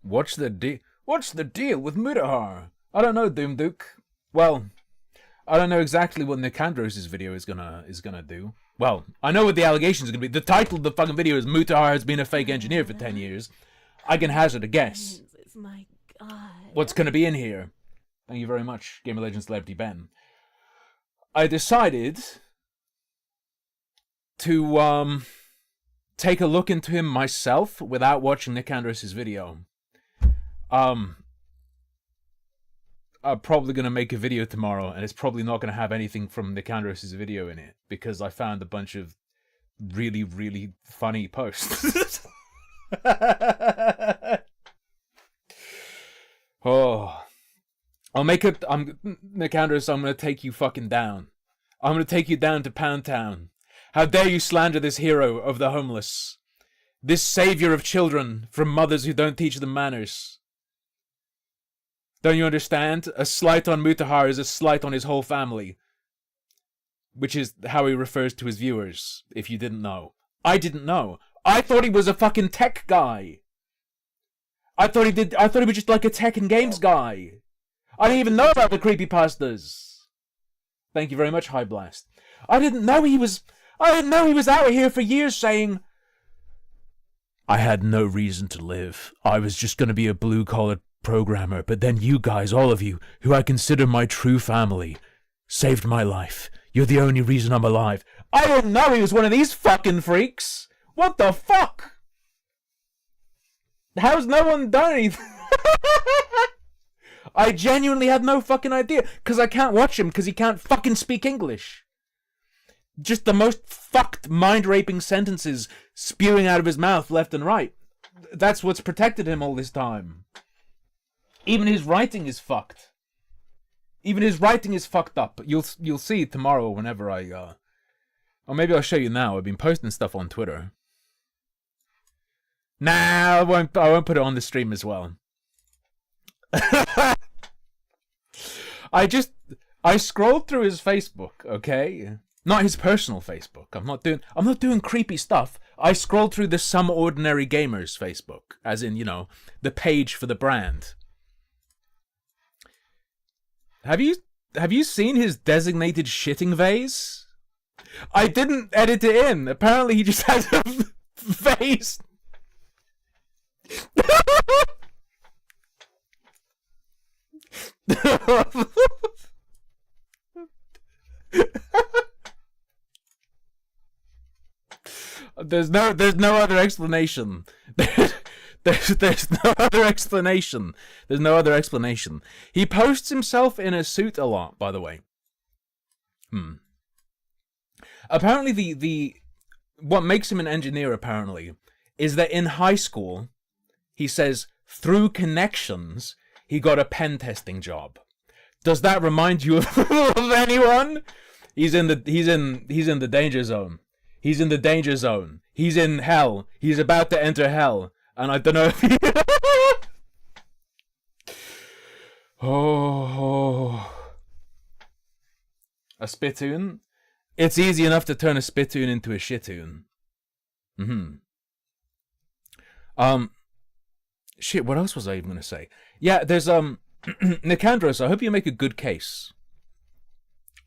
What's the deal with Mutahar? I don't know, Doom Duke. Well, I don't know exactly what Nicandros' video is gonna do. Well, I know what the allegation is gonna be. The title of the fucking video is Mutahar has been a fake engineer for 10 years. I can hazard a guess. My God. What's gonna be in here? Thank you very much, Game of Legends Celebrity Ben. I decided to take a look into him myself without watching Nicandros' video. I'm probably going to make a video tomorrow, and it's probably not going to have anything from Nicandros' video in it, because I found a bunch of really, really funny posts. Oh. Nicandros, I'm going to take you fucking down. I'm going to take you down to Pound Town. How dare you slander this hero of the homeless? This savior of children from mothers who don't teach them manners. Don't you understand? A slight on Mutahar is a slight on his whole family. Which is how he refers to his viewers, if you didn't know. I didn't know. I thought he was a fucking tech guy. I thought he was just like a tech and games guy. I didn't even know about the creepypastas. Thank you very much, High Blast. I didn't know he was out here for years saying, I had no reason to live. I was just going to be a blue-collar programmer, but then you guys, all of you, who I consider my true family, saved my life. You're the only reason I'm alive. I didn't know he was one of these fucking freaks. What the fuck? How's no one done anything? I genuinely had no fucking idea, because I can't watch him, because he can't fucking speak English. Just the most fucked, mind-raping sentences spewing out of his mouth left and right. That's what's protected him all this time. Even his writing is fucked. Even his writing is fucked up. You'll see tomorrow whenever I or maybe I'll show you now. I've been posting stuff on Twitter. Nah, I won't put it on the stream as well. I scrolled through his Facebook, okay? Not his personal Facebook. I'm not doing creepy stuff. I scrolled through the Some Ordinary Gamers Facebook, as in, you know, the page for the brand. Have you seen his designated shitting vase? I didn't edit it in. Apparently he just has a vase. There's no other explanation. There's no other explanation. There's no other explanation. He posts himself in a suit a lot, by the way. Apparently the what makes him an engineer apparently is that in high school he says through connections he got a pen testing job. Does that remind you of anyone? He's in the danger zone. He's in the danger zone. He's in hell. He's about to enter hell. And I don't know if he... Oh. A spittoon? It's easy enough to turn a spittoon into a shittoon. Shit, what else was I even going to say? Yeah, there's, Nicandros, I hope you make a good case.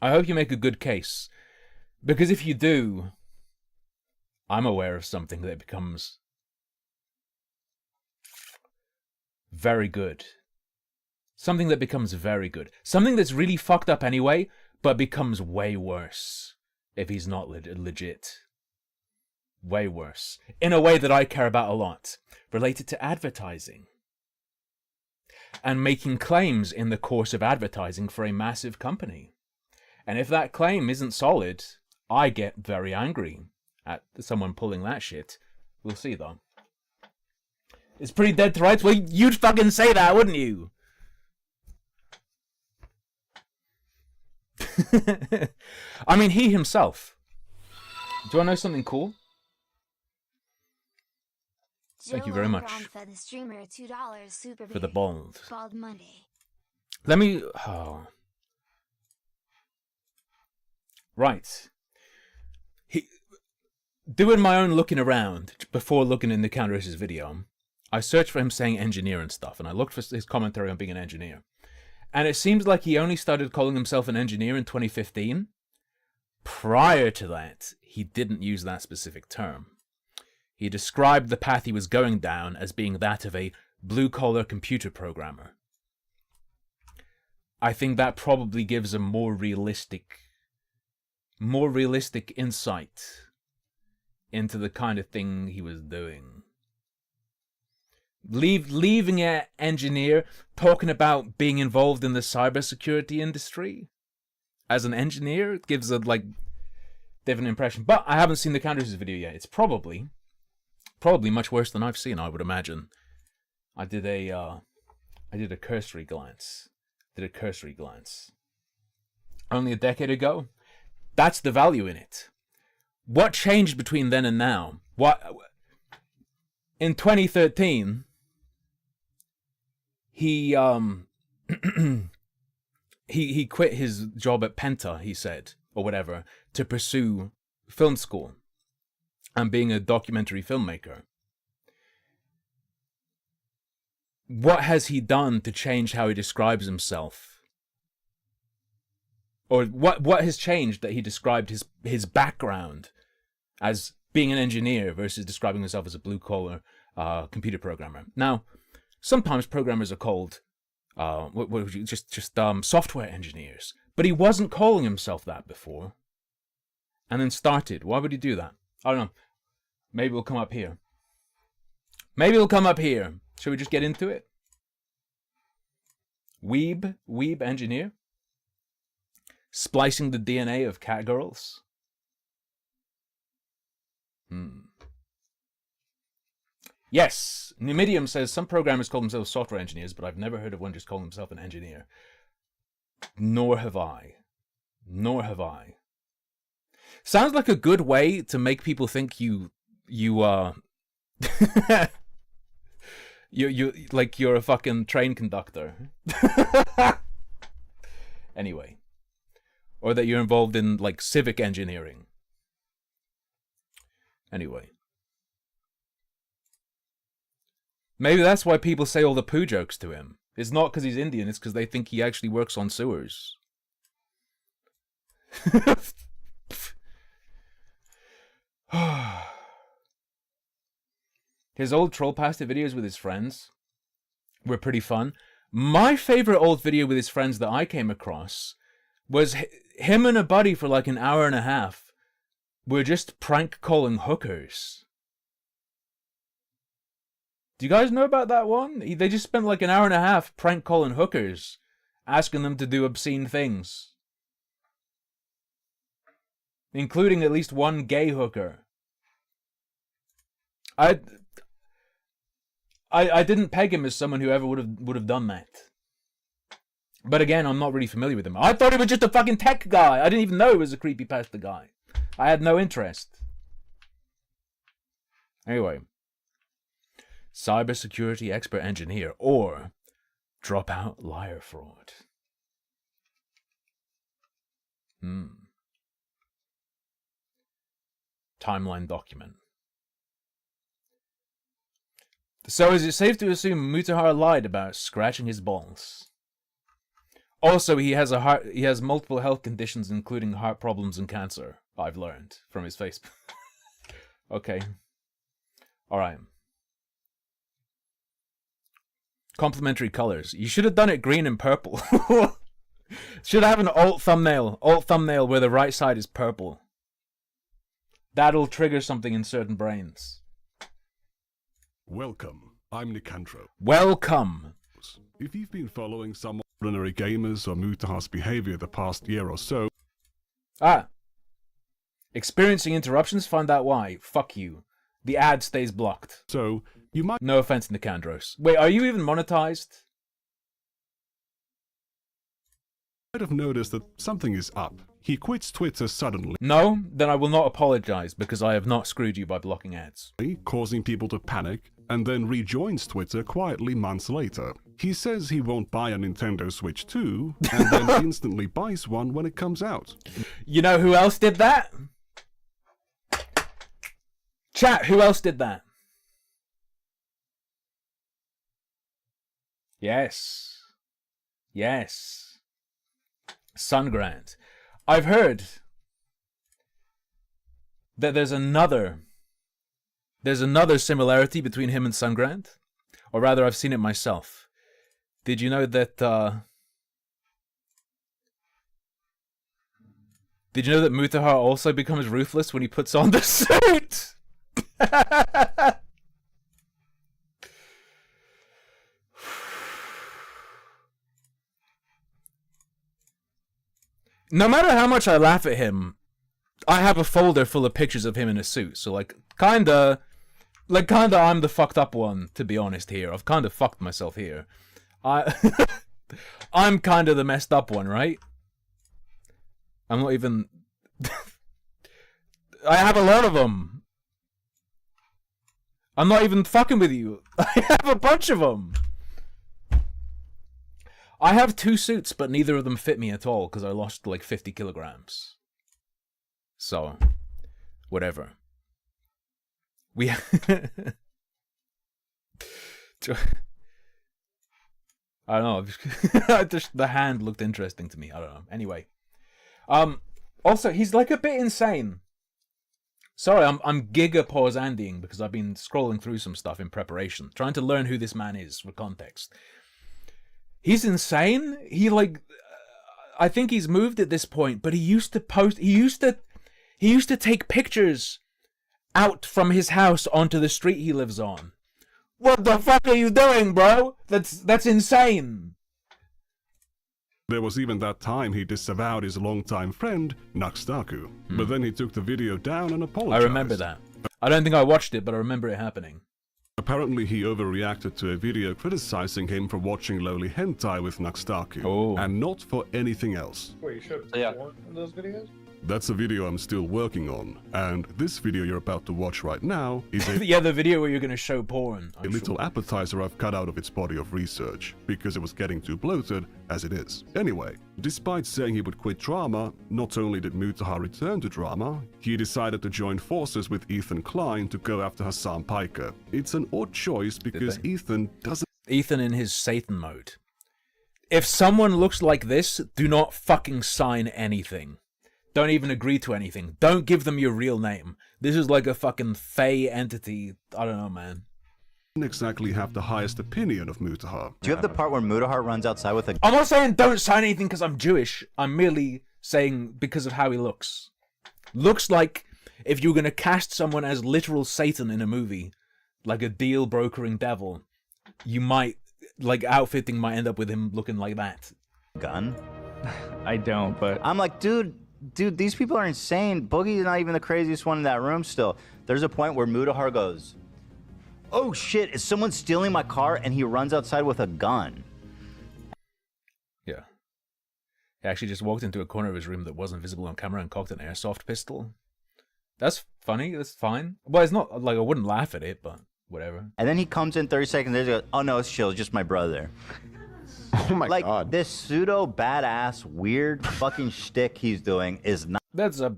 I hope you make a good case. Because if you do, I'm aware of something that becomes very good. Something that becomes very good. Something that's really fucked up anyway, but becomes way worse if he's not legit. Way worse. In a way that I care about a lot. Related to advertising. And making claims in the course of advertising for a massive company. And if that claim isn't solid, I get very angry at someone pulling that shit. We'll see though. It's pretty dead to rights. Well, you'd fucking say that, wouldn't you? I mean, he himself. Do you want to know something cool? Thank you very much for the streamer $2 super for the bald Monday. Let me... Oh. Right. Doing my own looking around before looking in Nicandros' video, I searched for him saying engineer and stuff, and I looked for his commentary on being an engineer. And it seems like he only started calling himself an engineer in 2015. Prior to that, he didn't use that specific term. He described the path he was going down as being that of a blue-collar computer programmer. I think that probably gives a more realistic insight into the kind of thing he was doing. Leaving it engineer, talking about being involved in the cybersecurity industry as an engineer, it gives a different impression. But I haven't seen the Candros video yet. It's probably much worse than I've seen, I would imagine. I did a cursory glance. Only a decade ago. That's the value in it. What changed between then and now? In 2013, he he quit his job at Penta, he said, or whatever, to pursue film school and being a documentary filmmaker. What has he done to change how he describes himself? Or what has changed that he described his background as being an engineer versus describing himself as a blue-collar computer programmer? Now, sometimes programmers are called software engineers, but he wasn't calling himself that before, and then started. Why would he do that? I don't know. Maybe it'll come up here. Shall we just get into it? Weeb engineer, splicing the DNA of cat girls. Yes, Numidium says some programmers call themselves software engineers, but I've never heard of one just calling himself an engineer. Nor have I. Sounds like a good way to make people think you you're a fucking train conductor. Anyway. Or that you're involved in civic engineering. Anyway. Maybe that's why people say all the poo jokes to him. It's not because he's Indian, it's because they think he actually works on sewers. His old Trollpasta videos with his friends were pretty fun. My favorite old video with his friends that I came across was him and a buddy for an hour and a half were just prank calling hookers. Do you guys know about that one? They just spent an hour and a half prank calling hookers, asking them to do obscene things. Including at least one gay hooker. I didn't peg him as someone who ever would have done that. But again, I'm not really familiar with him. I thought he was just a fucking tech guy. I didn't even know he was a creepypasta guy. I had no interest. Anyway. Cybersecurity expert engineer or dropout liar fraud. Timeline document. So is it safe to assume Mutahar lied about scratching his balls? Also, he has multiple health conditions, including heart problems and cancer. I've learned from his Facebook. Okay. All right. Complementary colors. You should have done it green and purple. Should have an alt thumbnail where the right side is purple. That'll trigger something in certain brains. Welcome, I'm Nicandro. Welcome. If you've been following some ordinary gamers or Mutahar's behavior the past year or so... Experiencing interruptions? Find out why. Fuck you. The ad stays blocked. So, you might... No offense, Nicandros. Wait, are you even monetized? might have noticed that something is up. He quits Twitter suddenly. No? Then I will not apologize, because I have not screwed you by blocking ads. Causing people to panic, and then rejoins Twitter quietly months later. He says he won't buy a Nintendo Switch 2, and then instantly buys one when it comes out. You know who else did that? Chat, who else did that? Yes. Yes. Sungrant. I've heard that there's another similarity between him and Sungrant. Or rather, I've seen it myself. Did you know that, Did you know that Mutahar also becomes ruthless when he puts on the suit? No matter how much I laugh at him, I have a folder full of pictures of him in a suit. So, kinda, I'm the fucked up one, to be honest here. I've kinda fucked myself here. I'm kinda the messed up one, right? I'm not even... I have a lot of them. I'm not even fucking with you. I have a bunch of them. I have 2 suits, but neither of them fit me at all because I lost like 50 kilograms. So, whatever. We... I don't know. Just the hand looked interesting to me. I don't know. Anyway. Also, he's like a bit insane. Sorry, I'm giga-pause Andying because I've been scrolling through some stuff in preparation, trying to learn who this man is for context. He's insane. I think he's moved at this point, but he used to take pictures out from his house onto the street he lives on. What the fuck are you doing, bro? That's insane. There was even that time he disavowed his longtime friend, Naxtaku. But then he took the video down and apologized. I remember that. I don't think I watched it, but I remember it happening. Apparently he overreacted to a video criticizing him for watching lowly hentai with Naxtaku, and not for anything else. Wait, you showed porn in those videos? That's a video I'm still working on, and this video you're about to watch right now is a yeah, the video where you're gonna show porn. a little appetizer I've cut out of its body of research, because it was getting too bloated as it is. Anyway, despite saying he would quit drama, not only did Mutahar return to drama, he decided to join forces with Ethan Klein to go after Hassan Piker. It's an odd choice because Ethan doesn't... Ethan in his Satan mode. If someone looks like this, do not fucking sign anything. Don't even agree to anything. Don't give them your real name. This is like a fucking Fey entity. I don't know, man. Exactly have the highest opinion of Mutahar. Do you have the part where Mutahar runs outside with a... I'm not saying don't sign anything because I'm Jewish. I'm merely saying because of how he looks. Looks like if you're going to cast someone as literal Satan in a movie, like a deal brokering devil, you might, like, outfitting might end up with him looking like that. gun? I don't, but... I'm like, dude, these people are insane. Boogie's not even the craziest one in that room still. There's a point where Mutahar goes, oh shit, is someone stealing my car? And he runs outside with a gun. Yeah. He actually just walked into a corner of his room that wasn't visible on camera and cocked an airsoft pistol. That's funny, that's fine. Well, it's not, like, I wouldn't laugh at it, but whatever. And then he comes in 30 seconds later and goes, oh no, it's chill, it's just my brother. Oh my like, god. this pseudo badass weird fucking shtick he's doing is That's a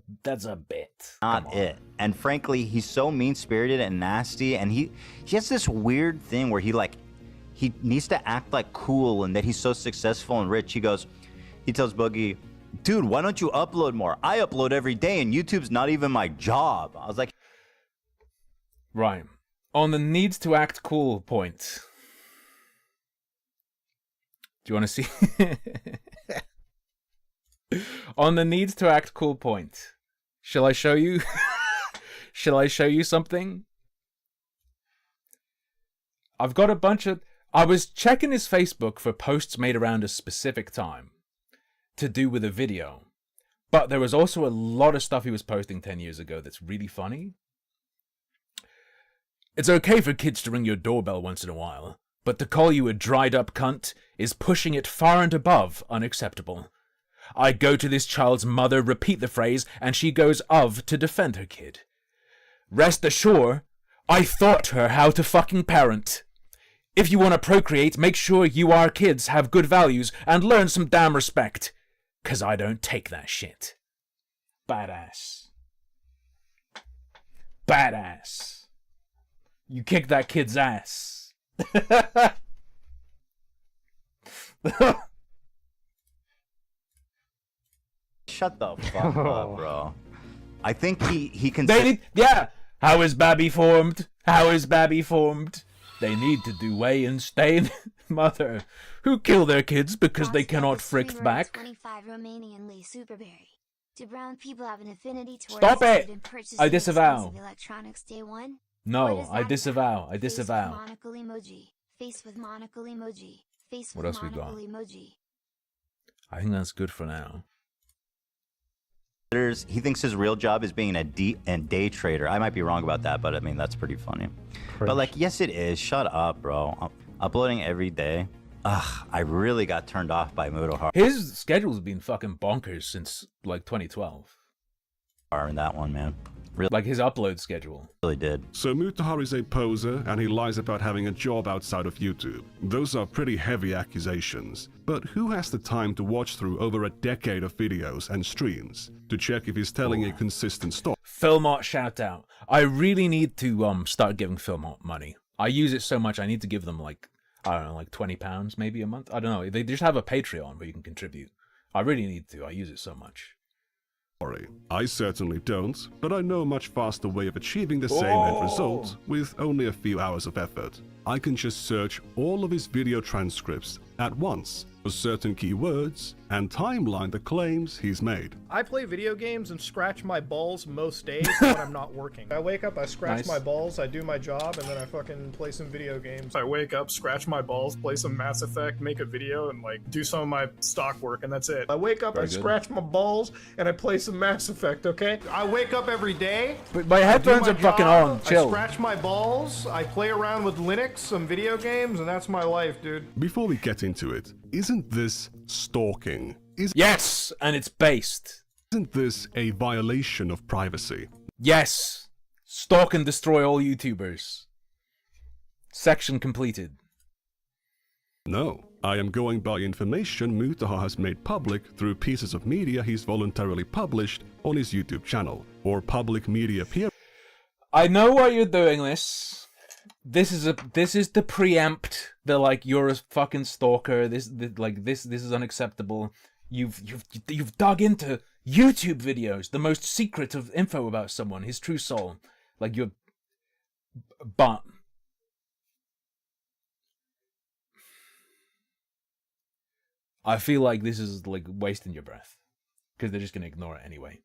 bit. not it. And frankly, he's so mean-spirited and nasty, and he has this weird thing where he needs to act like cool and that he's so successful and rich. He tells Boogie, dude, why don't you upload more? I upload every day and YouTube's not even my job. I was like, Right. On the needs to act cool point. Do you want to see? On the needs to act cool point. Shall I show you? Shall I show you something? I've got a bunch of... I was checking his Facebook for posts made around a specific time to do with a video. But there was also a lot of stuff he was posting 10 years ago that's really funny. It's okay for kids to ring your doorbell once in a while, but to call you a dried up cunt is pushing it far and above unacceptable. I go to this child's mother, repeat the phrase, and she goes of to defend her kid. Rest assured, I taught her how to fucking parent. If you want to procreate, make sure you our kids have good values and learn some damn respect. 'Cause I don't take that shit. Badass. Badass. You kick that kid's ass. Shut the fuck up, bro. I think he can. They need, yeah. How is Babby formed? How is Babby formed? They need to do weigh and stain. Mother, who kill their kids because they cannot frick back. 25 Romanian Lee Superberry. Do brown people have an affinity towards Stop it! I I disavow. Electronics day one? No, I disavow. I disavow. Monocle emoji. Face with monocle emoji. Face What with else we got? monocle emoji. I think that's good for now. He thinks his real job is being a day trader. I might be wrong about that, but I mean that's pretty funny. But like, yes, it is. Shut up, bro. I'm uploading every day. Ugh, I really got turned off by Mutahar His schedule's been fucking bonkers since like 2012. in that one, man. Like his upload schedule. Really did. So Mutahar is a poser and he lies about having a job outside of YouTube. Those are pretty heavy accusations. But who has the time to watch through over a decade of videos and streams to check if he's telling a consistent story? Philmont shout out. I really need to start giving Philmont money. I use it so much I need to give them like, I don't know, like £20 maybe a month. I don't know. They just have a Patreon where you can contribute. I really need to. I use it so much. I certainly don't, but I know a much faster way of achieving the same end result with only a few hours of effort. I can just search all of his video transcripts at once for certain keywords and timeline the claims he's made. I play video games and scratch my balls most days when I'm not working. I wake up, I scratch my balls, I do my job, and then I fucking play some video games. I wake up, scratch my balls, play some Mass Effect, make a video, and like do some of my stock work, and that's it. I wake up, scratch my balls, and I play some Mass Effect, okay? I wake up every day. But my headphones are fucking on. Chill. I scratch my balls, I play around with Linux, some video games, and that's my life, dude. Before we get into it, isn't this stalking? Yes, and it's based. Isn't this a violation of privacy? Yes. Stalk and destroy all YouTubers. Section completed. No, I am going by information Mutahar has made public through pieces of media he's voluntarily published on his YouTube channel, or public media peer. I know why you're doing this. This is to preempt the like you're a fucking stalker. This is unacceptable. You've dug into YouTube videos, the most secret of info about someone, his true soul. Like you're, but I feel like this is like wasting your breath because they're just gonna ignore it anyway.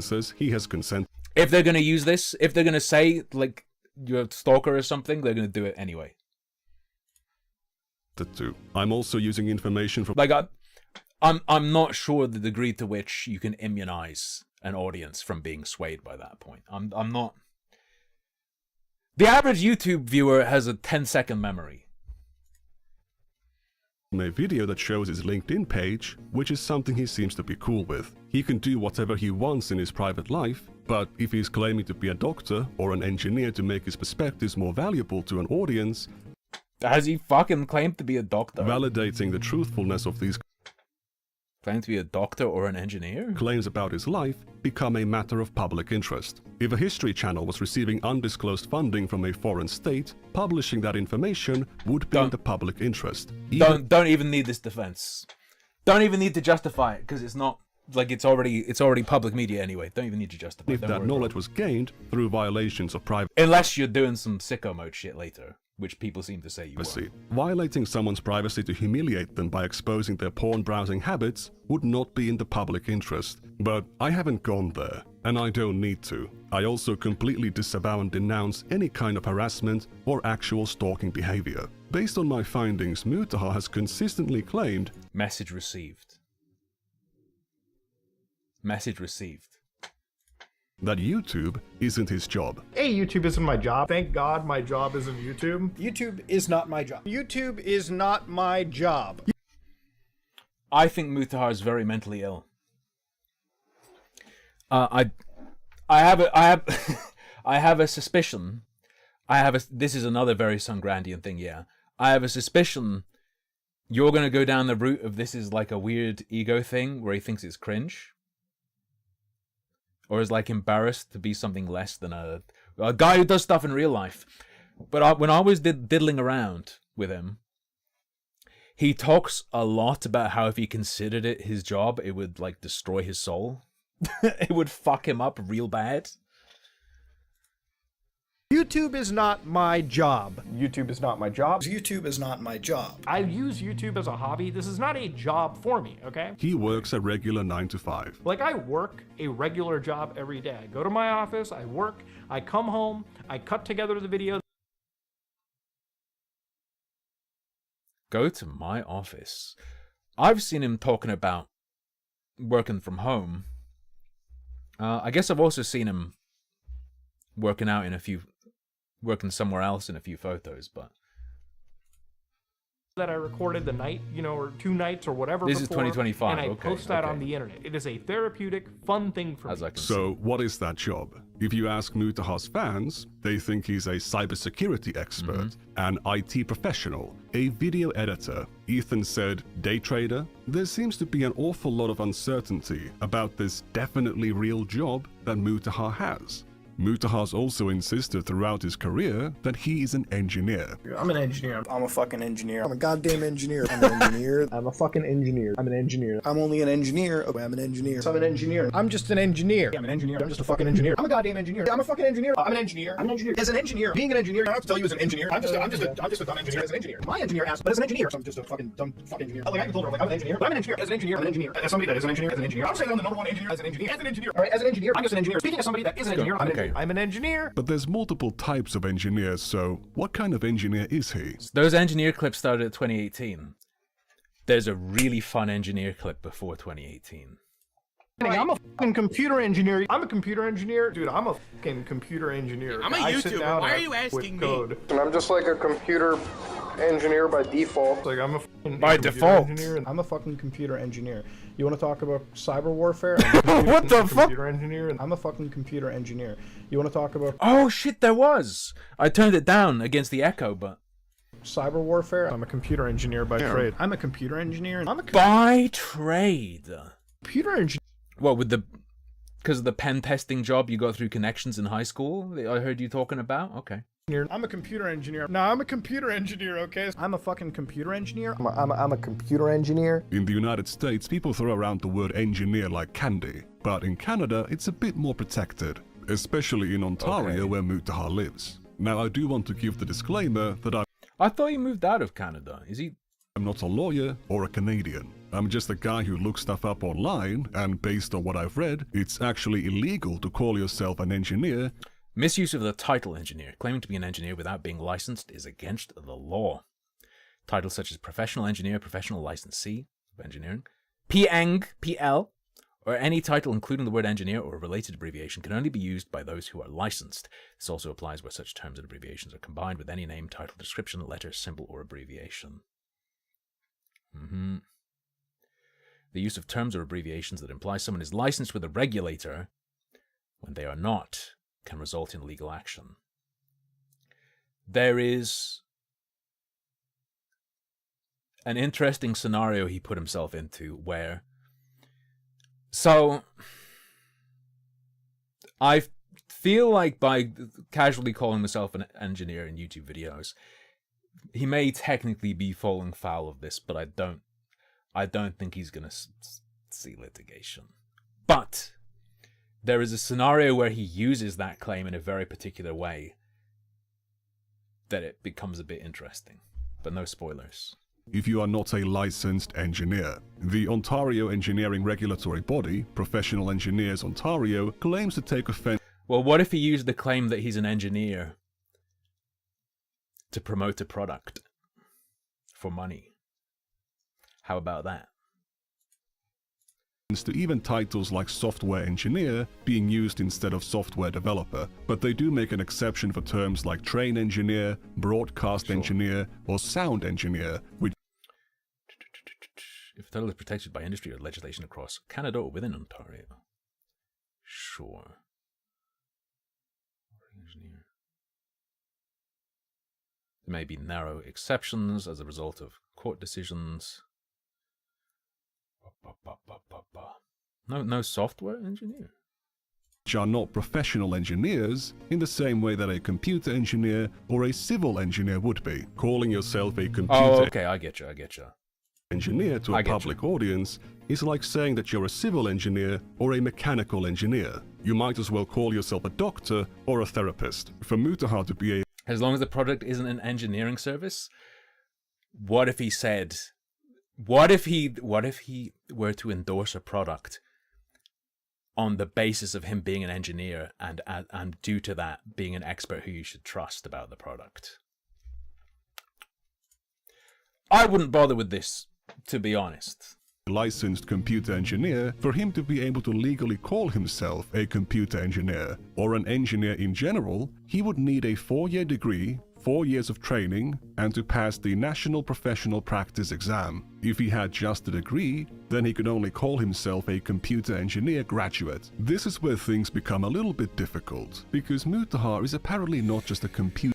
Says he has consented. If they're gonna use this, if they're gonna say like you're a stalker or something, they're gonna do it anyway. I'm also using information from like I'm not sure the degree to which you can immunize an audience from being swayed by that point. I'm not. The average YouTube viewer has a 10-second memory. A video that shows his LinkedIn page, which is something he seems to be cool with. He can do whatever he wants in his private life, but if he's claiming to be a doctor or an engineer to make his perspectives more valuable to an audience, has he fucking claimed to be a doctor? Validating the truthfulness of these claimed to be a doctor or an engineer? Claims about his life become a matter of public interest. If a history channel was receiving undisclosed funding from a foreign state, publishing that information would be in the public interest. Don't even need this defense. Don't even need to justify it because it's not like it's already public media anyway. Don't even need to justify it. If that knowledge was gained through violations of privacy. Unless you're doing some sicko mode shit later, which people seem to say you are. Violating someone's privacy to humiliate them by exposing their porn browsing habits would not be in the public interest. But I haven't gone there, and I don't need to. I also completely disavow and denounce any kind of harassment or actual stalking behavior. Based on my findings, Mutahar has consistently claimed message received. Message received. That YouTube isn't his job. Hey, YouTube isn't my job. Thank God my job isn't YouTube. YouTube is not my job. YouTube is not my job. I think Mutahar is very mentally ill. I have a suspicion. This is another very Sungrandian thing, yeah. I have a suspicion you're gonna go down the route of this is like a weird ego thing where he thinks it's cringe. Or is like embarrassed to be something less than a guy who does stuff in real life. But when I was diddling around with him, He talks a lot about how if he considered it his job, it would, like, destroy his soul. It would fuck him up real bad. YouTube is not my job. YouTube is not my job. YouTube is not my job. I use YouTube as a hobby. This is not a job for me, okay? He works a regular 9 to 5. Like, I work a regular job every day. I go to my office, I work, I come home, I cut together the video. Go to my office. I've seen him talking about working from home. I guess I've also seen him working somewhere else in a few photos, but That I recorded the night, or 2 nights or whatever. This is before, 2025. and I Okay, post that okay. on the internet. It is a therapeutic, fun thing for as me. I can So, what is that job? If you ask Mutahar's fans, they think he's a cybersecurity expert, an IT professional, a video editor. Ethan said, day trader. There seems to be an awful lot of uncertainty about this definitely real job that Mutahar has. Mutahar's also insisted throughout his career that he is an engineer. I'm an engineer. I'm a fucking engineer. I'm a goddamn engineer. I'm an engineer. I'm a fucking engineer. I'm an engineer. I'm only an engineer. Oh, I'm an engineer. I'm an engineer. I'm just an engineer. I'm an engineer. I'm just a fucking engineer. I'm a goddamn engineer. I'm a fucking engineer. I'm an engineer. I'm an engineer. As an engineer, being an engineer, I don't have to tell you as an engineer. I'm just a dumb engineer. As an engineer, my engineer asked, but as an engineer, so I'm just a fucking dumb fucking engineer. Like I can tell her, like I'm an engineer, but I'm an engineer. As an engineer, I'm an engineer. As somebody that is an engineer, as an engineer, I'm saying I'm the number one engineer. As an engineer, as an engineer. All right, as an engineer, I'm just an engineer. Speaking of somebody that is an engineer, I'm an engineer. But there's multiple types of engineers, so what kind of engineer is he? Those engineer clips started at 2018. There's a really fun engineer clip before 2018. I'm a fucking computer engineer. I'm a computer engineer. Dude, I'm a fucking computer engineer. I'm a YouTuber. Why are you asking me? Code. And I'm just like a computer engineer by default. Like I'm a fucking By computer default. engineer. I'm a fucking computer engineer. You want to talk about cyber warfare? What the fuck? Computer engineer. I'm a fucking computer engineer. You want to talk about Oh shit, there was! I turned it down against the echo, but... cyber warfare? I'm a computer engineer by trade. I'm a computer engineer. I'm a By trade! computer engineer. What, with the... Because of the pen testing job you got through connections in high school? I heard you talking about? Okay. I'm a computer engineer. No, I'm a computer engineer, okay? I'm a fucking computer engineer. I'm a computer engineer. In the United States, people throw around the word engineer like candy, but in Canada, it's a bit more protected, especially in Ontario where Mutahar lives. Now, I do want to give the disclaimer that I thought he moved out of Canada. Is he... I'm not a lawyer or a Canadian. I'm just a guy who looks stuff up online, and based on what I've read, it's actually illegal to call yourself an engineer. Misuse of the title engineer. Claiming to be an engineer without being licensed is against the law. Titles such as professional engineer, professional licensee of engineering, PEng, PL, or any title including the word engineer or a related abbreviation can only be used by those who are licensed. This also applies where such terms and abbreviations are combined with any name, title, description, letter, symbol, or abbreviation. The use of terms or abbreviations that imply someone is licensed with a regulator when they are not can result in legal action. There is an interesting scenario he put himself into where... So, I feel like by casually calling himself an engineer in YouTube videos, he may technically be falling foul of this, but I don't think he's going to see litigation. But there is a scenario where he uses that claim in a very particular way that it becomes a bit interesting. But no spoilers. If you are not a licensed engineer, the Ontario Engineering Regulatory Body, Professional Engineers Ontario, claims to take offense. Well, what if he used the claim that he's an engineer to promote a product for money? How about that? To even titles like software engineer being used instead of software developer, but they do make an exception for terms like train engineer, broadcast engineer, or sound engineer, which if a title is protected by industry or legislation across Canada or within Ontario. Sure. Engineer. There may be narrow exceptions as a result of court decisions. No software engineer. which are not professional engineers in the same way that a computer engineer or a civil engineer would be. Calling yourself a computer Oh, okay, I get you. engineer to a public audience is like saying that you're a civil engineer or a mechanical engineer. You might as well call yourself a doctor or a therapist. For Mutahar to be a... As long as the product isn't an engineering service, what if he said... What if he were to endorse a product on the basis of him being an engineer and due to that being an expert who you should trust about the product? I wouldn't bother with this, to be honest. Licensed computer engineer, for him to be able to legally call himself a computer engineer or an engineer in general, he would need a 4-year degree, 4 years of training, and to pass the National Professional Practice exam. If he had just a degree, then he could only call himself a computer engineer graduate. This is where things become a little bit difficult, because Mutahar is apparently not just a computer.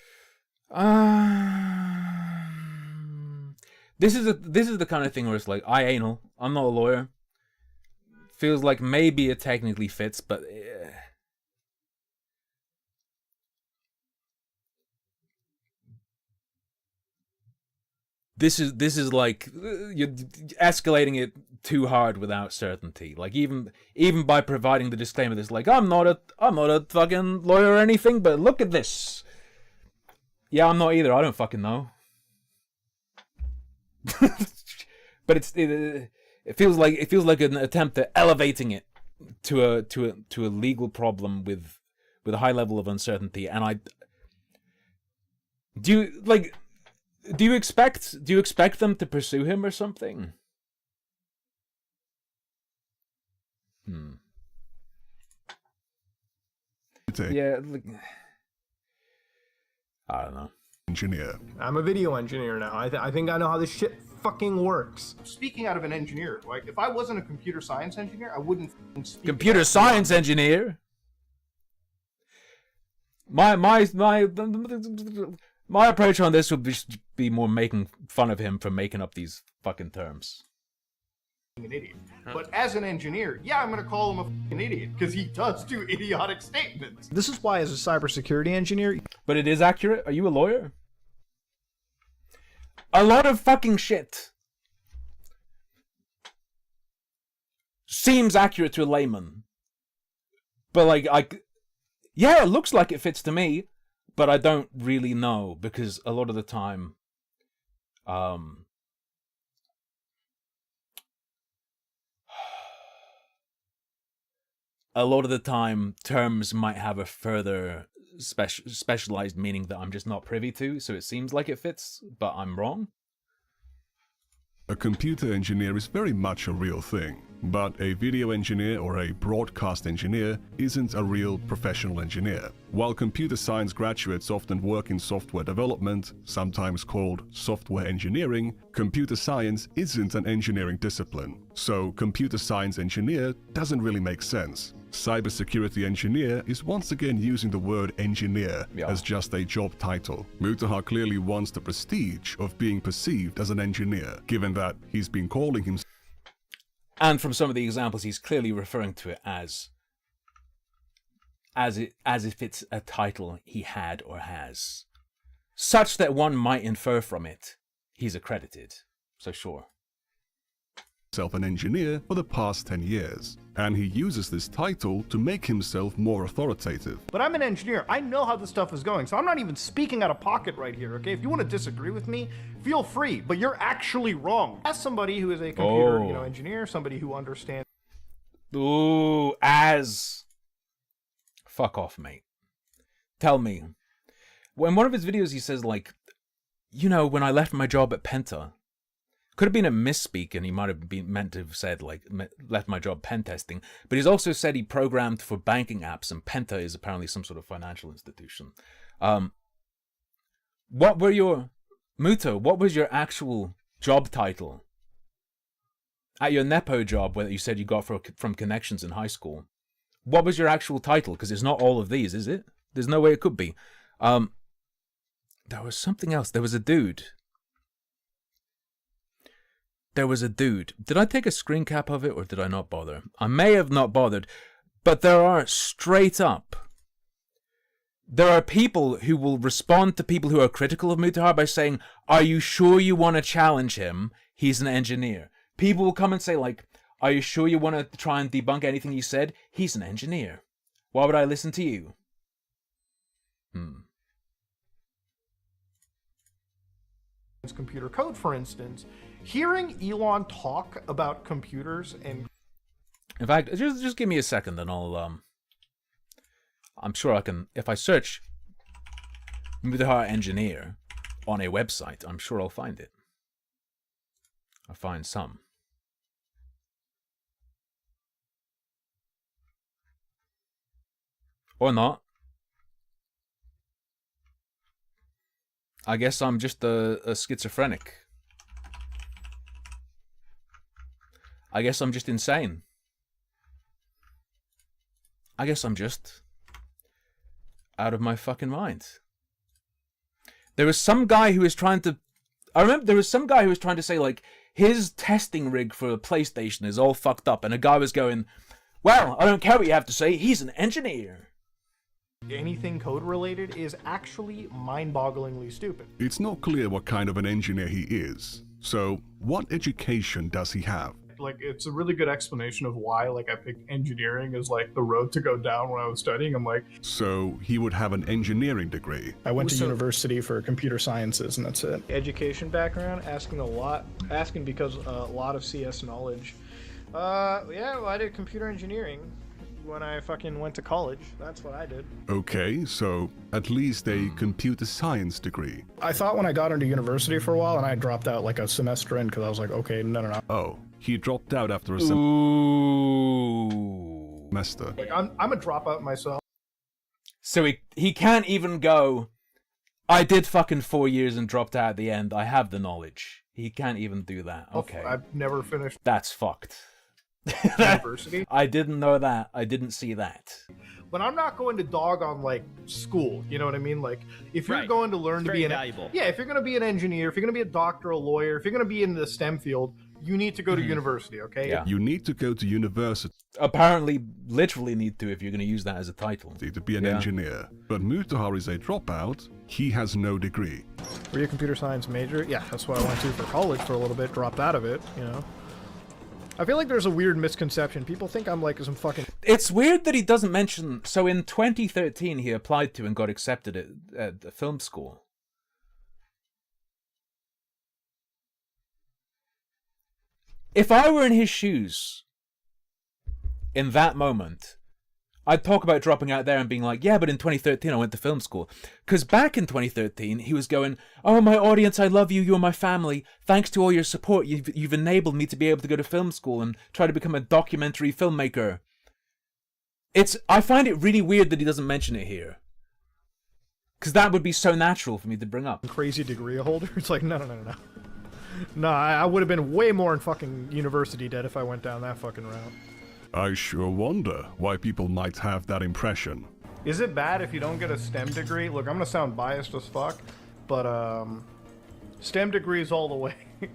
This is the kind of thing where it's like, I'm not a lawyer. Feels like maybe it technically fits, but this is like you're escalating it too hard without certainty. Like even by providing the disclaimer, that's like, I'm not a fucking lawyer or anything, but look at this. Yeah, I'm not either. I don't fucking know. But it feels like an attempt at elevating it to a legal problem with a high level of uncertainty. And do you expect them to pursue him or something? Yeah, I don't know. Engineer. I'm a video engineer now. I think I know how this shit fucking works. Speaking out of an engineer, like if I wasn't a computer science engineer, I wouldn't speak. Computer science engineer. My approach on this would be more making fun of him for making up these fucking terms. An idiot. But as an engineer, yeah, I'm gonna call him a fucking idiot because he does do idiotic statements. This is why, as a cybersecurity engineer, but it is accurate. Are you a lawyer? A lot of fucking shit seems accurate to a layman, but yeah, it looks like it fits to me, but I don't really know because a lot of the time, terms might have a further specialized meaning that I'm just not privy to, so it seems like it fits, but I'm wrong. A computer engineer is very much a real thing, but a video engineer or a broadcast engineer isn't a real professional engineer. While computer science graduates often work in software development, sometimes called software engineering, computer science isn't an engineering discipline. So computer science engineer doesn't really make sense. Cybersecurity engineer is once again using the word engineer as just a job title. Mutahar clearly wants the prestige of being perceived as an engineer, given that he's been calling himself. And from some of the examples, he's clearly referring to it as if it's a title he had or has, such that one might infer from it he's accredited. So sure. An engineer for the past 10 years, and he uses this title to make himself more authoritative. But I'm an engineer. I know how this stuff is going, so I'm not even speaking out of pocket right here, okay? If you want to disagree with me, feel free, but you're actually wrong. As somebody who is a computer engineer, somebody who understands... Ooh, as... Fuck off, mate. Tell me. Well, in one of his videos, he says, like, you know, when I left my job at Penta, could have been a misspeak, and he might have been meant to have said, like, left my job pen testing. But he's also said he programmed for banking apps, and Penta is apparently some sort of financial institution. What was your actual job title? At your Nepo job, where you said you got from connections in high school. What was your actual title? Because it's not all of these, is it? There's no way it could be. There was something else. There was a dude. Did I take a screen cap of it, or did I not bother? I may have not bothered, but there are people who will respond to people who are critical of Mutahar by saying, are you sure you want to challenge him? He's an engineer. People will come and say, like, are you sure you want to try and debunk anything you said? He's an engineer. Why would I listen to you? Computer code, for instance, hearing Elon talk about computers and... In fact, just give me a second and I'll, I'm sure I can, if I search Mutahar engineer on a website, I'm sure I'll find it. I'll find some. Or not. I guess I'm just a schizophrenic. I guess I'm just insane. I guess I'm just out of my fucking mind. There was some guy who was trying to... I remember there was some guy who was trying to say, like, his testing rig for a PlayStation is all fucked up. And a guy was going, well, I don't care what you have to say. He's an engineer. Anything code related is actually mind-bogglingly stupid. It's not clear what kind of an engineer he is. So, what education does he have? Like, it's a really good explanation of why, like, I picked engineering as, like, the road to go down when I was studying. I'm like... So, he would have an engineering degree. I went to university for computer sciences, and that's it. Education background, asking because a lot of CS knowledge. Yeah, well, I did computer engineering when I fucking went to college. That's what I did. Okay, so at least a computer science degree. I thought when I got into university for a while, and I dropped out like a semester in because I was like, okay, no. Oh, he dropped out after a semester. Like, I'm a dropout myself. So he can't even go, I did fucking 4 years and dropped out at the end. I have the knowledge. He can't even do that. Okay. I've never finished. That's fucked. University. I didn't know that. I didn't see that. But I'm not going to dog on, like, school. You know what I mean? Like, if you're going to learn to be valuable. Yeah, if you're going to be an engineer, if you're going to be a doctor, a lawyer, if you're going to be in the STEM field, you need to go to university, okay? Yeah. You need to go to university. Apparently, literally need to if you're going to use that as a title. To be an engineer. But Mutahar is a dropout. He has no degree. Were you a computer science major? Yeah, that's what I went to for college for a little bit, dropped out of it, you know? I feel like there's a weird misconception. People think I'm like some fucking... It's weird that he doesn't mention... So in 2013, he applied to and got accepted at the film school. If I were in his shoes, in that moment, I'd talk about dropping out there and being like, yeah, but in 2013 I went to film school. Because back in 2013, he was going, oh, my audience, I love you, you're my family. Thanks to all your support, you've enabled me to be able to go to film school and try to become a documentary filmmaker. I find it really weird that he doesn't mention it here. Because that would be so natural for me to bring up. Crazy degree holder? It's like, no. No, I would have been way more in fucking university debt if I went down that fucking route. I sure wonder why people might have that impression. Is it bad if you don't get a STEM degree? Look, I'm gonna sound biased as fuck, but STEM degrees all the way. I'm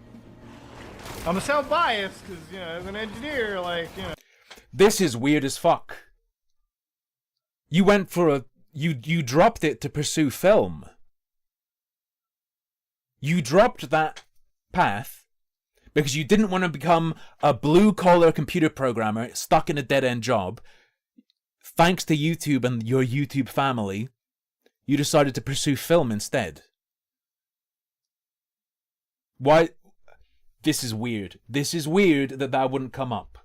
gonna sound biased because, you know, as an engineer, like, you know. This is weird as fuck. You went for you dropped it to pursue film. You dropped that path because you didn't want to become a blue-collar computer programmer stuck in a dead-end job. Thanks to YouTube and your YouTube family, you decided to pursue film instead. Why? This is weird. This is weird that wouldn't come up.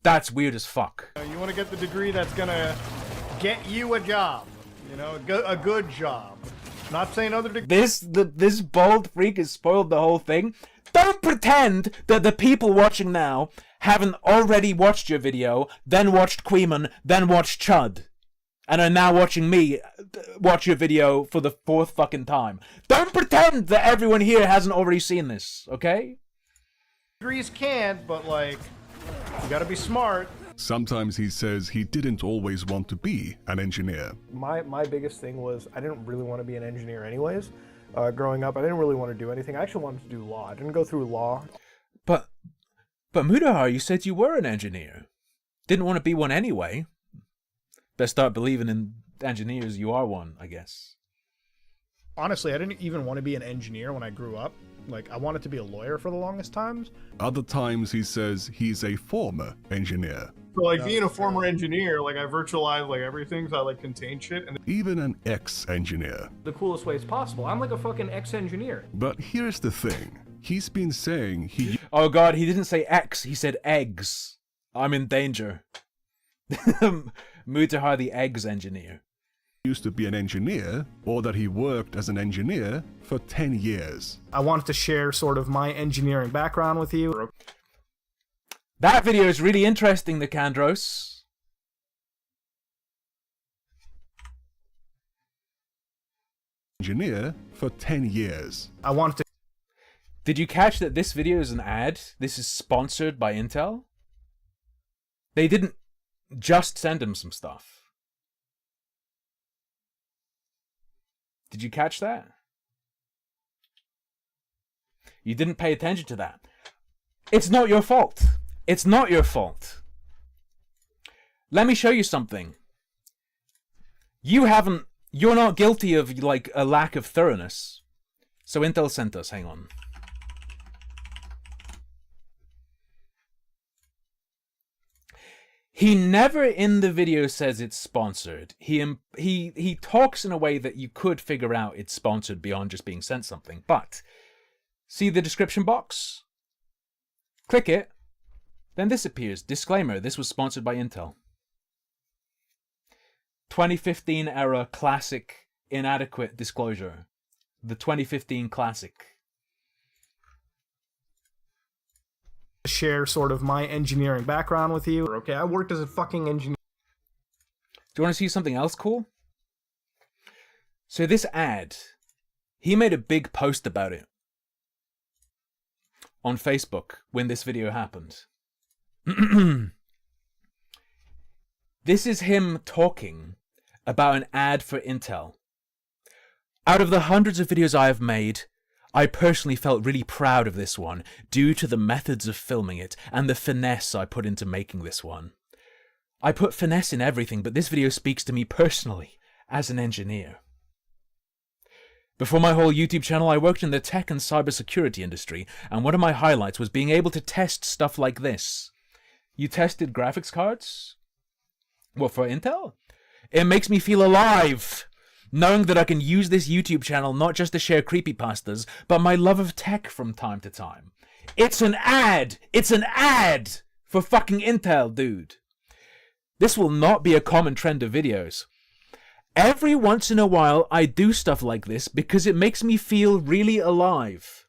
That's weird as fuck. You want to get the degree that's gonna get you a job. You know, a good job. Not saying other degrees. This bald freak has spoiled the whole thing. Don't pretend that the people watching now haven't already watched your video, then watched Queeman, then watched Chud, and are now watching me watch your video for the 4th fucking time. Don't pretend that everyone here hasn't already seen this, okay? Degrees can't, but, like, you gotta be smart. Sometimes he says he didn't always want to be an engineer. My biggest thing was I didn't really want to be an engineer anyways. Growing up, I didn't really want to do anything. I actually wanted to do law. I didn't go through law. But Mutahar, you said you were an engineer. Didn't want to be one anyway. Best start believing in engineers, you are one, I guess. Honestly, I didn't even want to be an engineer when I grew up. Like, I wanted to be a lawyer for the longest times. Other times he says he's a former engineer. So like being a former engineer, like I virtualize like everything, so I like contain shit. And Even an ex-engineer. The coolest ways possible. I'm like a fucking ex-engineer. But here's the thing. He's been saying he... Oh god, he didn't say X, he said eggs. I'm in danger. Mutahar the eggs engineer. used to be an engineer, or that he worked as an engineer for 10 years. I wanted to share sort of my engineering background with you. That video is really interesting, Nicandros. Engineer for 10 years. I wanted to... Did you catch that this video is an ad? This is sponsored by Intel? They didn't just send him some stuff. Did you catch that? You didn't pay attention to that. It's not your fault. It's not your fault. Let me show you something. You're not guilty of, like, a lack of thoroughness. So Intel sent us, hang on. He never in the video says it's sponsored. He talks in a way that you could figure out it's sponsored beyond just being sent something. But, see the description box? Click it. Then this appears. Disclaimer, this was sponsored by Intel. 2015 era classic inadequate disclosure. The 2015 classic. Share sort of my engineering background with you. Okay, I worked as a fucking engineer. Do you want to see something else cool? So this ad, he made a big post about it on Facebook when this video happened. This is him talking about an ad for Intel. Out of the hundreds of videos I have made, I personally felt really proud of this one due to the methods of filming it and the finesse I put into making this one. I put finesse in everything, but this video speaks to me personally as an engineer. Before my whole YouTube channel, I worked in the tech and cybersecurity industry, and one of my highlights was being able to test stuff like this. You tested graphics cards? What, for Intel? It makes me feel alive, knowing that I can use this YouTube channel not just to share creepypastas, but my love of tech from time to time. It's an ad! It's an ad for fucking Intel, dude. This will not be a common trend of videos. Every once in a while, I do stuff like this because it makes me feel really alive.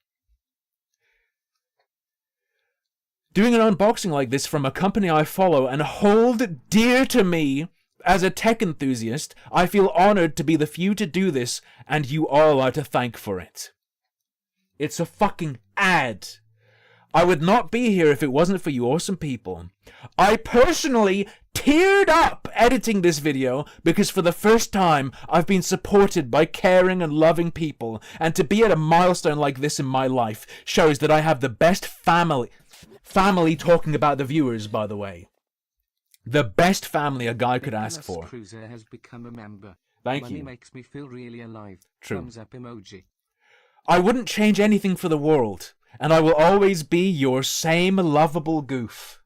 Doing an unboxing like this from a company I follow and hold dear to me as a tech enthusiast, I feel honored to be the few to do this, and you all are to thank for it. It's a fucking ad. I would not be here if it wasn't for you awesome people. I personally teared up editing this video because for the first time I've been supported by caring and loving people, and to be at a milestone like this in my life shows that I have the best family talking about the viewers, by the way. The best family a guy could ask for. Cruiser has become a member. Thank Money you. Makes me feel really alive. True. Thumbs up emoji. I wouldn't change anything for the world, and I will always be your same lovable goof.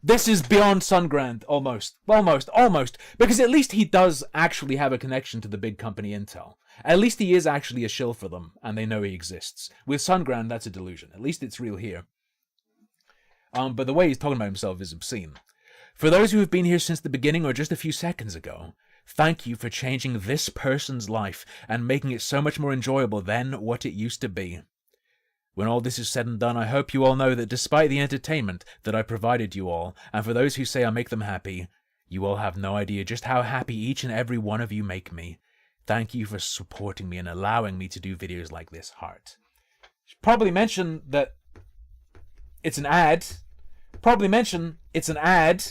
This is beyond Sungrand, almost. Almost. Because at least he does actually have a connection to the big company Intel. At least he is actually a shill for them, and they know he exists. With Sungrand, that's a delusion. At least it's real here. But the way he's talking about himself is obscene. For those who have been here since the beginning or just a few seconds ago, thank you for changing this person's life and making it so much more enjoyable than what it used to be. When all this is said and done, I hope you all know that despite the entertainment that I provided you all, and for those who say I make them happy, you all have no idea just how happy each and every one of you make me. Thank you for supporting me and allowing me to do videos like this, Heart. Should probably mention that it's an ad. Probably mention it's an ad.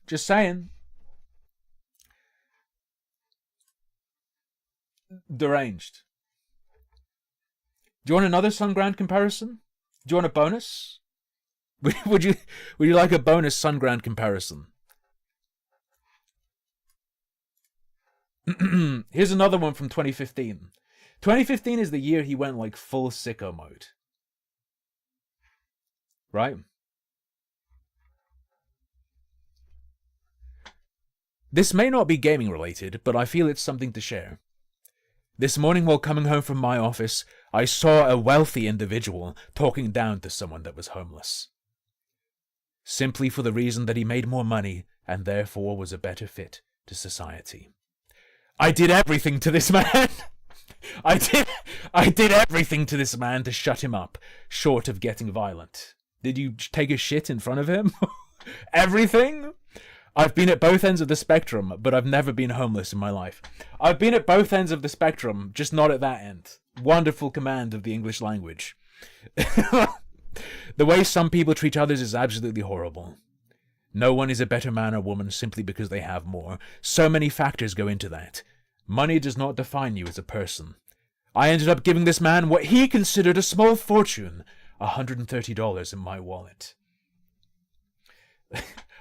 Just saying. Deranged. Do you want another Sungrand comparison? Do you want a bonus? Would you like a bonus Sunground comparison? Here's another one from 2015. 2015 is the year he went like full sicko mode. Right? This may not be gaming related, but I feel it's something to share. This morning while coming home from my office, I saw a wealthy individual talking down to someone that was homeless. Simply for the reason that he made more money and therefore was a better fit to society. I did everything to this man. I did everything to this man to shut him up, short of getting violent. Did you take a shit in front of him? Everything? I've been at both ends of the spectrum, but I've never been homeless in my life. I've been at both ends of the spectrum, just not at that end. Wonderful command of the English language. The way some people treat others is absolutely horrible. No one is a better man or woman simply because they have more. So many factors go into that. Money does not define you as a person. I ended up giving this man what he considered a small fortune, $130 in my wallet.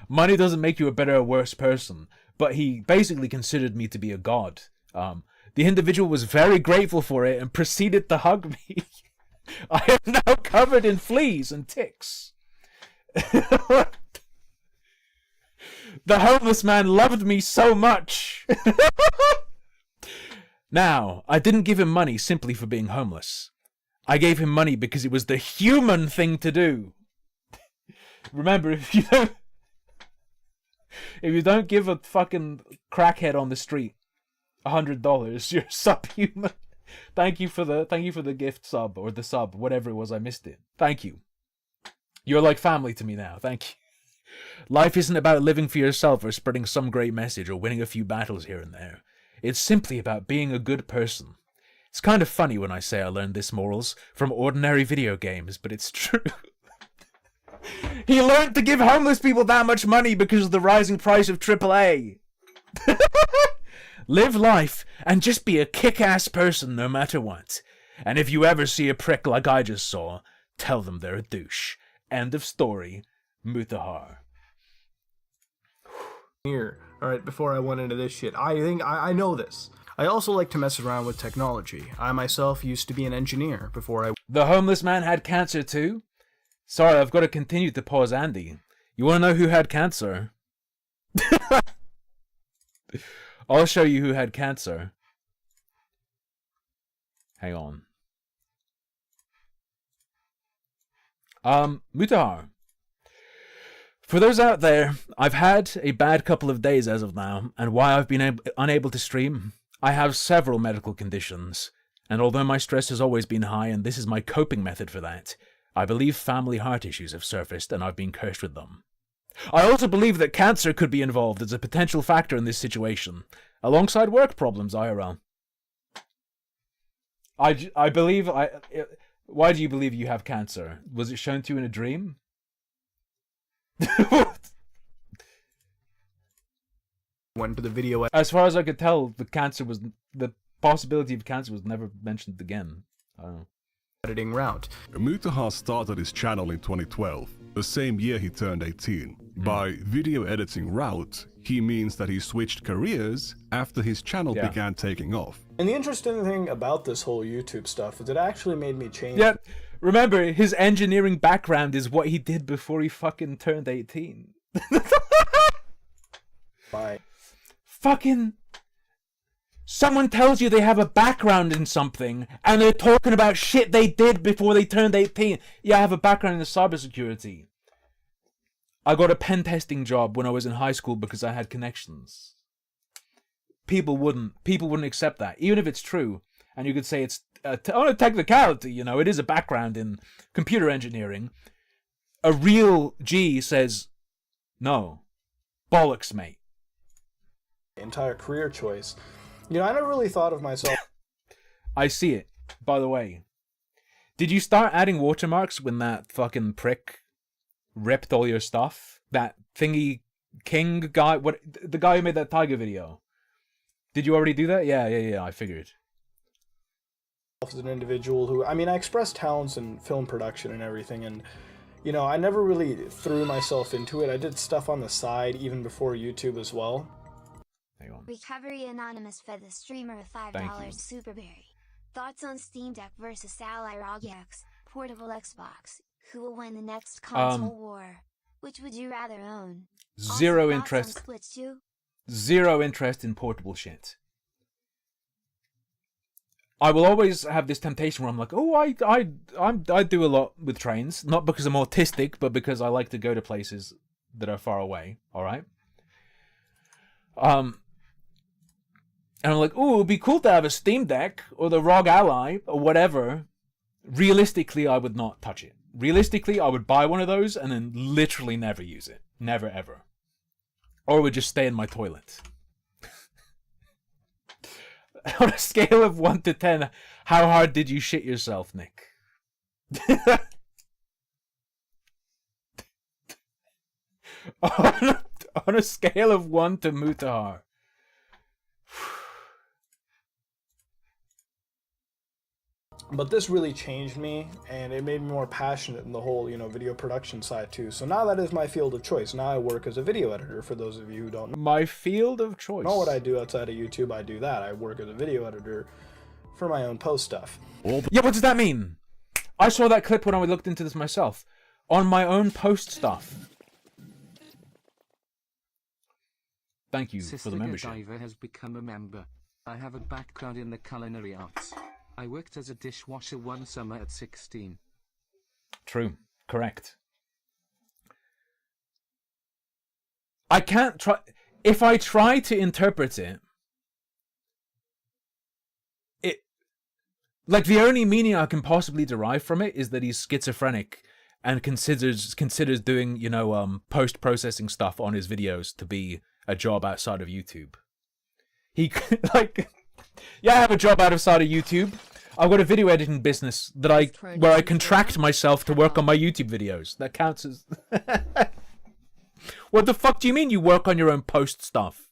Money doesn't make you a better or worse person, but he basically considered me to be a god. The individual was very grateful for it and proceeded to hug me. I am now covered in fleas and ticks. The homeless man loved me so much. Now, I didn't give him money simply for being homeless. I gave him money because it was the human thing to do. Remember, if you don't give a fucking crackhead on the street $100, you're subhuman. Thank you for the gift sub, or the sub, whatever it was, I missed it. Thank you. You're like family to me now. Thank you. Life isn't about living for yourself or spreading some great message or winning a few battles here and there. It's simply about being a good person. It's kind of funny when I say I learned this morals from ordinary video games, but it's true. He learned to give homeless people that much money because of the rising price of AAA. Live life and just be a kick-ass person no matter what. And if you ever see a prick like I just saw, tell them they're a douche. End of story. Mutahar. Here, alright, before I went into this shit, I know this. I also like to mess around with technology. I myself used to be an engineer before I... The homeless man had cancer too? Sorry, I've got to continue to pause Andy. You want to know who had cancer? I'll show you who had cancer. Hang on. Mutahar. For those out there, I've had a bad couple of days as of now, and why I've been unable to stream. I have several medical conditions, and although my stress has always been high and this is my coping method for that, I believe family heart issues have surfaced and I've been cursed with them. I also believe that cancer could be involved as a potential factor in this situation, alongside work problems, IRL. I believe... Why do you believe you have cancer? Was it shown to you in a dream? Went to the video... As far as I could tell, the possibility of cancer was never mentioned again. I don't know. Editing route. Mutahar started his channel in 2012, the same year he turned 18. By video editing route, he means that he switched careers after his channel began taking off. And the interesting thing about this whole YouTube stuff is it actually made me change... Yeah, remember, his engineering background is what he did before he fucking turned 18. Bye. Fucking... Someone tells you they have a background in something, and they're talking about shit they did before they turned 18. Yeah, I have a background in cybersecurity. I got a pen testing job when I was in high school because I had connections. People wouldn't accept that, even if it's true. And you could say it's on a technicality, you know, it is a background in computer engineering. A real G says, no, bollocks, mate. Entire career choice. You know, I never really thought of myself... I see it, by the way. Did you start adding watermarks when that fucking prick ripped all your stuff? That thingy king guy, the guy who made that tiger video. Did you already do that? Yeah, I figured. As an individual who, I mean, I express talents in film production and everything, and you know, I never really threw myself into it. I did stuff on the side even before YouTube as well. Recovery Anonymous fed the streamer a $5 Superberry. Thoughts on Steam Deck versus Ally ROG X, portable Xbox? Who will win the next console war? Which would you rather own? Zero interest. Zero interest in portable shit. I will always have this temptation where I'm like, oh, I do a lot with trains, not because I'm autistic, but because I like to go to places that are far away. All right. And I'm like, oh, it'd be cool to have a Steam Deck or the ROG Ally or whatever. Realistically, I would not touch it. Realistically, I would buy one of those and then literally never use it. Never, ever. Or it would just stay in my toilet. On a scale of 1 to 10, how hard did you shit yourself, Nick? on a scale of 1 to Mutahar. But this really changed me, and it made me more passionate in the whole, you know, video production side too. So now that is my field of choice. Now I work as a video editor, for those of you who don't know. My field of choice. Know what I do outside of YouTube, I do that. I work as a video editor for my own post stuff. Yeah, what does that mean? I saw that clip when I looked into this myself. On my own post stuff. Thank you for the membership. Diver has become a member. I have a background in the culinary arts. I worked as a dishwasher one summer at 16. True. Correct. I can't try... If I try to interpret it... Like, the only meaning I can possibly derive from it is that he's schizophrenic and considers doing, you know, post-processing stuff on his videos to be a job outside of YouTube. He, like... Yeah, I have a job outside of YouTube. I've got a video editing business that where I contract myself to work on my YouTube videos. That counts as... What the fuck do you mean you work on your own post stuff?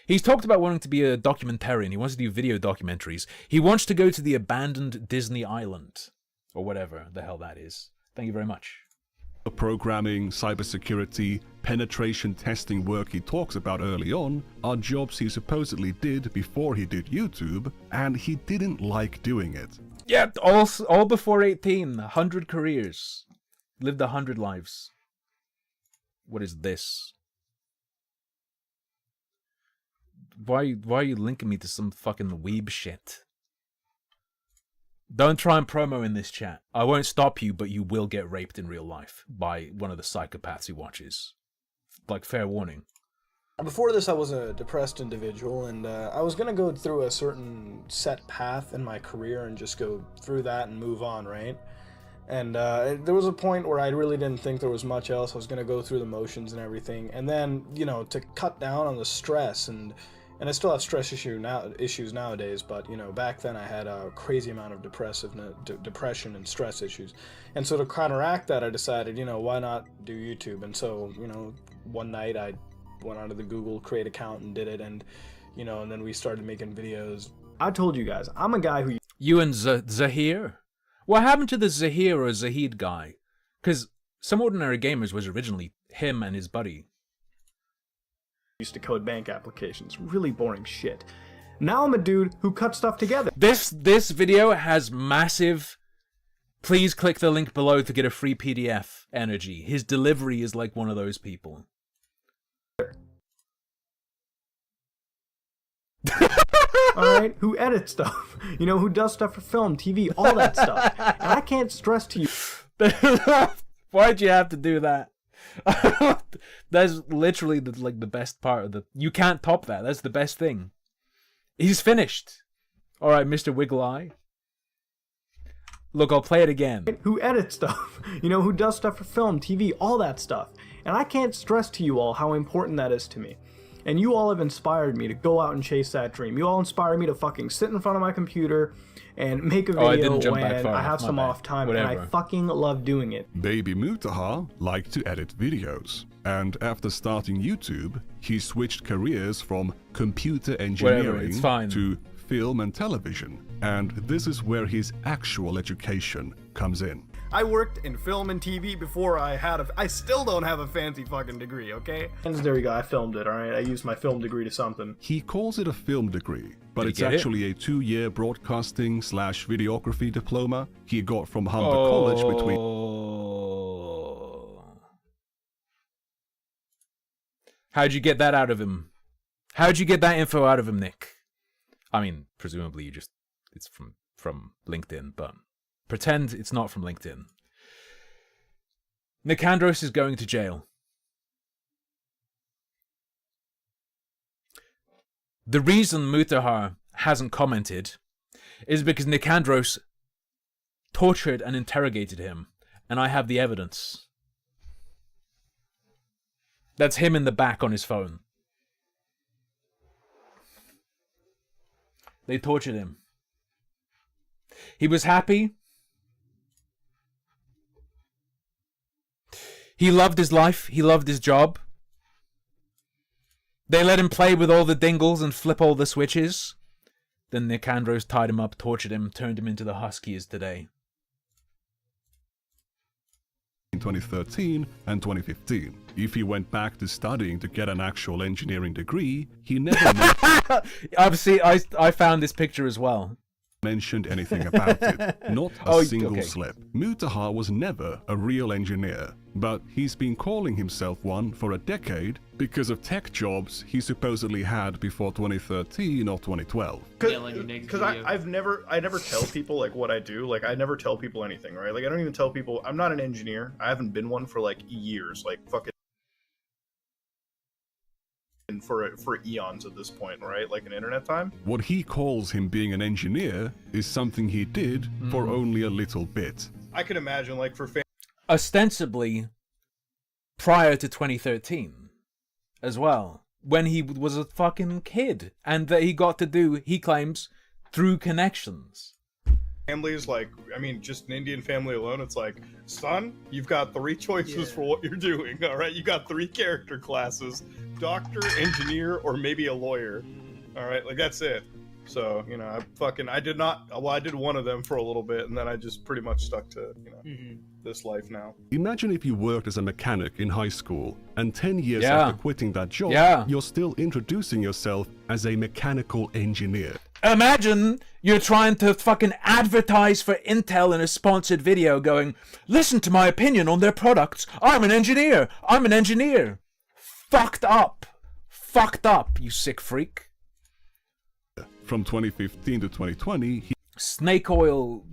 He's talked about wanting to be a documentarian. He wants to do video documentaries. He wants to go to the abandoned Disney Island. Or whatever the hell that is. Thank you very much. The programming, cybersecurity, penetration testing work he talks about early on are jobs he supposedly did before he did YouTube, and he didn't like doing it. Yeah, all before 18. 100 careers. Lived 100 lives. What is this? Why are you linking me to some fucking weeb shit? Don't try and promo in this chat. I won't stop you, but you will get raped in real life by one of the psychopaths he watches. Like, fair warning. Before this, I was a depressed individual, and I was going to go through a certain set path in my career and just go through that and move on, right? And there was a point where I really didn't think there was much else. I was going to go through the motions and everything. And then, you know, to cut down on the stress, and I still have stress issues nowadays, but, you know, back then I had a crazy amount of depression and stress issues. And so to counteract that, I decided, you know, why not do YouTube? And so, you know, one night I went onto the Google Create account and did it, and, you know, and then we started making videos. I told you guys, I'm a guy who... You and Zahir? What happened to the Zahir or Zahid guy? Because Some Ordinary Gamers was originally him and his buddy. Used to code bank applications. Really boring shit. Now I'm a dude who cuts stuff together. This video has massive... Please click the link below to get a free PDF energy. His delivery is like one of those people. Alright, who edits stuff, you know, who does stuff for film, TV, all that stuff. And I can't stress to you... Why'd you have to do that? That's literally the best part of the... You can't top that. That's the best thing. He's finished. Alright, Mr. Wiggle Eye. Look, I'll play it again. Who edits stuff, you know, who does stuff for film, TV, all that stuff. And I can't stress to you all how important that is to me. And you all have inspired me to go out and chase that dream. You all inspire me to fucking sit in front of my computer and make a video when I have some off time. Whatever. And I fucking love doing it. Baby Mutahar liked to edit videos. And after starting YouTube, he switched careers from computer engineering to film and television. And this is where his actual education comes in. I worked in film and TV before I still don't have a fancy fucking degree, okay? And there you go, I filmed it, alright? I used my film degree to something. He calls it a film degree, but it's actually a 2-year broadcasting/videography diploma he got from Humber College between... How'd you get that out of him? How'd you get that info out of him, Nick? I mean, presumably it's from LinkedIn, but pretend it's not from LinkedIn. Nicandros is going to jail. The reason Mutahar hasn't commented is because Nicandros tortured and interrogated him, and I have the evidence. That's him in the back on his phone. They tortured him. He was happy. He loved his life. He loved his job. They let him play with all the dingles and flip all the switches. Then Nicandros tied him up, tortured him, turned him into the husky he is today. In 2013 and 2015. If he went back to studying to get an actual engineering degree, he never Obviously, I found this picture as well. Mentioned anything about it. Not a single slip. Mutahar was never a real engineer, but he's been calling himself one for a decade because of tech jobs he supposedly had before 2013 or 2012. Because I never tell people like what I do. Like I never tell people anything, right? Like I don't even tell people I'm not an engineer. I haven't been one for like years, like fucking for eons at this point, right? Like an internet time. What he calls him being an engineer is something he did for only a little bit. I can imagine like for ostensibly prior to 2013 as well, when he was a fucking kid, and that he got to do, he claims, through connections. Families, like, I mean, just an Indian family alone, it's like, son, you've got 3 choices for what you're doing, all right? You got 3 character classes, doctor, engineer, or maybe a lawyer, all right? Like, that's it. So, you know, I did one of them for a little bit, and then I just pretty much stuck to, you know, this life now. Imagine if you worked as a mechanic in high school, and 10 years after quitting that job, you're still introducing yourself as a mechanical engineer. Imagine you're trying to fucking advertise for Intel in a sponsored video going, listen to my opinion on their products. I'm an engineer. I'm an engineer. Fucked up. Fucked up, you sick freak. From 2015 to 2020, snake oil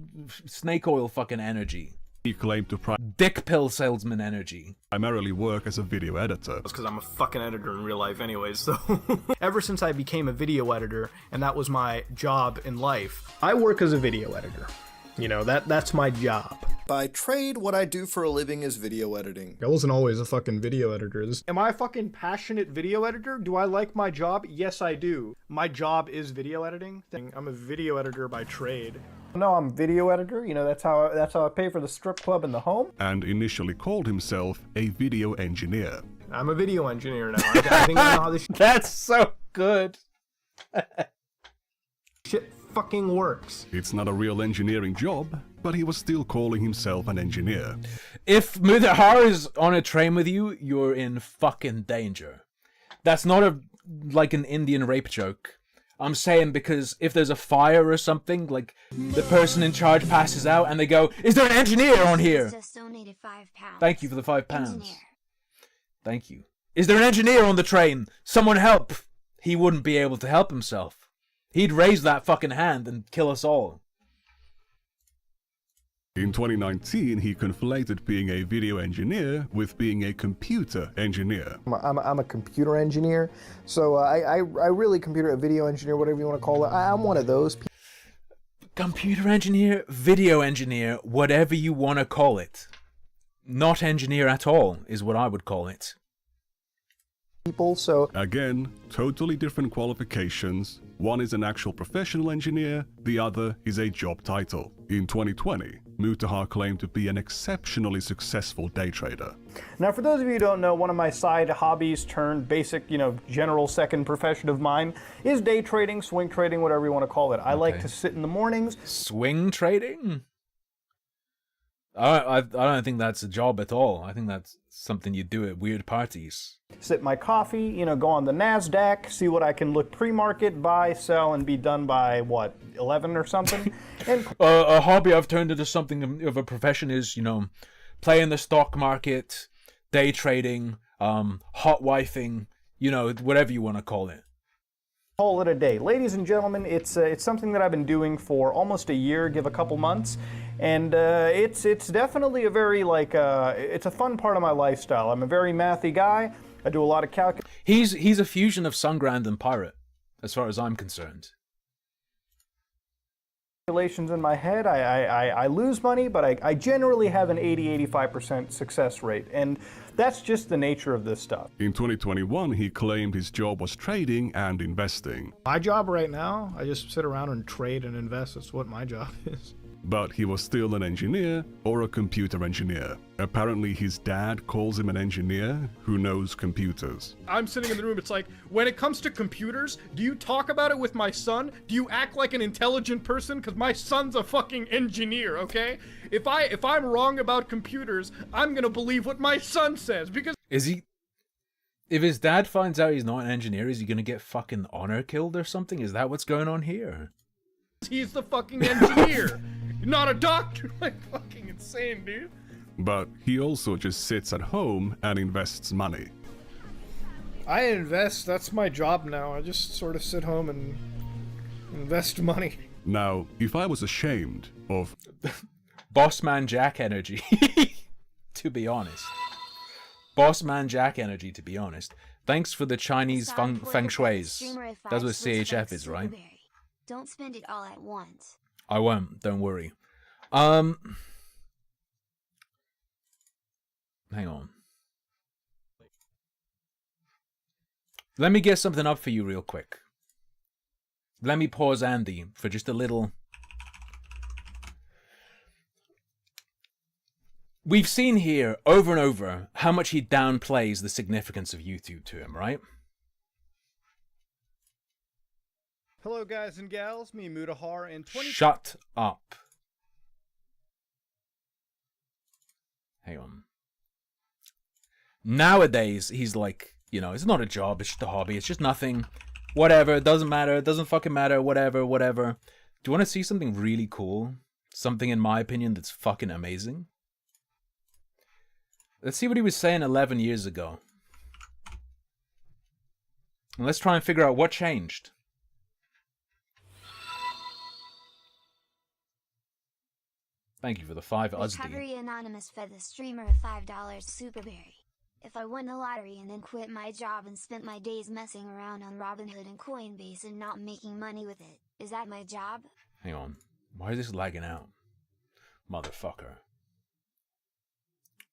fucking energy. He claimed to dick pill salesman energy. Primarily work as a video editor. That's because I'm a fucking editor in real life anyways, so. Ever since I became a video editor, and that was my job in life, I work as a video editor. You know, that's my job. By trade, what I do for a living is video editing. I wasn't always a fucking video editor. Am I a fucking passionate video editor? Do I like my job? Yes, I do. My job is video editing. I'm a video editor by trade. No, I'm video editor. You know, that's how I pay for the strip club and the home. And initially called himself a video engineer. I'm a video engineer now. I think I know how this That's so good. shit fucking works. It's not a real engineering job, but he was still calling himself an engineer. If Mutahar is on a train with you, you're in fucking danger. That's not like an Indian rape joke. I'm saying because if there's a fire or something, like the person in charge passes out and they go, is there an engineer on here? Just donated £5. Thank you for the £5. Thank you. Is there an engineer on the train? Someone help. He wouldn't be able to help himself. He'd raise that fucking hand and kill us all. In 2019, he conflated being a video engineer with being a computer engineer. I'm a computer engineer, so I really computer, a video engineer, whatever you want to call it. I'm one of those people. Computer engineer, video engineer, whatever you want to call it. Not engineer at all is what I would call it. So again, totally different qualifications. One is an actual professional engineer, the other is a job title. In 2020, Mutahar claimed to be an exceptionally successful day trader. Now, for those of you who don't know, one of my side hobbies turned basic, general second profession of mine is day trading, swing trading, whatever you want to call it. I like to sit in the mornings. Swing trading? I don't think that's a job at all. I think that's something you do at weird parties. Sip my coffee, you know, go on the NASDAQ, see what I can look pre-market, buy, sell, and be done by, what, 11 or something? And a hobby I've turned into something of a profession is, you know, playing the stock market, day trading, hot wifing, you know, whatever you want to call it. Call it a day. Ladies and gentlemen, it's something that I've been doing for almost a year, give a couple months, and it's definitely a very, like, it's a fun part of my lifestyle. I'm a very mathy guy. I do a lot of He's a fusion of Sungrand and Pirate, as far as I'm concerned. Calculations in my head. I lose money, but I generally have an 80-85% success rate, and that's just the nature of this stuff. In 2021, he claimed his job was trading and investing. My job right now, I just sit around and trade and invest. That's what my job is. But he was still an engineer or a computer engineer. Apparently his dad calls him an engineer who knows computers. I'm sitting in the room, it's like, when it comes to computers, do you talk about it with my son? Do you act like an intelligent person? Because my son's a fucking engineer, okay? If I'm wrong about computers, I'm gonna believe what my son says, because... Is he... If his dad finds out he's not an engineer, is he gonna get fucking honor killed or something? Is that what's going on here? He's the fucking engineer! Not a doctor! Like, fucking insane, dude. But he also just sits at home and invests money. I invest, that's my job now. I just sort of sit home and invest money. Now, if I was ashamed of... Bossman Jack energy, to be honest. Bossman Jack energy, to be honest. Thanks for the Chinese feng shuis. That's what CHF is, right? Don't spend it all at once. I won't, don't worry. Hang on. Let me get something up for you real quick. Let me pause Andy for just a little. We've seen here over and over how much he downplays the significance of YouTube to him, right? Hello guys and gals, me Mutahar, and Shut up. Hang on. Nowadays, he's like, you know, it's not a job, it's just a hobby, it's just nothing. Whatever, it doesn't matter, it doesn't fucking matter, whatever. Do you want to see something really cool? Something, in my opinion, that's fucking amazing? Let's see what he was saying 11 years ago. And let's try and figure out what changed. Thank you for the 5 USD. Recovery Anonymous fed the streamer a $5 superberry. If I won the lottery and then quit my job and spent my days messing around on Robinhood and Coinbase and not making money with it, is that my job? Hang on. Why is this lagging out? Motherfucker.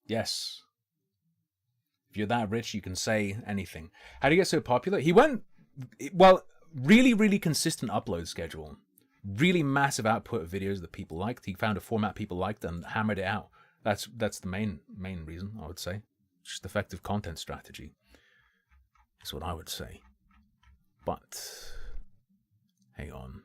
Yes. If you're that rich, you can say anything. How do you get so popular? He went, well, really consistent upload schedule. Really massive output of videos that people liked. He found a format people liked and hammered it out. That's the main reason, I would say. Just effective content strategy. That's what I would say. But hang on.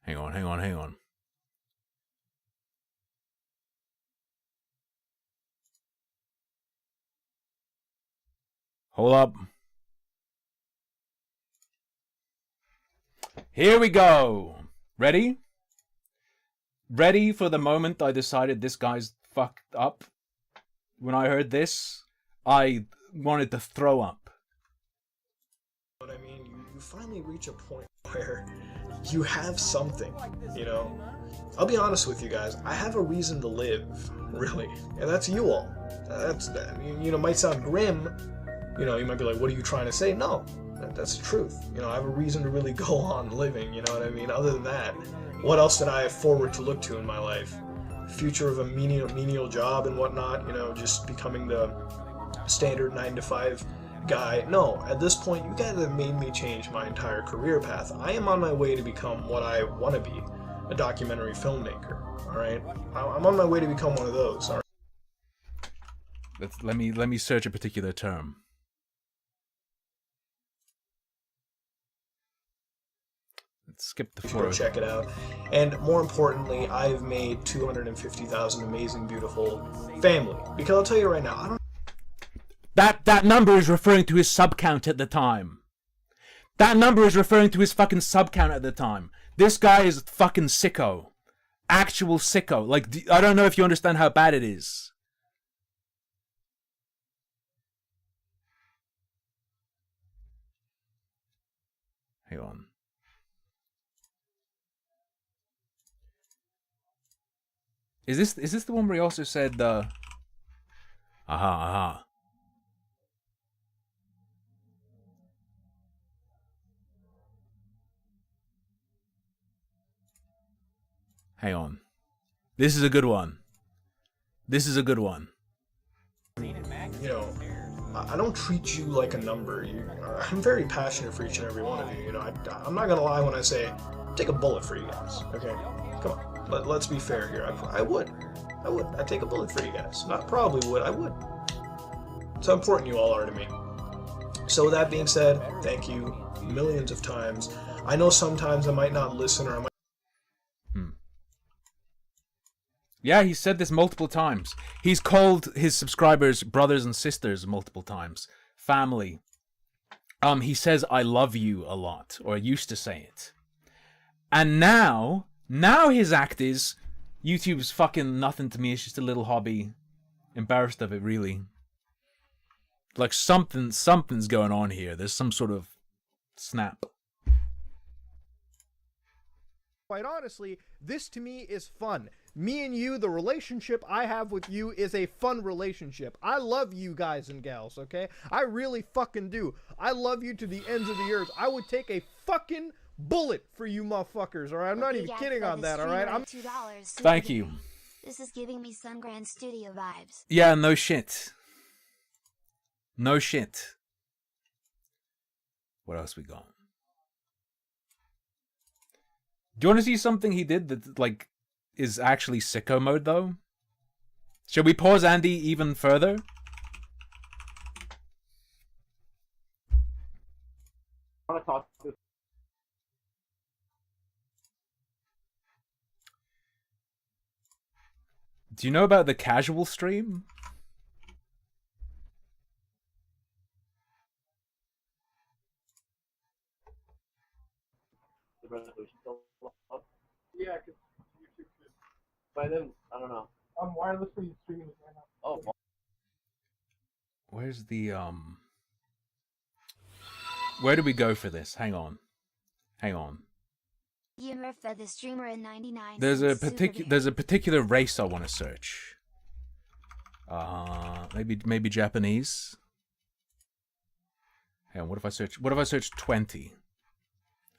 Hang on. Hold up. Here we go. Ready? Ready for the moment I decided this guy's fucked up? When I heard this, I wanted to throw up. What I mean, you finally reach a point where you have something, you know? I'll be honest with you guys, I have a reason to live, really, and that's you all. That's, you know, might sound grim, you know, you might be like, what are you trying to say? No, that's the truth. You know, I have a reason to really go on living, you know what I mean? Other than that, what else did I have forward to look to in my life? Future of a menial job and whatnot, you know, just becoming the standard 9-to-5 guy. No, at this point, you guys have made me change my entire career path. I am on my way to become what I want to be. a documentary filmmaker. All right, I'm on my way to become one of those. All right. Let me search a particular term. Let's skip the floor. Go check it out. And more importantly, I've made 250,000 amazing, beautiful family. Because I'll tell you right now, I don't. That number is referring to his sub count at the time. That number is referring to his fucking sub count at the time. This guy is fucking sicko. Actual sicko. Like, I don't know if you understand how bad it is. Hang on. Is this the one where he also said aha. Hang on. This is a good one. This is a good one. You know, I don't treat you like a number. I'm very passionate for each and every one of you. You know, I'm not gonna lie when I say take a bullet for you guys. Okay, come on. Let's be fair here. I would. I'd take a bullet for you guys. Not probably would. I would. That's how important you all are to me. So with that being said, thank you millions of times. I know sometimes I might not listen or I might. Yeah, he said this multiple times. He's called his subscribers brothers and sisters multiple times. Family. He says I love you a lot, or used to say it. And now his act is YouTube's fucking nothing to me, it's just a little hobby. Embarrassed of it, really. Like something's going on here. There's some sort of snap. Quite honestly, this to me is fun. Me and you, the relationship I have with you is a fun relationship. I love you guys and gals, okay? I really fucking do. I love you to the ends of the earth. I would take a fucking bullet for you motherfuckers, alright? I'm not even kidding on that, alright? Thank you. This is giving me Sungrand Studio vibes. Yeah, no shit. No shit. What else we got? Do you want to see something he did that, like, is actually sicko mode, though? Shall we pause Andy even further? I want to talk to. Do you know about the casual stream? Yeah, because YouTube could. By then, I don't know. I'm wirelessly streaming it right now. Oh. Where's the Where do we go for this? Hang on. Humor for the streamer in 99. There's a particular race I want to search. Maybe Japanese. Hang on, what if I search 20?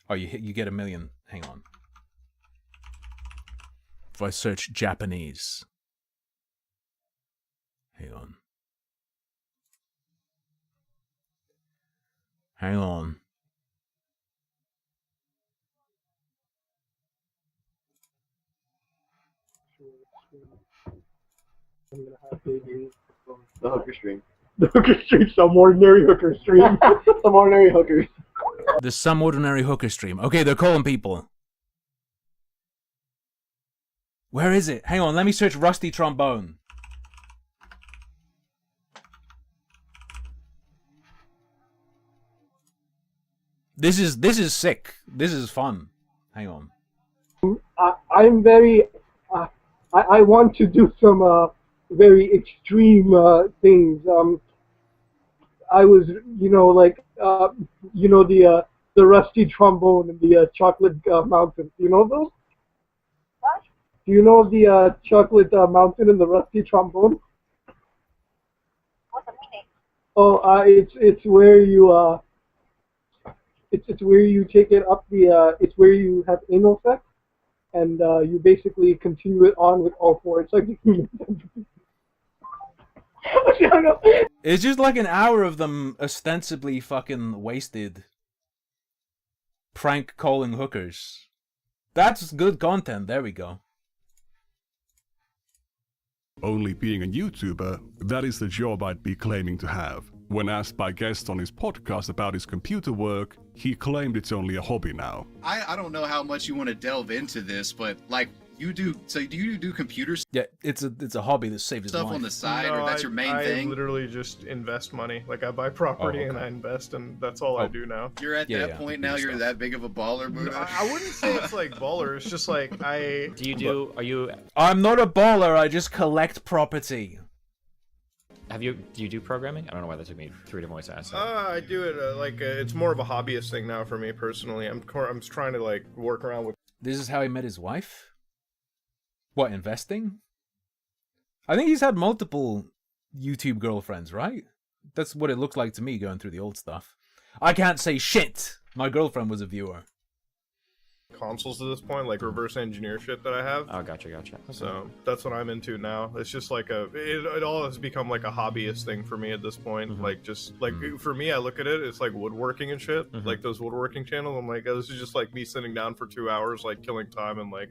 Oh, you get 1 million. Hang on. If I search Japanese. Hang on. I'm gonna have babies. The hooker stream. The hooker stream. Some ordinary hooker stream. Some ordinary hookers. The Some Ordinary Hooker stream. Okay, they're calling people. Where is it? Hang on, let me search Rusty Trombone. This is sick. This is fun. Hang on. I'm very. I want to do some very extreme things. I was, the Rusty Trombone and the Chocolate Mountain. Do you know those? What? Do you know the Chocolate Mountain and the Rusty Trombone? What's the meaning? Oh, it's where you it's where you take it up the it's where you have anal sex, and you basically continue it on with all four. It's like the human centipede. It's just like an hour of them ostensibly fucking wasted prank calling hookers. That's good content. There we go. Only being a YouTuber, that is the job I'd be claiming to have. When asked by guests on his podcast about his computer work, he claimed it's only a hobby now. I don't know how much you want to delve into this, but like you do, so do you do computers? Yeah, it's a hobby that saved his life. Stuff on the side, No, or that's your main thing? I literally just invest money. Like I buy property and I invest, and that's all I do now. You're at that point now. You're that big of a baller, No, Buddha. I wouldn't say it's like baller. It's just like I. Are you? I'm not a baller. I just collect property. Do you do programming? I don't know why that took me 3 different ways to ask that. I do it it's more of a hobbyist thing now for me personally. I'm trying to like work around with. This is how he met his wife? What, investing? I think he's had multiple YouTube girlfriends, right? That's what it looked like to me going through the old stuff. I can't say shit! My girlfriend was a viewer. Consoles at this point, like reverse engineer shit that I have. Oh, gotcha. Okay. So that's what I'm into now. It's just like it all has become like a hobbyist thing for me at this point. Like just like for me, I look at it, it's like woodworking and shit. Like those woodworking channels. I'm like, oh, this is just like me sitting down for 2 hours, like killing time and like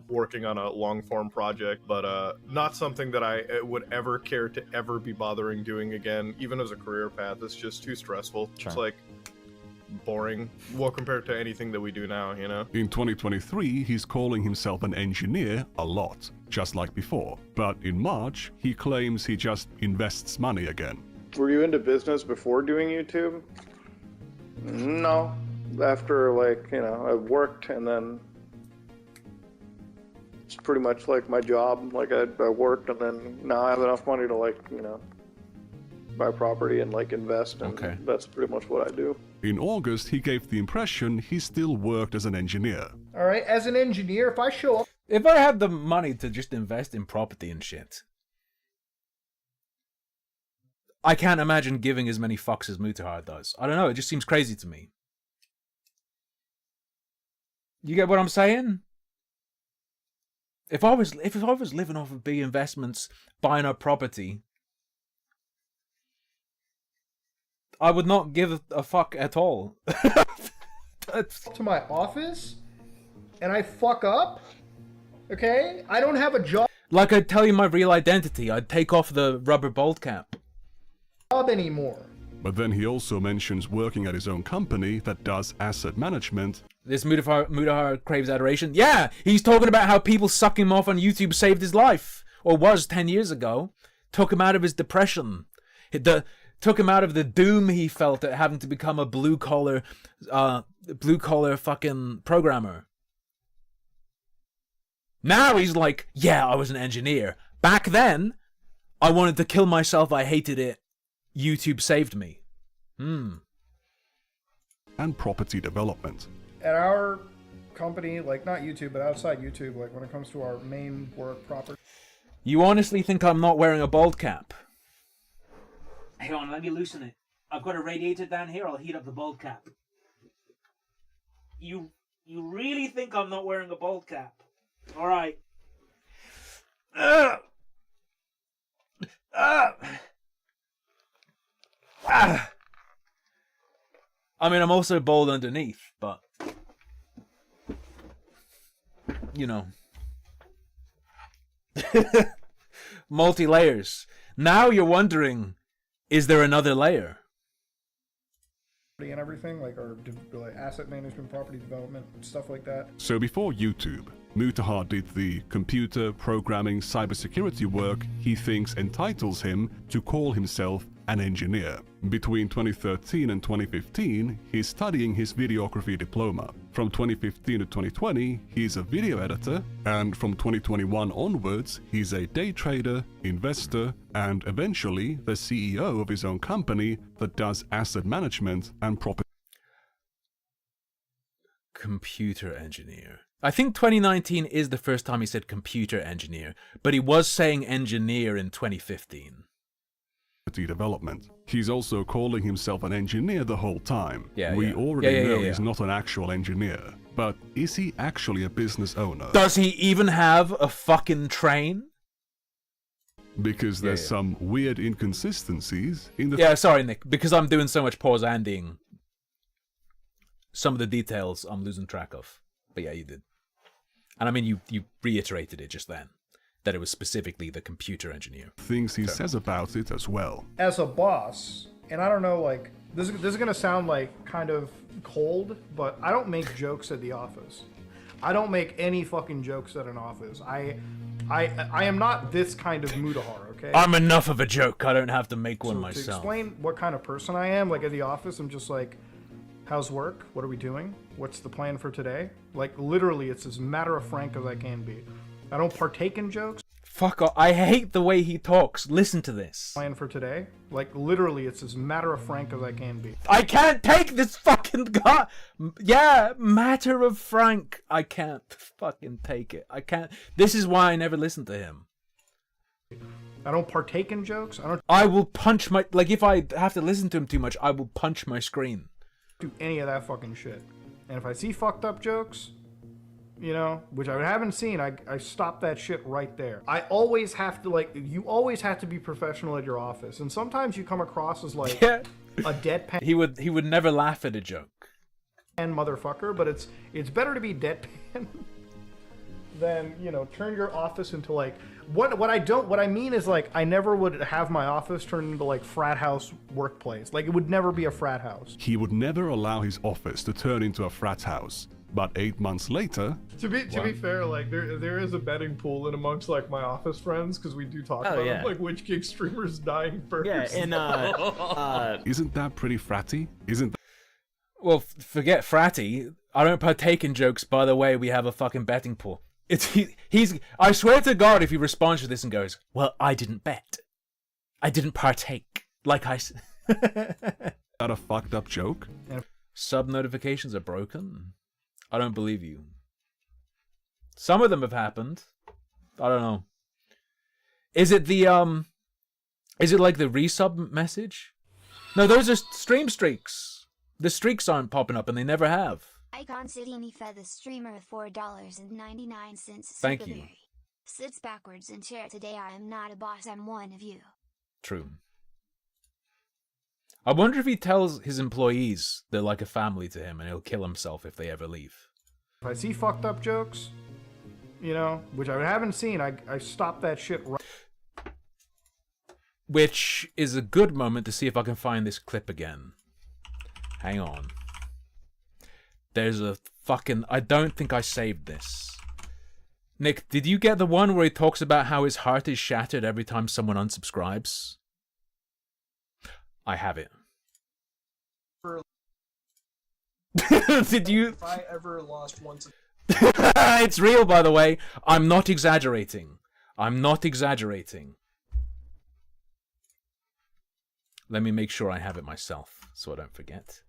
working on a long form project, but not something that I would ever care to ever be bothering doing again, even as a career path. It's just too stressful. Sure. It's like boring, well, compared to anything that we do now, you know? In 2023, he's calling himself an engineer a lot, just like before. But in March, he claims he just invests money again. Were you into business before doing YouTube? No. After, like, you know, I worked and then it's pretty much like my job. Like, I worked and then now I have enough money to, like, you know, buy property and, like, invest. And that's pretty much what I do. In August, he gave the impression he still worked as an engineer. All right, as an engineer, if I show up... If I had the money to just invest in property and shit, I can't imagine giving as many fucks as Mutahar does. I don't know, it just seems crazy to me. You get what I'm saying? If I was living off of big investments, buying up property, I would not give a fuck at all. To my office, and I fuck up, okay? I don't have a job Like I'd tell you my real identity, I'd take off the rubber bolt cap. Anymore. But then he also mentions working at his own company that does asset management. This Mutahar craves adoration. Yeah, he's talking about how people sucking him off on YouTube saved his life, or was 10 years ago. Took him out of his depression. Took him out of the doom he felt at having to become a blue collar fucking programmer. Now he's like, yeah, I was an engineer. Back then, I wanted to kill myself. I hated it. YouTube saved me. And property development. At our company, like not YouTube, but outside YouTube, like when it comes to our main work property. You honestly think I'm not wearing a bald cap? Hang on, let me loosen it. I've got a radiator down here, I'll heat up the bald cap. You really think I'm not wearing a bald cap? Alright. I mean, I'm also bald underneath, but... You know. Multi-layers. Now you're wondering, is there another layer? And everything, like our like asset management, property development, stuff like that. So before YouTube, Mutahar did the computer, programming, cybersecurity work he thinks entitles him to call himself an engineer. Between 2013 and 2015, he's studying his videography diploma. From 2015 to 2020, he's a video editor, and from 2021 onwards, he's a day trader, investor, and eventually the CEO of his own company that does asset management and property. Computer engineer. I think 2019 is the first time he said computer engineer, but he was saying engineer in 2015. Development. He's also calling himself an engineer the whole time. We yeah. already know Yeah. he's not an actual engineer. But is he actually a business owner? Does he even have a fucking train? Because there's some weird inconsistencies in the... Yeah, sorry, Nick. Because I'm doing so much pause ending, some of the details I'm losing track of. But yeah, you did. And I mean, you reiterated it just then, that it was specifically the computer engineer. Things he says about it as well. As a boss, and I don't know, like, this is gonna sound like kind of cold, but I don't make jokes at the office. I don't make any fucking jokes at an office. I am not this kind of Mutahar, okay? I'm enough of a joke. I don't have to make one To myself. explain what kind of person I am, like at the office, I'm just like, how's work? What are we doing? What's the plan for today? Like, literally, it's as matter of frank as I can be. I don't partake in jokes. Fuck off. I hate the way he talks. Listen to this. Plan for today? Like, literally, it's as matter of frank as I can be. I can't take this fucking guy. Yeah, matter of frank. I can't fucking take it. I can't. This is why I never listen to him. I don't partake in jokes. I will punch my... Like, if I have to listen to him too much, I will punch my screen. Do any of that fucking shit. And if I see fucked up jokes, you know, which I haven't seen, I stop that shit right there. I always have to, like, you always have to be professional at your office. And sometimes you come across as, like, a deadpan... He would never laugh at a joke. Motherfucker, but it's better to be deadpan than, you know, turn your office into, like... What I mean is, like, I never would have my office turn into, like, frat house workplace. Like, it would never be a frat house. He would never allow his office to turn into a frat house. But 8 months later... To be fair, like, there is a betting pool in amongst, like, my office friends, because we do talk about yeah. like, which gig streamer's dying first. Yeah, and, Isn't that pretty fratty? Isn't that... Well, forget fratty. I don't partake in jokes, by the way, we have a fucking betting pool. He's. I swear to God, if he responds to this and goes, "Well, I didn't bet, I didn't partake," like I said. That a fucked up joke? Sub notifications are broken. I don't believe you. Some of them have happened. I don't know. Is it the Is it like the resub message? No, those are stream streaks. The streaks aren't popping up, and they never have. Icon Sidini fed the streamer $4.99. Thank you. Sits backwards in chair today. I am not a boss, I'm one of you. True. I wonder if he tells his employees they're like a family to him and he'll kill himself if they ever leave. If I see fucked up jokes, you know, which I haven't seen, I stop that shit right. Which is a good moment to see if I can find this clip again. Hang on. There's a fucking... I don't think I saved this. Nick, did you get the one where he talks about how his heart is shattered every time someone unsubscribes? I have it. Did you... If I ever lost one... It's real, by the way. I'm not exaggerating. I'm not exaggerating. Let me make sure I have it myself, so I don't forget.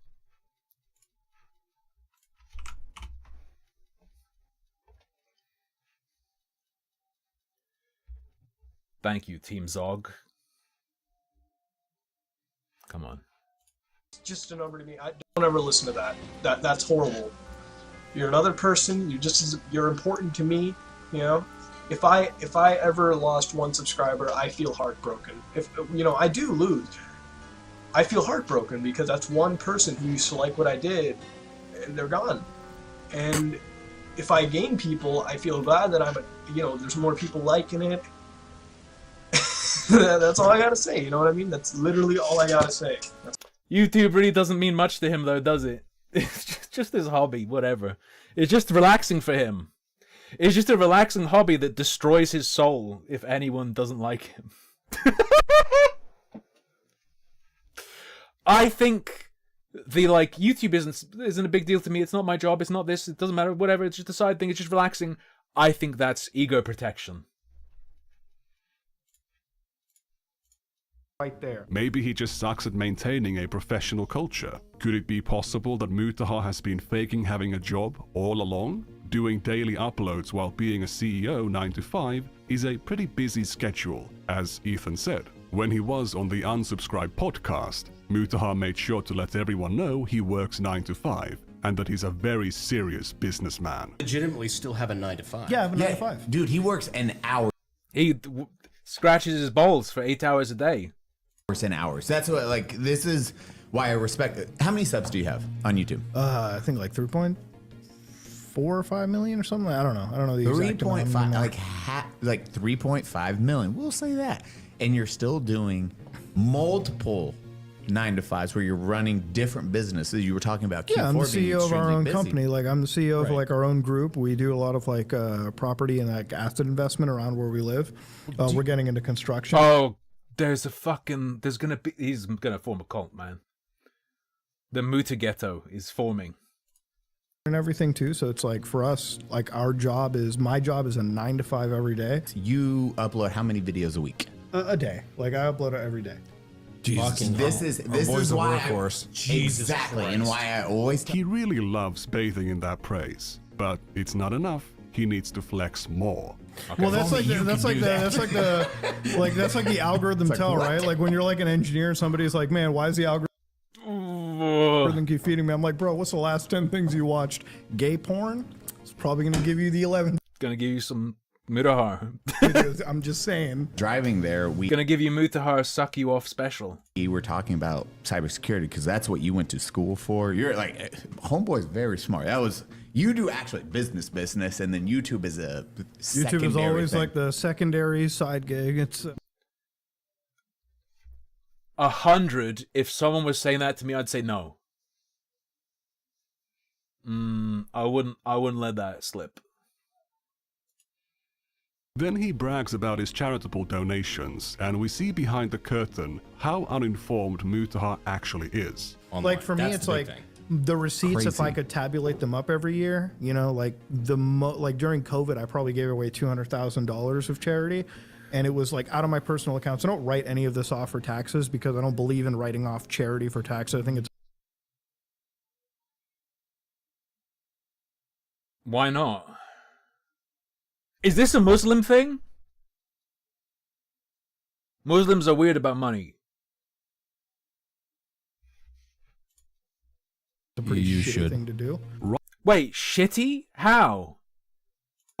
Thank you, Team Zog. Come on. It's just a number to me. I don't ever listen to that. That's horrible. You're another person. You're important to me. You know, if I ever lost one subscriber, I feel heartbroken. If you know, I do lose. I feel heartbroken because that's one person who used to like what I did, and they're gone. And if I gain people, I feel glad that there's more people liking it. That's all I gotta say, you know what I mean? That's literally all I gotta say. YouTube really doesn't mean much to him, though, does it? It's just his hobby, whatever. It's just relaxing for him. It's just a relaxing hobby that destroys his soul if anyone doesn't like him. I think YouTube isn't a big deal to me. It's not my job. It's not this. It doesn't matter. Whatever. It's just a side thing. It's just relaxing. I think that's ego protection. Right there. Maybe he just sucks at maintaining a professional culture. Could it be possible that Mutahar has been faking having a job all along? Doing daily uploads while being a CEO 9 to 5 is a pretty busy schedule, as Ethan said. When he was on the Unsubscribed podcast, Mutahar made sure to let everyone know he works 9 to 5 and that he's a very serious businessman. Legitimately still have a 9 to 5. Yeah, I have a 9 to 5. Dude, he works an hour. He scratches his balls for 8 hours a day. Hours. That's what, like, this is why I respect it. How many subs do you have on YouTube? I think like 3.4 4 or 5 million or something. I don't know. I don't know the exact amount. 3.5, like 3.5 million. We'll say that. And you're still doing multiple 9-to-5s where you're running different businesses. You were talking about Q4 I'm the being CEO of our extremely own busy. company. Like I'm the CEO of like our own group. We do a lot of like property and like asset investment around where we live. We're getting into construction. Oh, he's gonna form a cult, man. The Muta Ghetto is forming. And everything too. So it's like for us, like my job is a 9-to-5 every day. You upload how many videos a week? A day. Like I upload it every day. Jesus. This is why exactly, and why I always. He really loves bathing in that praise, but it's not enough. He needs to flex more. Okay. Well, that's like the algorithm tell, right? Like when you're like an engineer, somebody's like, "Man, why is the algorithm keep feeding me?" I'm like, "Bro, what's the last 10 things you watched? Gay porn? It's probably gonna give you the 11th." Gonna give you some Mutahar. I'm just saying. Driving there, we gonna give you Mutahar suck you off special. We were talking about cybersecurity because that's what you went to school for. You're like, homeboy's very smart. You do actually business, and then YouTube is a YouTube is always like the secondary side gig. It's 100. If someone was saying that to me, I'd say no. I wouldn't let that slip. Then he brags about his charitable donations, and we see behind the curtain how uninformed Mutahar actually is. Like for me, it's like the receipts. If I could tabulate them up every year, you know, like like during COVID, I probably gave away $200,000 of charity, and it was like out of my personal accounts. I don't write any of this off for taxes because I don't believe in writing off charity for taxes. I think it's. Why not? Is this a Muslim thing? Muslims are weird about money. It's a pretty shitty thing to do. Wait, shitty? How?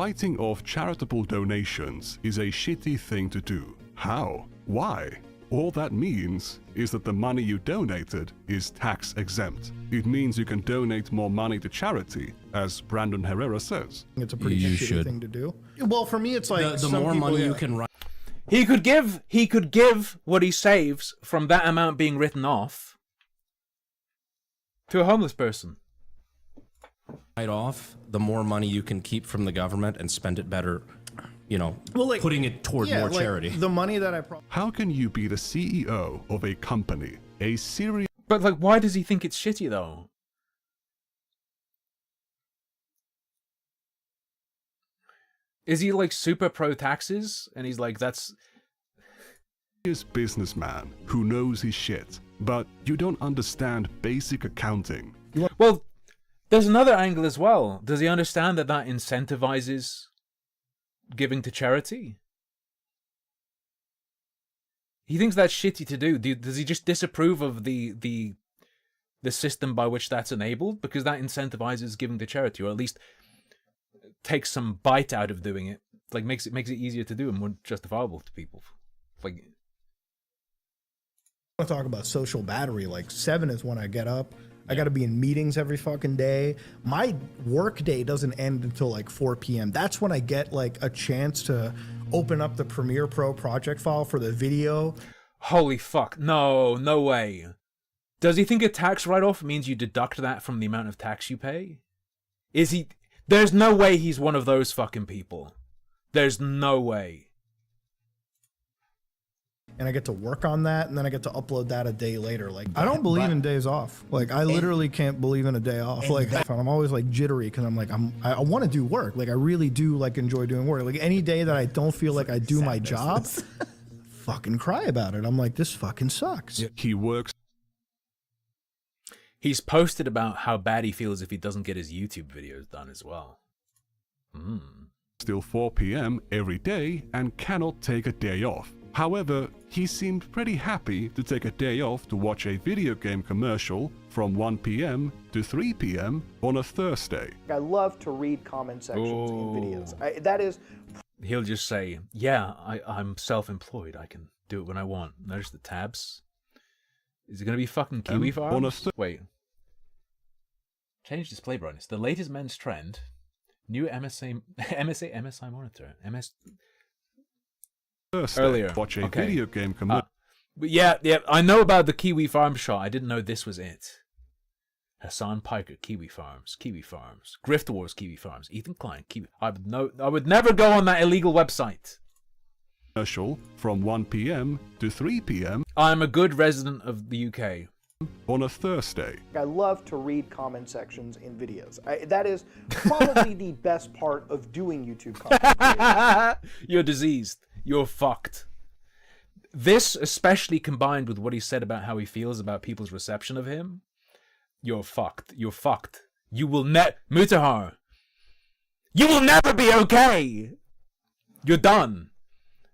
Writing off charitable donations is a shitty thing to do. How? Why? All that means is that the money you donated is tax exempt. It means you can donate more money to charity, as Brandon Herrera says. It's a pretty shitty thing to do. Well, for me, it's like the more money you can write. He could give what he saves from that amount being written off to a homeless person. Write off, the more money you can keep from the government and spend it better. You know, putting it toward more charity. The money that I How can you be the CEO of a company, a serious... But like, why does he think it's shitty though? Is he like super pro taxes? And he's like, that's... businessman who knows his shit, but you don't understand basic accounting. Well, there's another angle as well. Does he understand that incentivizes giving to charity? He thinks that's shitty to do. Does he just disapprove of the system by which that's enabled? Because that incentivizes giving to charity, or at least takes some bite out of doing it. Like makes it easier to do and more justifiable to people. Like, I want to talk about social battery. Like 7 is when I get up. I got to be in meetings every fucking day. My work day doesn't end until like 4 p.m. That's when I get like a chance to open up the Premiere Pro project file for the video. Holy fuck. No way. Does he think a tax write-off means you deduct that from the amount of tax you pay? Is he... There's no way he's one of those fucking people. There's no way. And I get to work on that, and then I get to upload that a day later. Like, I don't believe in days off. Like, I literally can't believe in a day off. Like, I'm always like jittery because I'm like, I want to do work. Like, I really do like enjoy doing work. Like, any day that I don't feel like I do my job, fucking cry about it. I'm like, this fucking sucks. He works. He's posted about how bad he feels if he doesn't get his YouTube videos done as well. Still 4 p.m. every day and cannot take a day off. However, he seemed pretty happy to take a day off to watch a video game commercial from 1 p.m. to 3 p.m. on a Thursday. I love to read comment sections in videos. That is... He'll just say, yeah, I'm self-employed. I can do it when I want. Notice the tabs. Is it going to be fucking Kiwi Farms? Wait. Change display brightness. The latest men's trend. New MSI monitor. Thursday, Earlier. watch a Okay. video game commercial. But yeah, I know about the Kiwi Farm shot. I didn't know this was it. Hassan Piker, Kiwi Farms. Grift Wars, Kiwi Farms. Ethan Klein, Kiwi. I would never go on that illegal website. Commercial from 1 p.m. to 3 p.m. I'm a good resident of the UK. On a Thursday. I love to read comment sections in videos. That is probably the best part of doing YouTube content. You're diseased. You're fucked. This, especially combined with what he said about how he feels about people's reception of him, you're fucked. You're fucked. You will Mutahar. You will never be okay. You're done.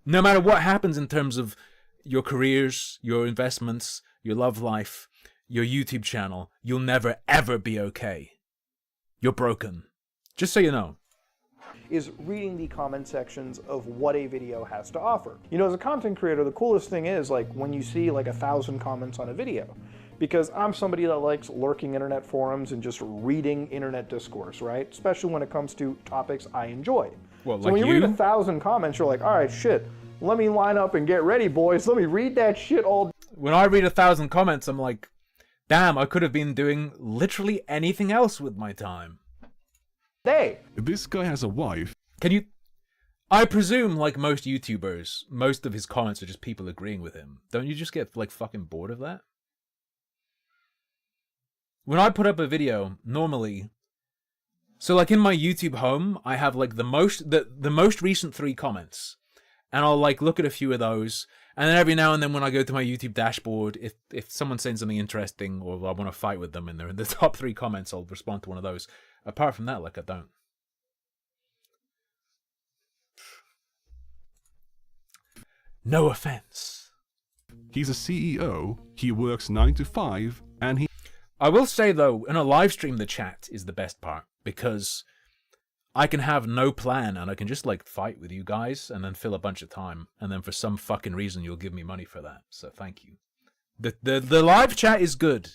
No matter what happens in terms of your careers, your investments, your love life, your YouTube channel, you'll never ever be okay. You're broken. Just so you know. Is reading the comment sections of what a video has to offer. You know, as a content creator, the coolest thing is like when you see like 1,000 comments on a video. Because I'm somebody that likes lurking internet forums and just reading internet discourse, right? Especially when it comes to topics I enjoy. Well, so when you read 1,000 comments, you're like, all right, shit, let me line up and get ready, boys. Let me read that shit all. When I read 1,000 comments, I'm like, damn, I could have been doing literally anything else with my time. Day. This guy has a wife. Can you... I presume, like most YouTubers, most of his comments are just people agreeing with him. Don't you just get, like, fucking bored of that? When I put up a video, normally... So, like, in my YouTube home, I have, like, the most recent 3 comments. And I'll, like, look at a few of those. And then every now and then when I go to my YouTube dashboard, if someone's saying something interesting or I want to fight with them and they're in the top 3 comments, I'll respond to one of those. Apart from that, like, I don't. No offense. He's a CEO, he works 9 to 5, and he... I will say, though, in a live stream, the chat is the best part, because I can have no plan, and I can just, like, fight with you guys, and then fill a bunch of time, and then for some fucking reason, you'll give me money for that, so thank you. The live chat is good.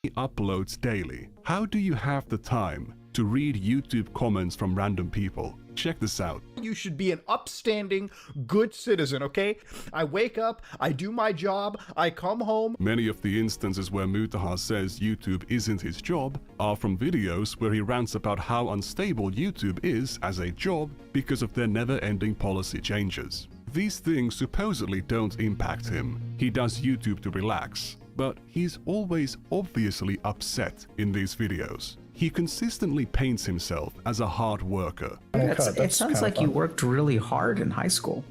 He uploads daily. How do you have the time to read YouTube comments from random people? Check this out. You should be an upstanding, good citizen, okay? I wake up, I do my job, I come home. Many of the instances where Mutahar says YouTube isn't his job are from videos where he rants about how unstable YouTube is as a job because of their never-ending policy changes. These things supposedly don't impact him. He does YouTube to relax. But he's always obviously upset in these videos. He consistently paints himself as a hard worker. It sounds like you worked really hard in high school.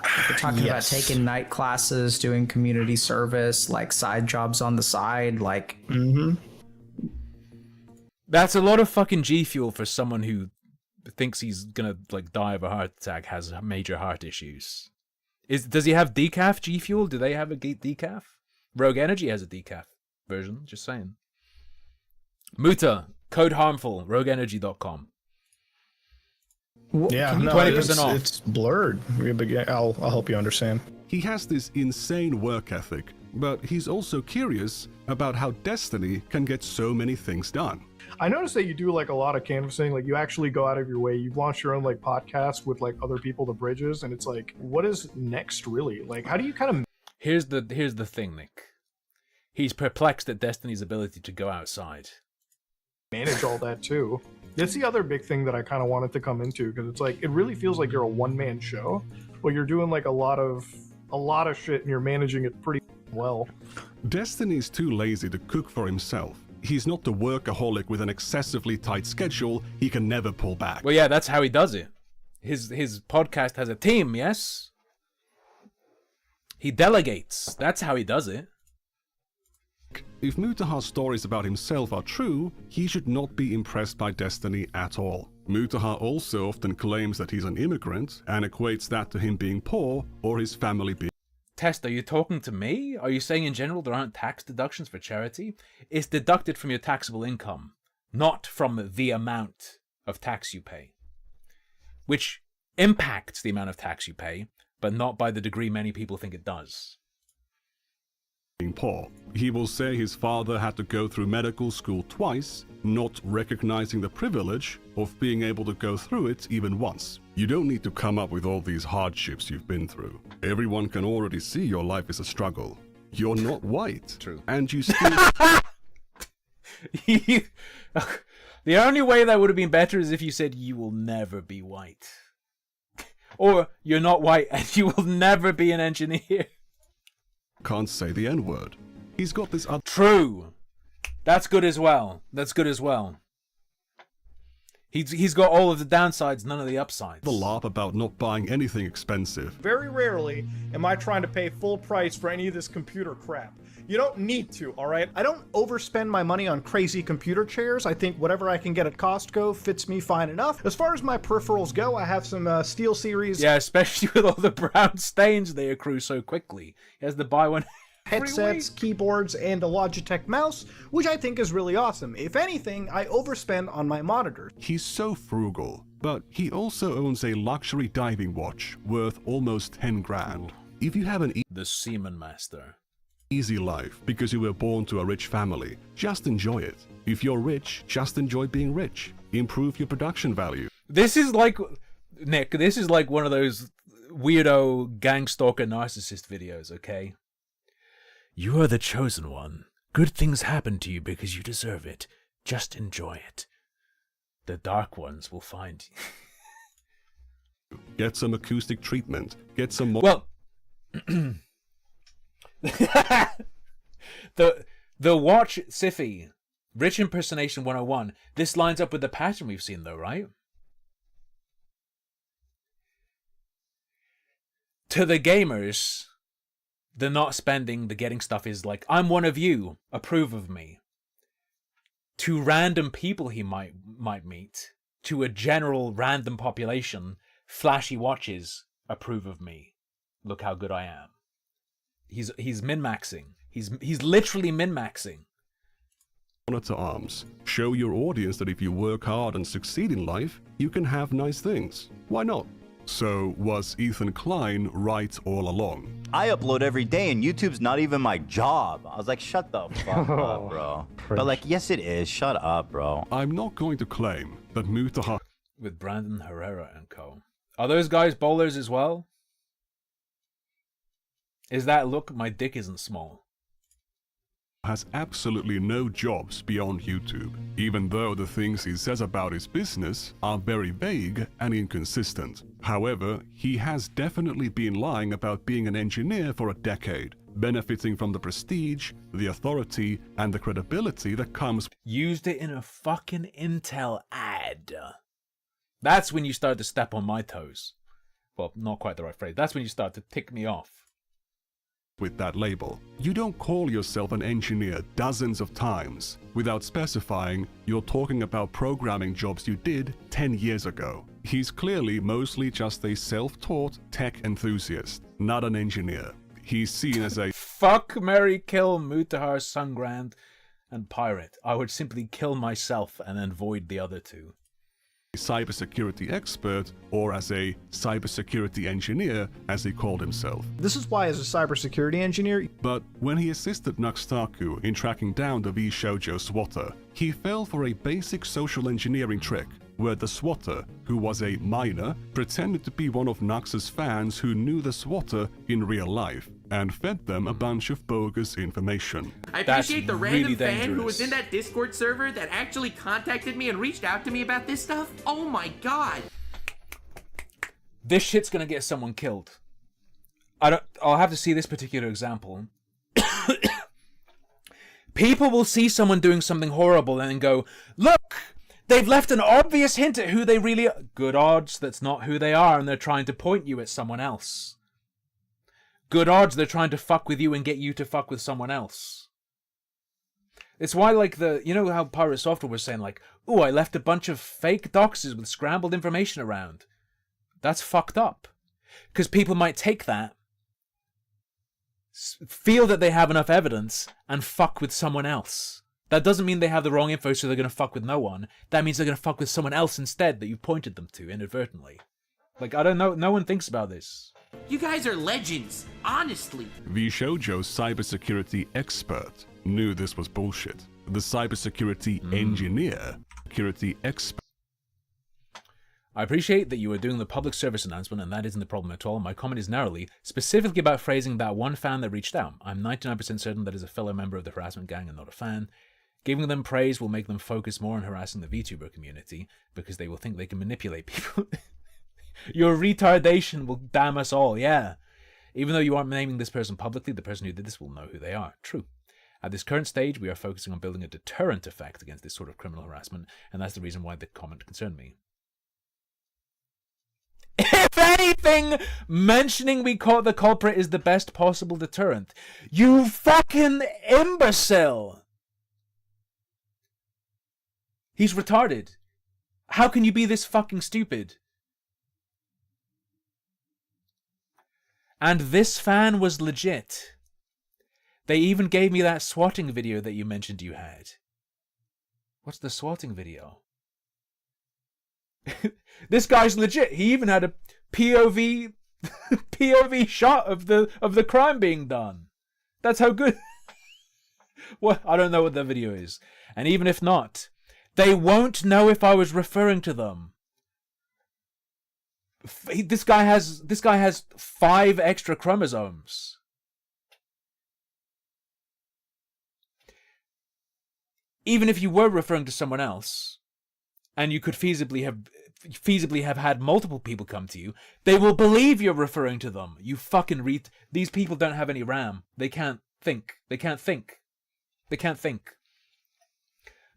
Like you're talking about taking night classes, doing community service, like side jobs on the side, like... That's a lot of fucking G Fuel for someone who thinks he's gonna, like, die of a heart attack, has major heart issues. Does he have decaf G Fuel? Do they have a decaf? Rogue Energy has a decaf version, just saying. Muta, code harmful, rogueenergy.com. Yeah, no, 20% off. It's blurred. I'll help you understand. He has this insane work ethic, but he's also curious about how Destiny can get so many things done. I noticed that you do like a lot of canvassing, like you actually go out of your way. You've launched your own like podcast with like other people, the bridges, and it's like, what is next really? Like, how do you kind of... Here's the thing, Nick. He's perplexed at Destiny's ability to go outside. Manage all that too. That's the other big thing that I kind of wanted to come into, because it's like it really feels like you're a one-man show, but you're doing like a lot of shit and you're managing it pretty well. Destiny's too lazy to cook for himself. He's not the workaholic with an excessively tight schedule he can never pull back. Well, yeah, that's how he does it. His podcast has a team, yes? He delegates. That's how he does it. If Mutahar's stories about himself are true, he should not be impressed by Destiny at all. Mutahar also often claims that he's an immigrant and equates that to him being poor or his family being... Test, are you talking to me? Are you saying in general there aren't tax deductions for charity? It's deducted from your taxable income, not from the amount of tax you pay. Which impacts the amount of tax you pay, but not by the degree many people think it does. being poor. He will say his father had to go through medical school twice, not recognizing the privilege of being able to go through it even once. You don't need to come up with all these hardships you've been through. Everyone can already see your life is a struggle. You're not white. True. And you still... The only way that would have been better is if you said you will never be white. Or you're not white and you will never be an engineer. Can't say the N-word. He's got this other... True. That's good as well. That's good as well. He's got all of the downsides, none of the upsides. The laugh about not buying anything expensive. Very rarely am I trying to pay full price for any of this computer crap. You don't need to, alright? I don't overspend my money on crazy computer chairs. I think whatever I can get at Costco fits me fine enough. As far as my peripherals go, I have some SteelSeries. Yeah, especially with all the brown stains they accrue so quickly. He has to buy one. Headsets, keyboards, and a Logitech mouse, which I think is really awesome. If anything, I overspend on my monitors. He's so frugal, but he also owns a luxury diving watch worth almost 10 grand. If you have the Seaman Master. Easy life because you were born to a rich family, just enjoy it. If you're rich, just enjoy being rich. Improve your production value. This is like, Nick, this is like one of those weirdo gang stalker narcissist videos, okay? You are the chosen one. Good things happen to you because you deserve it. Just enjoy it. The dark ones will find you. Get some acoustic treatment. Get some more... Well... the watch Siffy, Rich Impersonation 101. This lines up with the pattern we've seen though, right? To the gamers, the not spending, the getting stuff is like, I'm one of you, approve of me. To random people he might meet, to a general random population, flashy watches, approve of me. Look how good I am. He's min-maxing. He's literally min-maxing. To arms. Show your audience that if you work hard and succeed in life, you can have nice things. Why not? So, was Ethan Klein right all along? I upload every day and YouTube's not even my job. I was like, shut the fuck up, bro. But like, yes it is. Shut up, bro. I'm not going to claim that Mutahar... With Brandon Herrera and co. Are those guys bowlers as well? Is that, look, my dick isn't small. Has absolutely no jobs beyond YouTube, even though the things he says about his business are very vague and inconsistent. However, he has definitely been lying about being an engineer for a decade, benefiting from the prestige, the authority, and the credibility that comes... Used it in a fucking Intel ad. That's when you start to step on my toes. Well, not quite the right phrase. That's when you start to tick me off. With that label. You don't call yourself an engineer dozens of times without specifying you're talking about programming jobs you did 10 years ago. He's clearly mostly just a self-taught tech enthusiast, not an engineer. He's seen as a fuck, marry, kill, Mutahar, Sungrand, and Pirate. I would simply kill myself and then void the other two. Cybersecurity expert, or as a cybersecurity engineer, as he called himself. This is why, as a cybersecurity engineer... But when he assisted Nuxtaku in tracking down the V-Shoujo swatter, he fell for a basic social engineering trick, where the swatter, who was a minor, pretended to be one of Nux's fans who knew the swatter in real life, and fed them a bunch of bogus information. I appreciate the random fan who was in that Discord server that actually contacted me and reached out to me about this stuff. Oh my god. This shit's gonna get someone killed. I'll have to see this particular example. People will see someone doing something horrible and go, look! They've left an obvious hint at who they really are. Good odds that's not who they are and they're trying to point you at someone else. Good odds they're trying to fuck with you and get you to fuck with someone else. It's why, like, you know how Pirate Software was saying, like, ooh, I left a bunch of fake doxes with scrambled information around. That's fucked up. Because people might take that, feel that they have enough evidence, and fuck with someone else. That doesn't mean they have the wrong info, so they're going to fuck with no one. That means they're going to fuck with someone else instead that you pointed them to inadvertently. Like, I don't know. No one thinks about this. You guys are legends, honestly. The Shoujo cybersecurity expert knew this was bullshit. The cybersecurity engineer, security expert. I appreciate that you are doing the public service announcement, and that isn't the problem at all. My comment is narrowly, specifically about phrasing that one fan that reached out. I'm 99% certain that is a fellow member of the harassment gang and not a fan. Giving them praise will make them focus more on harassing the VTuber community, because they will think they can manipulate people. Your retardation will damn us all, yeah. Even though you aren't naming this person publicly, the person who did this will know who they are. True. At this current stage, we are focusing on building a deterrent effect against this sort of criminal harassment, and that's the reason why the comment concerned me. If anything, mentioning we caught the culprit is the best possible deterrent. You fucking imbecile! He's retarded. How can you be this fucking stupid? And this fan was legit. They even gave me that swatting video that you mentioned you had. What's the swatting video? This guy's legit. He even had a POV shot of the crime being done. That's how good. Well, I don't know what the video is. And even if not, they won't know if I was referring to them. This guy has 5 extra chromosomes. Even if you were referring to someone else, and you could feasibly have had multiple people come to you, they will believe you're referring to them. You fucking These people don't have any RAM. They can't think. They can't think. They can't think.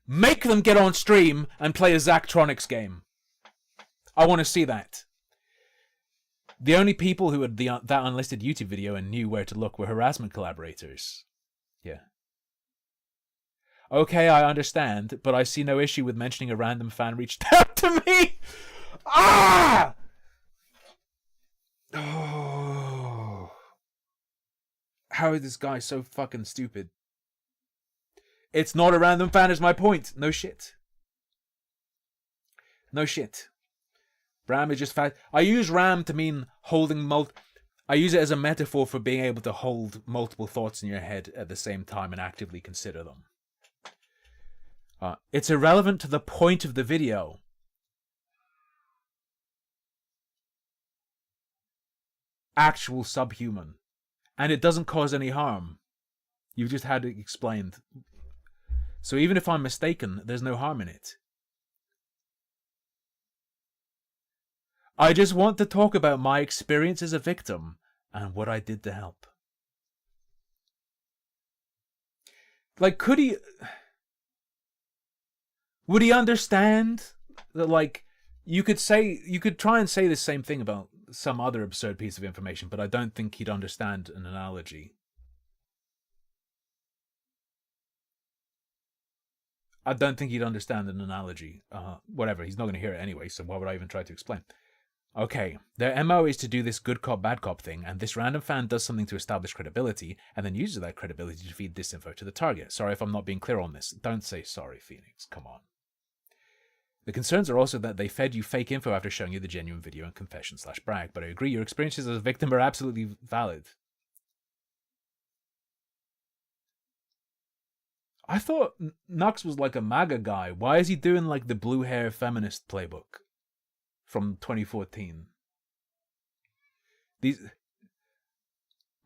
Make them get on stream and play a Zachtronics game. I want to see that. The only people who had that unlisted YouTube video and knew where to look were harassment collaborators. Yeah. Okay, I understand, but I see no issue with mentioning a random fan reached out to me. Ah! Oh. How is this guy so fucking stupid? It's not a random fan is my point. No shit. No shit. RAM is just fast. I use RAM to mean holding I use it as a metaphor for being able to hold multiple thoughts in your head at the same time and actively consider them. It's irrelevant to the point of the video. Actual subhuman. And it doesn't cause any harm. You've just had it explained. So even if I'm mistaken, there's no harm in it. I just want to talk about my experience as a victim and what I did to help. Like, would he understand that, like, you could try and say the same thing about some other absurd piece of information, but I don't think he'd understand an analogy. I don't think he'd understand an analogy. Whatever, he's not going to hear it anyway, so why would I even try to explain? Okay, their MO is to do this good cop, bad cop thing, and this random fan does something to establish credibility, and then uses that credibility to feed disinfo to the target. Sorry if I'm not being clear on this. Don't say sorry, Phoenix. Come on. The concerns are also that they fed you fake info after showing you the genuine video and confession/brag, but I agree your experiences as a victim are absolutely valid. I thought Nux was like a MAGA guy. Why is he doing like the blue hair feminist playbook from 2014?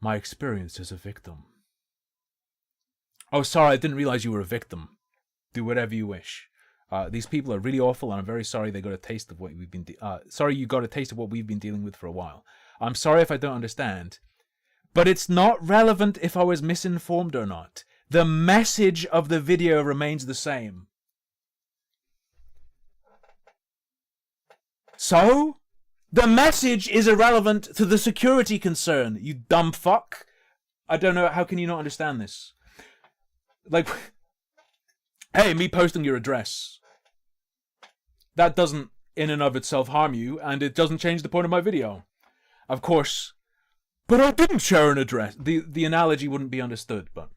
My experience as a victim. Oh, sorry, I didn't realize you were a victim. Do whatever you wish. These people are really awful, and I'm very sorry they got a taste of what we've been. Sorry you got a taste of what we've been dealing with for a while. I'm sorry if I don't understand, but it's not relevant if I was misinformed or not. The message of the video remains the same. So, the message is irrelevant to the security concern. You dumb fuck. I don't know. How can you not understand this? Like, hey, me posting your address. That doesn't in and of itself harm you, and it doesn't change the point of my video. Of course. But I didn't share an address. The analogy wouldn't be understood, but...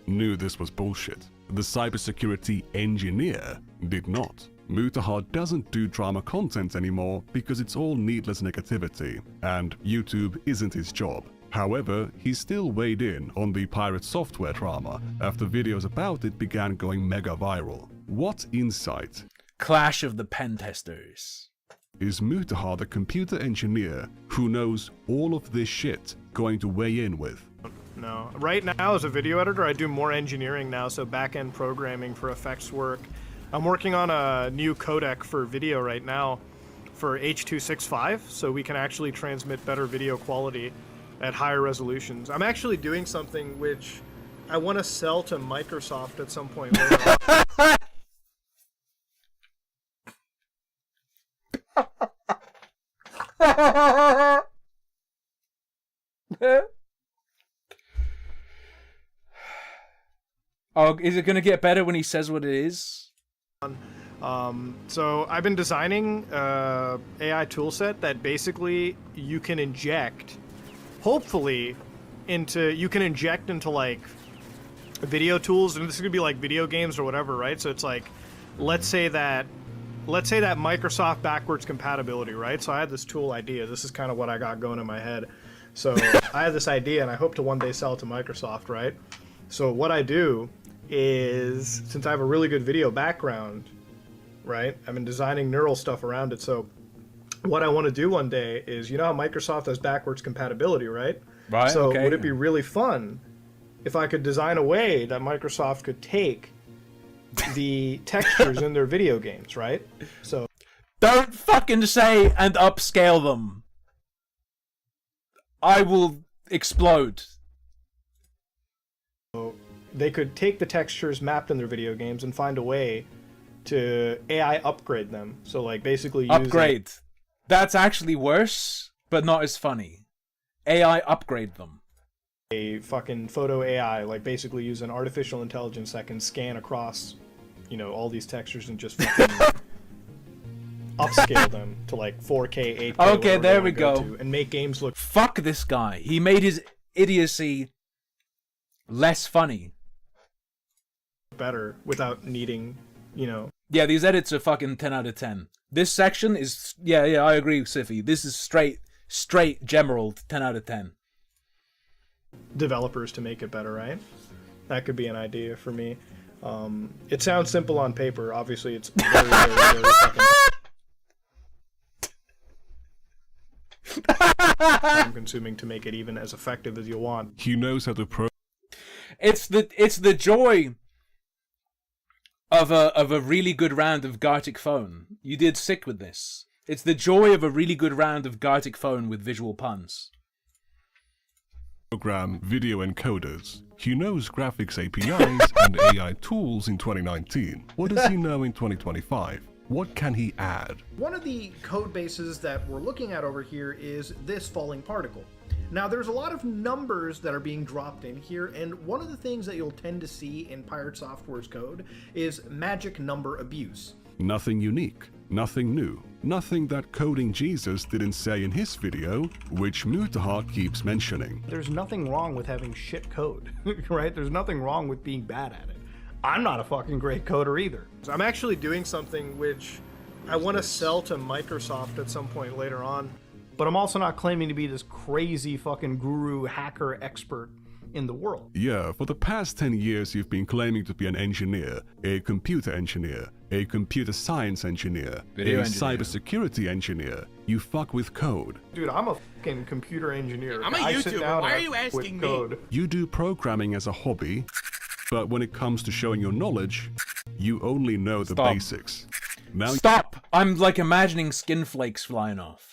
Knew this was bullshit. The cybersecurity engineer did not. Mutahar doesn't do drama content anymore because it's all needless negativity, and YouTube isn't his job. However, he still weighed in on the pirate software drama after videos about it began going mega viral. What insight? Clash of the pen testers. Is Mutahar the computer engineer who knows all of this shit going to weigh in with? No. Right now, as a video editor, I do more engineering now, so back-end programming for effects work. I'm working on a new codec for video right now for H.265, so we can actually transmit better video quality at higher resolutions. I'm actually doing something which I want to sell to Microsoft at some point later on. Oh, is it gonna get better when he says what it is? So I've been designing AI toolset that basically you can inject, hopefully, you can inject into like video tools, and this is gonna be like video games or whatever, right? So it's like, let's say that Microsoft backwards compatibility, right? So I had this tool idea. This is kind of what I got going in my head. So I have this idea, and I hope to one day sell it to Microsoft, right? So what I do is, since I have a really good video background, right, I've been designing neural stuff around it. So what I want to do one day is, you know how Microsoft has backwards compatibility, right? Right. So okay. Would it be really fun if I could design a way that Microsoft could take the textures in their video games, right? So don't fucking say and upscale them. I will explode. So they could take the textures mapped in their video games and find a way to AI upgrade them. So like basically upgrade. That's actually worse, but not as funny. AI upgrade them. A fucking photo AI, like basically use an artificial intelligence that can scan across, you know, all these textures and just fucking upscale them to like 4K, 8K. Okay, there we go. And make games look. Fuck this guy. He made his idiocy less funny. Better without needing, you know. Yeah, these edits are fucking 10 out of 10. This section is, yeah, I agree with Siffy. This is straight Gemerald 10 out of 10. Developers to make it better, right? That could be an idea for me. It sounds simple on paper. Obviously, it's very, very, very fucking time consuming to make it even as effective as you want. He knows how to It's the joy of a really good round of Gartic Phone. You did sick with this. It's the joy of a really good round of Gartic Phone with visual puns. Program video encoders. He knows graphics APIs and AI tools in 2019. What does he know in 2025? What can he add? One of the code bases that we're looking at over here is this falling particle. Now there's a lot of numbers that are being dropped in here, and one of the things that you'll tend to see in Pirate Software's code is magic number abuse. Nothing unique, nothing new, nothing that Coding Jesus didn't say in his video, which Mutahar keeps mentioning. There's nothing wrong with having shit code, right? There's nothing wrong with being bad at it. I'm not a fucking great coder either. I'm actually doing something which I want to sell to Microsoft at some point later on. But I'm also not claiming to be this crazy fucking guru hacker expert in the world. Yeah, for the past 10 years you've been claiming to be an engineer, a computer engineer, a computer science engineer, a cybersecurity engineer. You fuck with code. Dude, I'm a fucking computer engineer. I'm a YouTuber. Why are you asking me? You do programming as a hobby, but when it comes to showing your knowledge, you only know the basics. Now Stop! I'm like imagining skin flakes flying off.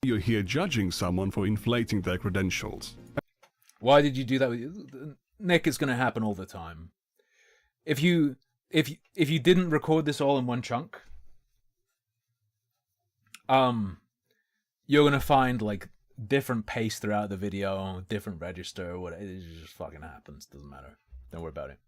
You're here judging someone for inflating their credentials. Why did you do that? Nick, it's going to happen all the time. If you didn't record this all in one chunk, you're going to find like different pace throughout the video, different register, or whatever. It just fucking happens. Doesn't matter. Don't worry about it.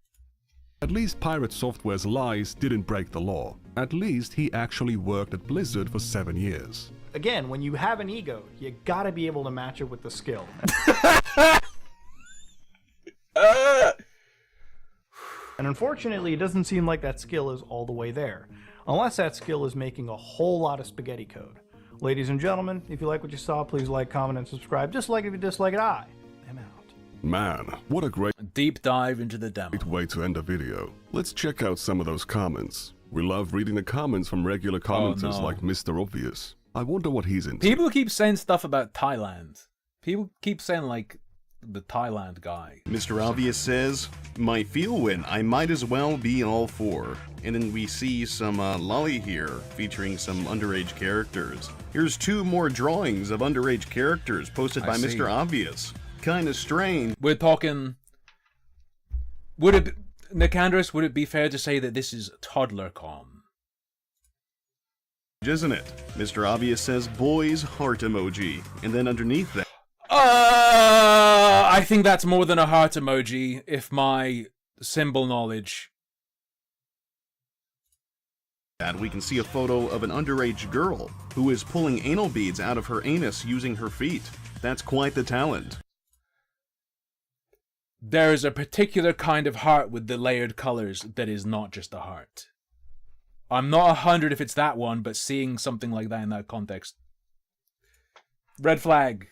At least Pirate Software's lies didn't break the law. At least he actually worked at Blizzard for 7 years. Again, when you have an ego, you gotta be able to match it with the skill. And unfortunately, it doesn't seem like that skill is all the way there, unless that skill is making a whole lot of spaghetti code. Ladies and gentlemen, if you like what you saw, please like, comment, and subscribe. Dislike if you dislike it. I am out. Man, what a great deep dive into the demo. Way to end a video. Let's check out some of those comments. We love reading the comments from regular commenters like Mr. Obvious. I wonder what he's into. People keep saying stuff about Thailand. People keep saying, like, the Thailand guy. Mr. Obvious says, my feel win, I might as well be all for. And then we see some lolly here, featuring some underage characters. Here's 2 more drawings of underage characters posted by Mr. Obvious. Kinda strange. We're talking... Would it... Nicandrus, would it be fair to say that this is ToddlerCon? Isn't it? Mr. Obvious says, boys, heart emoji. And then underneath that... I think that's more than a heart emoji, if my symbol knowledge. And we can see a photo of an underage girl who is pulling anal beads out of her anus using her feet. That's quite the talent. There is a particular kind of heart with the layered colors that is not just a heart. I'm not 100 if it's that one, but seeing something like that in that context. Red flag.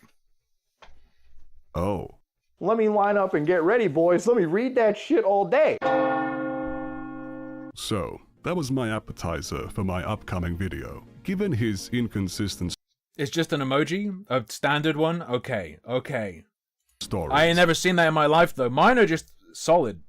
Oh. Let me line up and get ready, boys. Let me read that shit all day. So, that was my appetizer for my upcoming video. Given his inconsistent... It's just an emoji? A standard one? Okay, okay. Stories. I ain't never seen that in my life, though. Mine are just solid.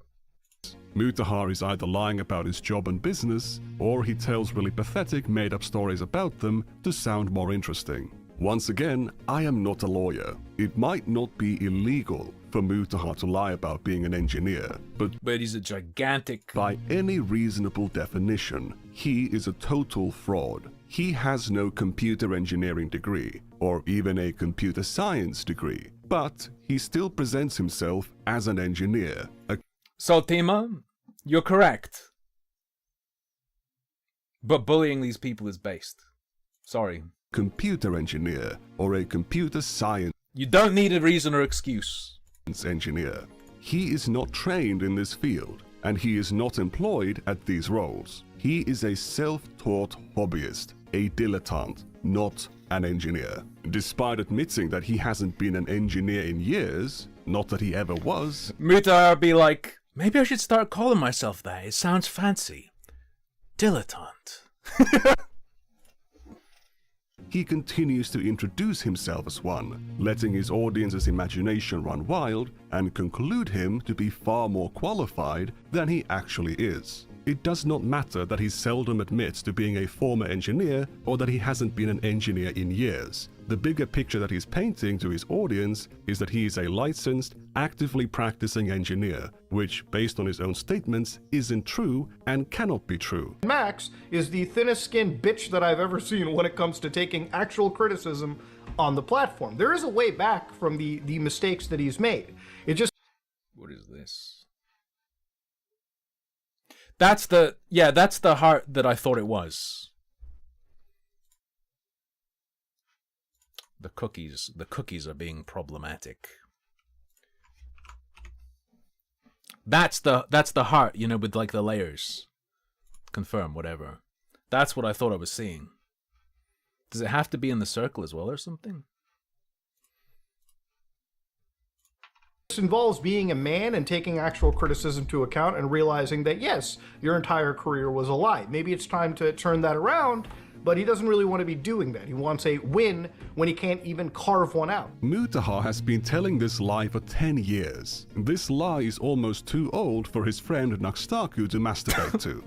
Mutahar is either lying about his job and business, or he tells really pathetic, made-up stories about them to sound more interesting. Once again, I am not a lawyer. It might not be illegal for Mutahar to lie about being an engineer, but he's a gigantic... By any reasonable definition, he is a total fraud. He has no computer engineering degree, or even a computer science degree, but he still presents himself as an engineer. Saltima, you're correct. But bullying these people is based. Sorry. Computer engineer, or a computer science... You don't need a reason or excuse. ...engineer. He is not trained in this field, and he is not employed at these roles. He is a self-taught hobbyist, a dilettante, not an engineer. Despite admitting that he hasn't been an engineer in years, not that he ever was... Mutahar be like, maybe I should start calling myself that. It sounds fancy. Dilettante. He continues to introduce himself as one, letting his audience's imagination run wild and conclude him to be far more qualified than he actually is. It does not matter that he seldom admits to being a former engineer or that he hasn't been an engineer in years. The bigger picture that he's painting to his audience is that he is a licensed, actively practicing engineer, which, based on his own statements, isn't true and cannot be true. Max is the thinnest skinned bitch that I've ever seen when it comes to taking actual criticism on the platform. There is a way back from the mistakes that he's made. It just... What is this? That's the heart that I thought it was. The cookies are being problematic. That's the heart, you know, with like the layers. Confirm, whatever. That's what I thought I was seeing. Does it have to be in the circle as well or something? This involves being a man and taking actual criticism to account and realizing that, yes, your entire career was a lie. Maybe it's time to turn that around, but he doesn't really want to be doing that. He wants a win when he can't even carve one out. Mutahar has been telling this lie for 10 years. This lie is almost too old for his friend Naxtaku to masturbate to.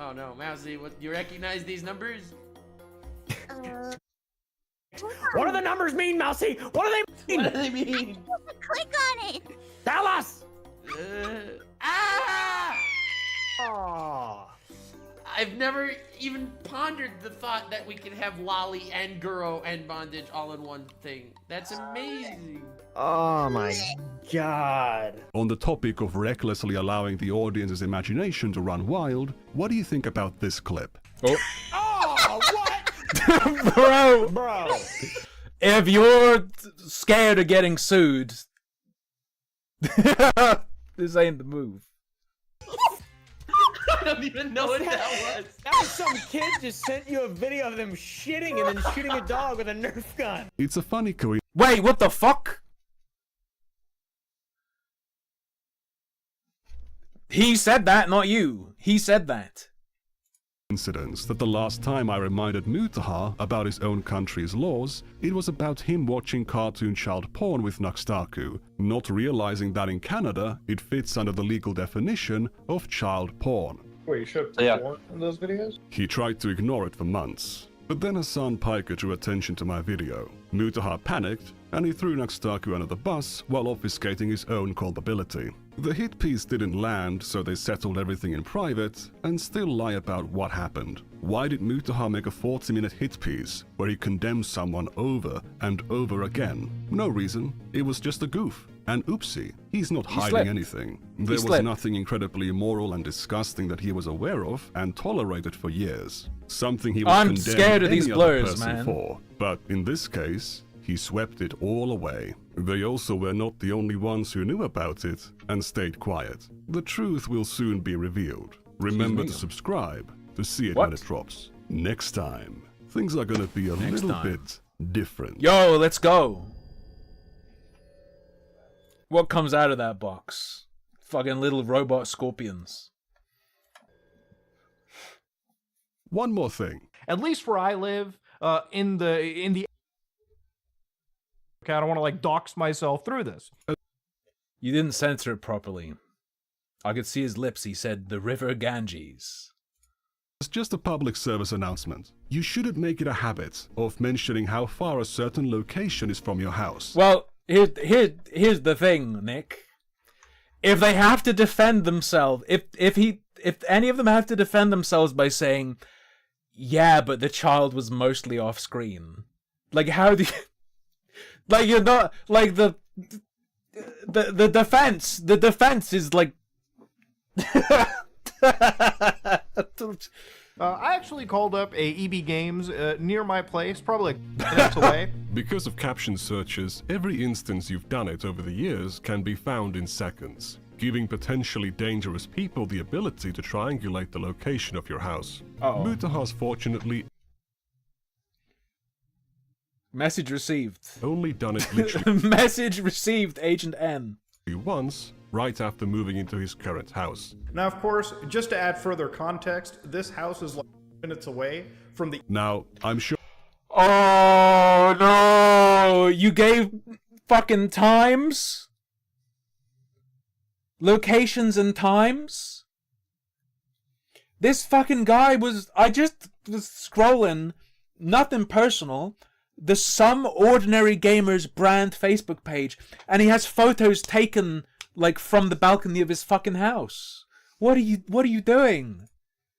Oh no, Mousy, you recognize these numbers? What do the numbers mean, Mousy? What do they mean? What do they mean? Click on it. Tell us. I've never even pondered the thought that we could have lolly and Guro and bondage all in one thing. That's amazing. Oh my god. On the topic of recklessly allowing the audience's imagination to run wild, what do you think about this clip? Oh, what? Bro, if you're scared of getting sued, this ain't the move. I don't even know what that was. That was some kid just sent you a video of them shitting and then shooting a dog with a Nerf gun. It's a funny coincidence. Wait, what the fuck? He said that, not you. He said that. That the last time I reminded Mutahar about his own country's laws, it was about him watching cartoon child porn with Nuxtaku, not realizing that in Canada, it fits under the legal definition of child porn. Wait, you showed porn in those videos? He tried to ignore it for months, but then Hassan Piker drew attention to my video. Mutahar panicked, and he threw Nuxtaku under the bus while obfuscating his own culpability. The hit piece didn't land, so they settled everything in private and still lie about what happened. Why did Mutahar make a 40-minute hit piece where he condemns someone over and over again? No reason. It was just a goof. And oopsie, he's not hiding anything. There was nothing incredibly immoral and disgusting that he was aware of and tolerated for years. Something he would condemn scared of these any blurs, other person man. for. But in this case, he swept it all away. They also were not the only ones who knew about it and stayed quiet. The truth will soon be revealed. Remember to subscribe to see it when it drops. Next time, things are gonna be a little bit different. Yo, let's go. What comes out of that box? Fucking little robot scorpions. One more thing. At least where I live, in the okay, I don't want to like dox myself through this. You didn't censor it properly. I could see his lips. He said, the river Ganges. It's just a public service announcement. You shouldn't make it a habit of mentioning how far a certain location is from your house. Well, here's the thing, Nick. If they have to defend themselves, if any of them have to defend themselves by saying, yeah, but the child was mostly off screen. Like, how do you... Like, you're not... Like, the defense is like... I actually called up a EB Games near my place, probably like minutes away. Because of caption searches, every instance you've done it over the years can be found in seconds, giving potentially dangerous people the ability to triangulate the location of your house. Mutahar's fortunately... Message received. Only done it literally... Message received, Agent N. Once, right after moving into his current house. Now, of course, just to add further context, this house is like minutes away from the... Now, I'm sure... Oh, no! You gave fucking times? Locations and times? This fucking guy was... I just was scrolling, nothing personal, the Some Ordinary Gamers brand Facebook page, and he has photos taken, like, from the balcony of his fucking house. What are you doing?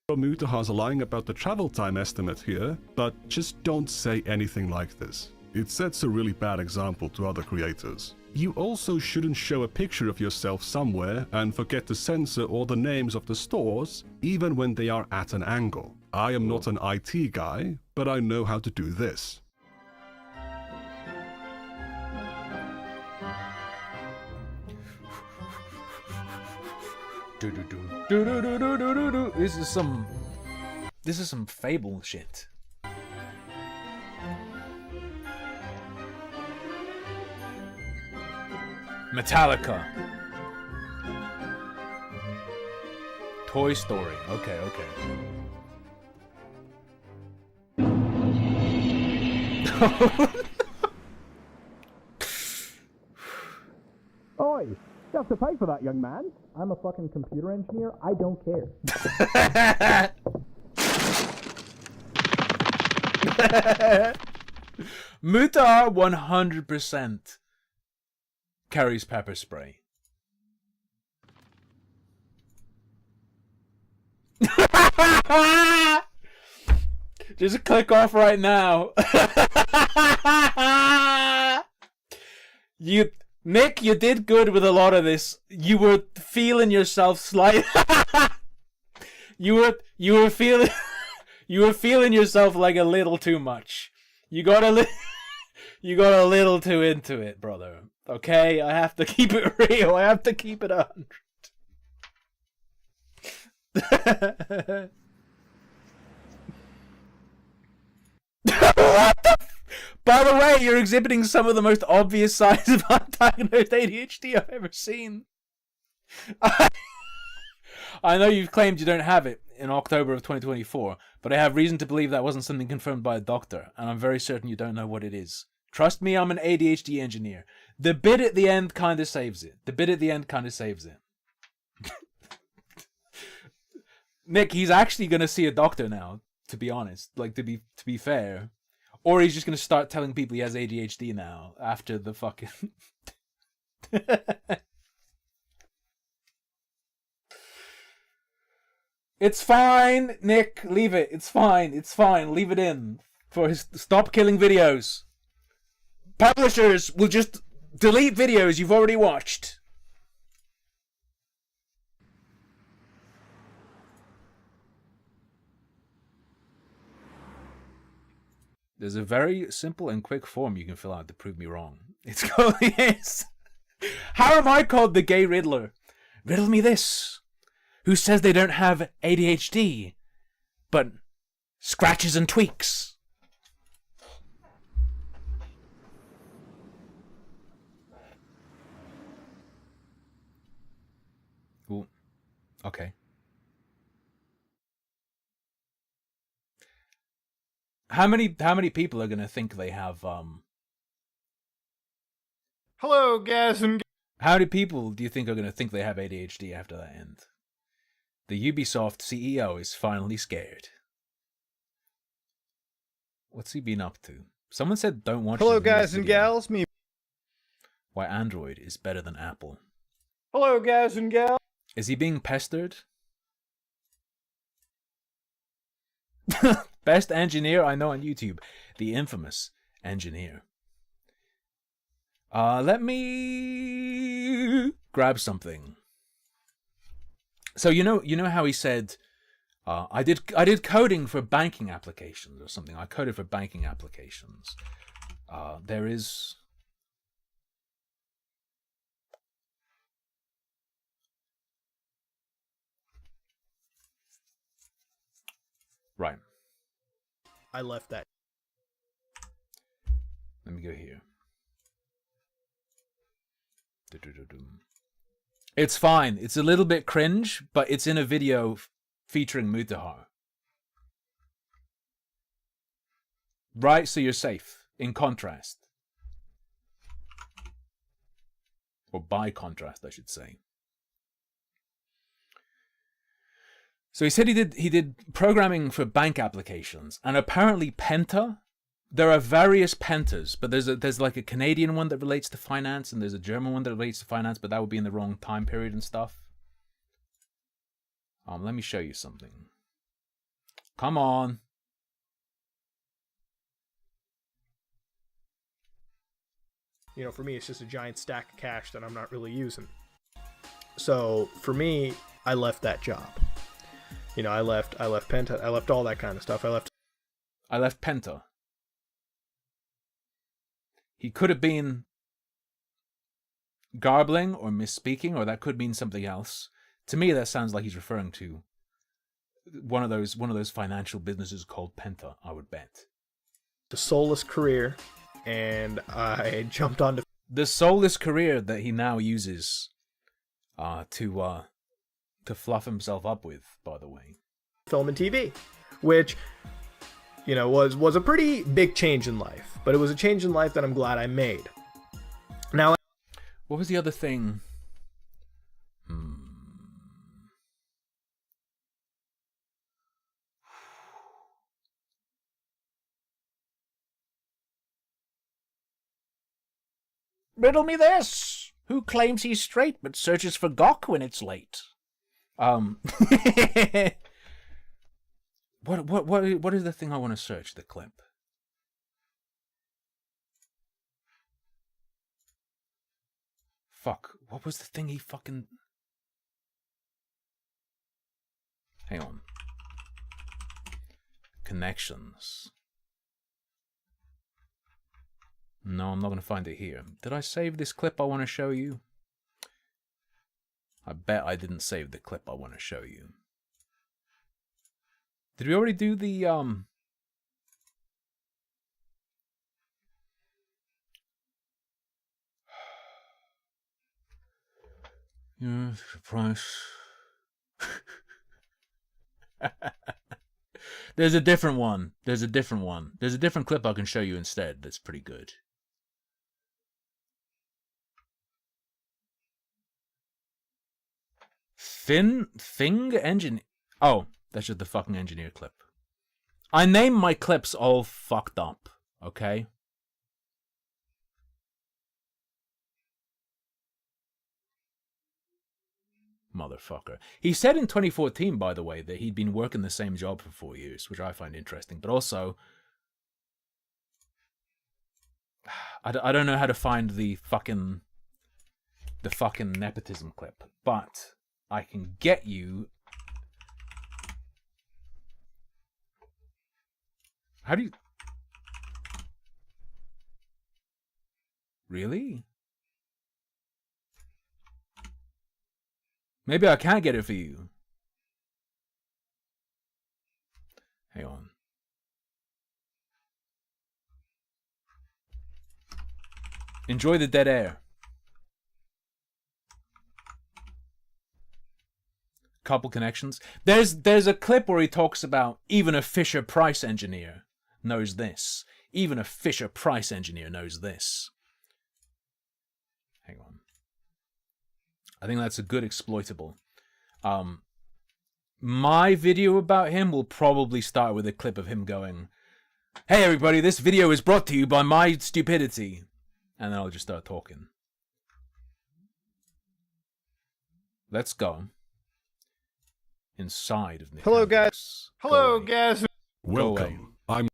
Mutahar's lying about the travel time estimate here, but just don't say anything like this. It sets a really bad example to other creators. You also shouldn't show a picture of yourself somewhere and forget to censor all the names of the stores, even when they are at an angle. I am not an IT guy, but I know how to do this. This is some Fable shit. Metallica. Toy Story. Okay. Oi, you have to pay for that, young man. I'm a fucking computer engineer. I don't care. Mutahar 100% carries pepper spray. Just click off right now. Nick, you did good with a lot of this. You were feeling yourself slightly. you were feeling yourself like a little too much. You got a little too into it, brother. Okay, I have to keep it real. I have to keep it 100. By the way, you're exhibiting some of the most obvious signs of undiagnosed ADHD I've ever seen. I know you've claimed you don't have it in October of 2024, but I have reason to believe that wasn't something confirmed by a doctor, and I'm very certain you don't know what it is. Trust me, I'm an ADHD engineer. The bit at the end kind of saves it. Nick, he's actually going to see a doctor now, to be honest. Like, to be fair. Or he's just going to start telling people he has ADHD now, after the fucking... It's fine, Nick. Leave it. It's fine. Leave it in. Stop killing videos. Publishers will just delete videos you've already watched. There's a very simple and quick form you can fill out to prove me wrong. It's called yes. How am I called the gay Riddler? Riddle me this. Who says they don't have ADHD, but scratches and tweaks? Ooh. Okay. How many people are gonna think they have Hello, guys and How many people do you think are gonna think they have ADHD after that end? The Ubisoft CEO is finally scared. What's he been up to? Someone said don't watch Hello, his newest guys and video. gals. Me. Why Android is better than Apple. Hello, guys and gals. Is he being pestered? Best engineer I know on YouTube. The infamous engineer. Let me grab something. So you know how he said, I did coding for banking applications or something. I coded for banking applications. There is. Right. I left that. Let me go here. It's fine. It's a little bit cringe, but it's in a video featuring Mutahar. Right, so you're safe. In contrast. Or by contrast, I should say. So he said he did programming for bank applications, and apparently Penta. There are various Pentas, but there's like a Canadian one that relates to finance, and there's a German one that relates to finance, but that would be in the wrong time period and stuff. Let me show you something. Come on. You know, for me, it's just a giant stack of cash that I'm not really using. So for me, I left that job. You know, I left Penta, I left all that kind of stuff. I left Penta. He could have been garbling or misspeaking, or that could mean something else. To me, that sounds like he's referring to one of those financial businesses called Penta, I would bet. The soulless career, and I jumped onto the soulless career that he now uses to fluff himself up with, by the way. Film and TV, which, you know, was a pretty big change in life, but it was a change in life that I'm glad I made. Now, what was the other thing? Riddle me this. Who claims he's straight but searches for Gok when it's late? What is the thing I want to search? The clip. Fuck. What was the thing he fucking... Hang on. Connections. No, I'm not going to find it here. Did I save this clip I want to show you? I bet I didn't save the clip I want to show you. Did we already do the yeah, price. There's a different one. There's a different one. There's a different clip I can show you instead that's pretty good. Thing engine. Oh, that's just the fucking engineer clip. I name my clips all fucked up, okay? Motherfucker. He said in 2014, by the way, that he'd been working the same job for 4 years, which I find interesting. But also, I don't know how to find the fucking nepotism clip, but I can get you. How do you? Really? Maybe I can't get it for you. Hang on. Enjoy the dead air. Couple connections. There's a clip where he talks about even a Fisher Price engineer knows this. Even a Fisher Price engineer knows this. Hang on. I think that's a good exploitable. My video about him will probably start with a clip of him going, "Hey everybody, this video is brought to you by my stupidity." And then I'll just start talking. Let's go inside of Nick. Hello, guys. Hello, guys. Welcome. I'm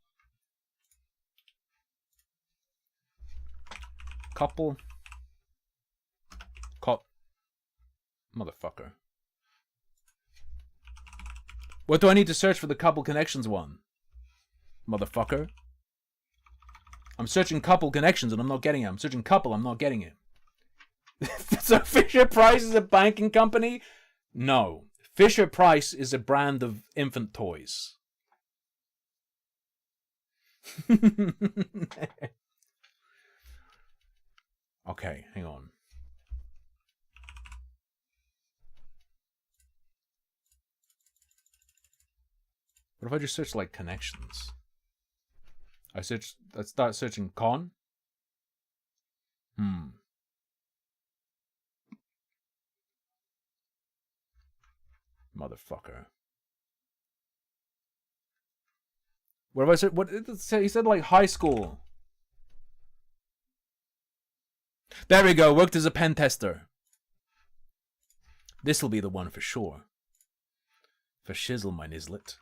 couple. Motherfucker. What do I need to search for the couple connections one? Motherfucker. I'm searching couple connections and I'm not getting it. I'm searching couple, I'm not getting it. So Fisher Price is a banking company? No. Fisher Price is a brand of infant toys. Okay, hang on. What if I just search like connections? I start searching con. Motherfucker. What have I said? What did it say? He said like high school. There we go. Worked as a pen tester. This'll be the one for sure. For shizzle, my nislet.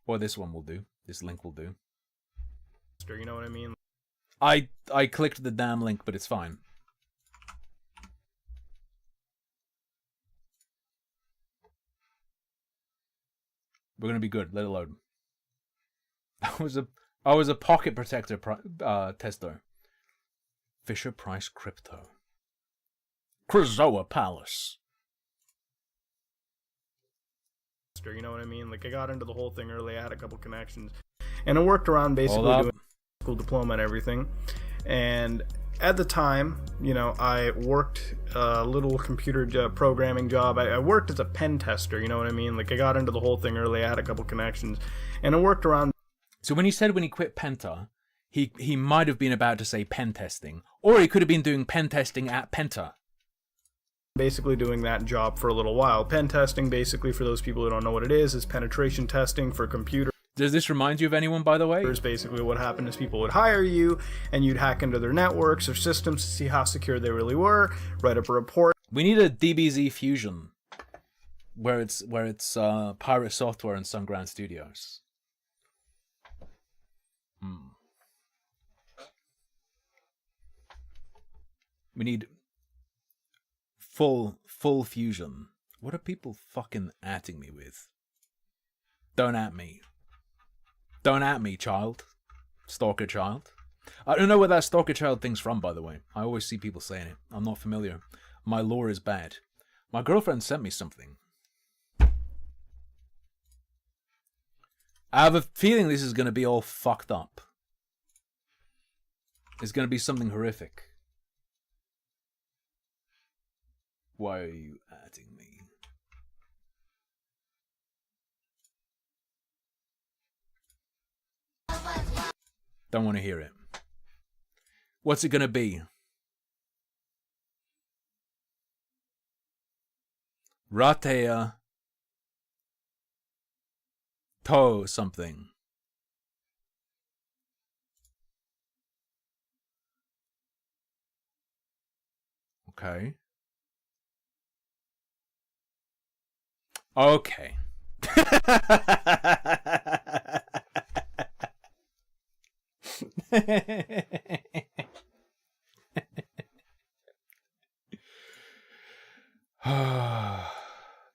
Or this one will do. This link will do. You know what I mean? I clicked the damn link, but it's fine. We're gonna be good. Let it load. I was a pocket protector tester. Fisher Price Crypto. Krazoa Palace. You know what I mean? Like, I got into the whole thing early. I had a couple connections, and I worked around basically doing school diploma and everything. And at the time, you know, I worked a little computer programming job. I worked as a pen tester. You know what I mean? Like, I got into the whole thing early. I had a couple connections, and I worked around. So when he said when he quit Penta, he might have been about to say pen testing, or he could have been doing pen testing at Penta. Basically doing that job for a little while. Pen testing, basically, for those people who don't know what it is penetration testing for computers. Does this remind you of anyone, by the way? Basically what happened is people would hire you, and you'd hack into their networks or systems to see how secure they really were, write up a report. We need a DBZ fusion, where it's Pirate Software and Sunground Studios. We need full fusion. What are people fucking atting me with? Don't at me. Don't at me, child. Stalker child. I don't know where that stalker child thing's from, by the way. I always see people saying it. I'm not familiar. My lore is bad. My girlfriend sent me something. I have a feeling this is going to be all fucked up. It's going to be something horrific. Why are you adding me? Don't want to hear it. What's it going to be? Ratea To something. Okay. Okay.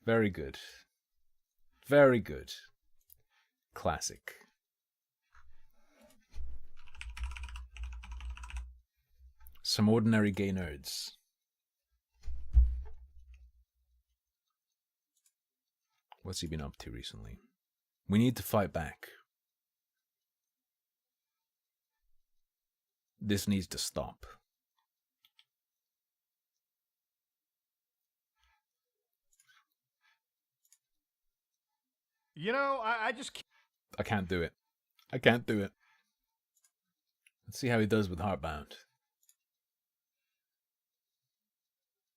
Very good. Very good. Classic. Some ordinary gay nerds. What's he been up to recently? We need to fight back. This needs to stop. You know, I just can't. I can't do it. I can't do it. Let's see how he does with Heartbound.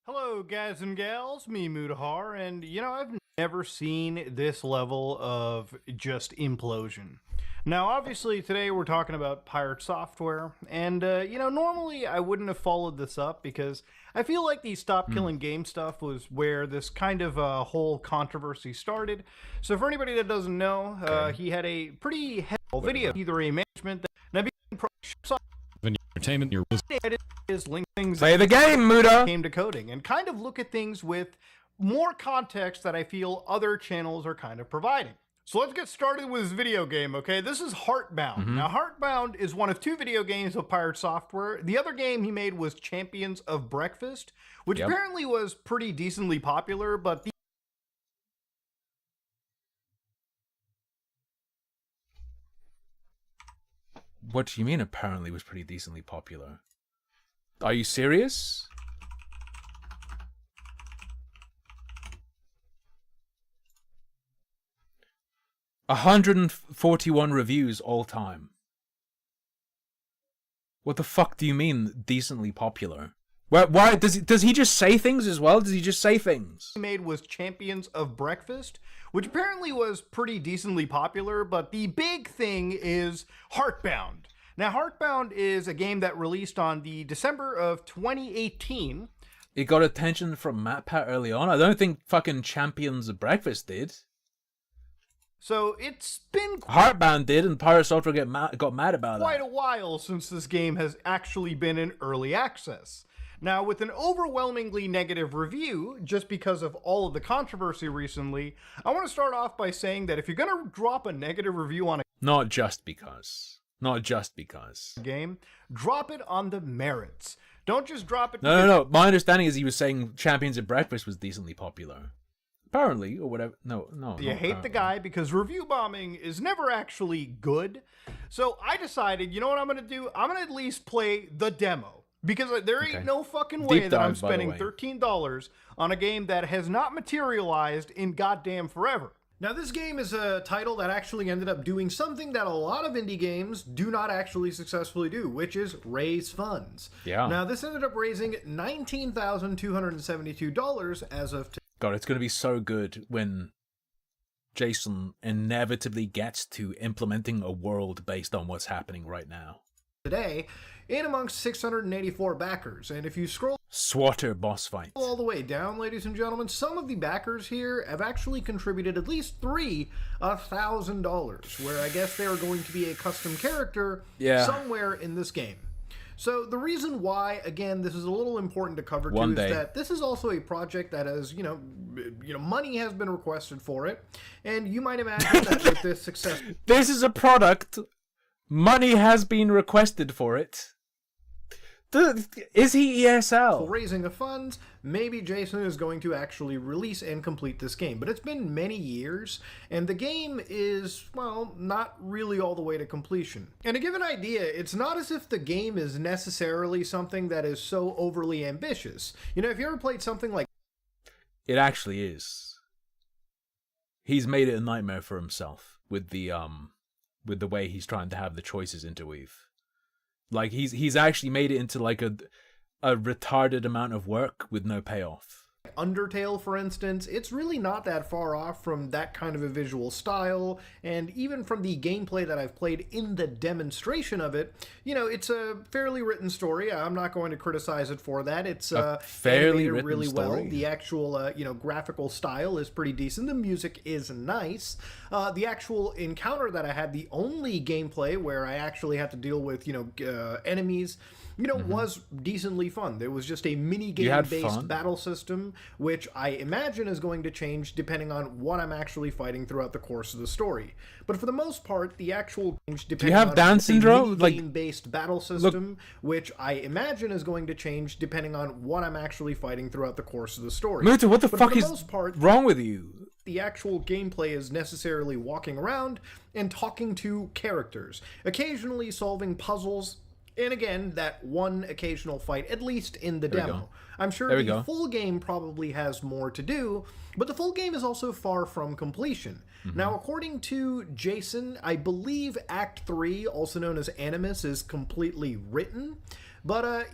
Hello, guys and gals, me Mutahar, and you know, I've never seen this level of just implosion. Now, obviously, today we're talking about Pirate Software, and, you know, normally I wouldn't have followed this up because I feel like the Stop Killing Game stuff was where this kind of whole controversy started. So for anybody that doesn't know, he had a pretty heavy video, either a management that entertainment, your is link things. Play the game, Muda! Came to coding, and kind of look at things with more context that I feel other channels are kind of providing. So let's get started with this video game, okay? This is Heartbound. Now, Heartbound is one of two video games of Pirate Software. The other game he made was Champions of Breakfast, which apparently was pretty decently popular, but What do you mean apparently was pretty decently popular? Are you serious? $141 reviews all time. What the fuck do you mean decently popular? Why does he just say things as well? Does he just say things? He made was Champions of Breakfast, which apparently was pretty decently popular, but the big thing is Heartbound. Now, Heartbound is a game that released on the December of 2018. It got attention from MatPat early on. I don't think fucking Champions of Breakfast did. So it's been Heartbound did, and Pirate Software got mad about quite that. a while since this game has actually been in early access. Now, with an overwhelmingly negative review, just because of all of the controversy recently, I want to start off by saying that if you're going to drop a negative review on a Not just because. game, drop it on the merits. Don't just drop it. No. My understanding is he was saying Champions of Breakfast was decently popular. Apparently, or whatever. No. You hate the guy because review bombing is never actually good. So I decided, you know what I'm going to do? I'm going to at least play the demo. Because there ain't no fucking way that I'm spending $13 on a game that has not materialized in goddamn forever. Now, this game is a title that actually ended up doing something that a lot of indie games do not actually successfully do, which is raise funds. Yeah. Now, this ended up raising $19,272 as of today. God, it's going to be so good when Jason inevitably gets to implementing a world based on what's happening right now. Today, in amongst 684 backers, and if you scroll Swatter boss fight all the way down, ladies and gentlemen, some of the backers here have actually contributed at least $1,000, where I guess they are going to be a custom character somewhere in this game. So the reason why, again, this is a little important to cover too, is that this is also a project that has, you know, money has been requested for it, and you might imagine that with this success, this is a product. Money has been requested for it. Is he ESL? Raising of funds, maybe Jason is going to actually release and complete this game. But it's been many years, and the game is, well, not really all the way to completion. And to give an idea, it's not as if the game is necessarily something that is so overly ambitious. You know, if you ever played something like... It actually is. He's made it a nightmare for himself with the way he's trying to have the choices interweave. Like, he's actually made it into, like, a retarded amount of work with no payoff. Undertale, for instance, it's really not that far off from that kind of a visual style, and even from the gameplay that I've played in the demonstration of it, you know, it's a fairly written story. I'm not going to criticize it for that. It's fairly animated written really story. well. The actual, you know, graphical style is pretty decent. The music is nice. The actual encounter that I had, the only gameplay where I actually had to deal with, you know, enemies, you know, was decently fun. There was just a mini-game-based battle system, which I imagine is going to change depending on what I'm actually fighting throughout the course of the story. But for the most part, the actual change Do you have Down syndrome? Mini-game-based battle system, which I imagine is going to change depending on what I'm actually fighting throughout the course of the story. Muta, what the But fuck for the is most part, wrong with you? The actual gameplay is necessarily walking around and talking to characters, occasionally solving puzzles, and again, that one occasional fight, at least in the demo. I'm sure the full game probably has more to do, but the full game is also far from completion. Now, according to Jason, I believe Act 3, also known as Animus, is completely written, but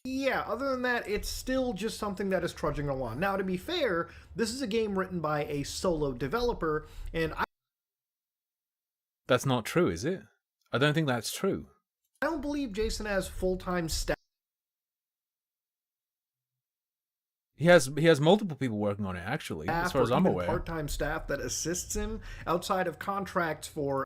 yeah, other than that, it's still just something that is trudging along. Now, to be fair, this is a game written by a solo developer, and That's not true, is it? I don't think that's true. I don't believe Jason has full-time staff. He has multiple people working on it, actually, as far as I'm aware. Part-time staff that assists him outside of contracts for...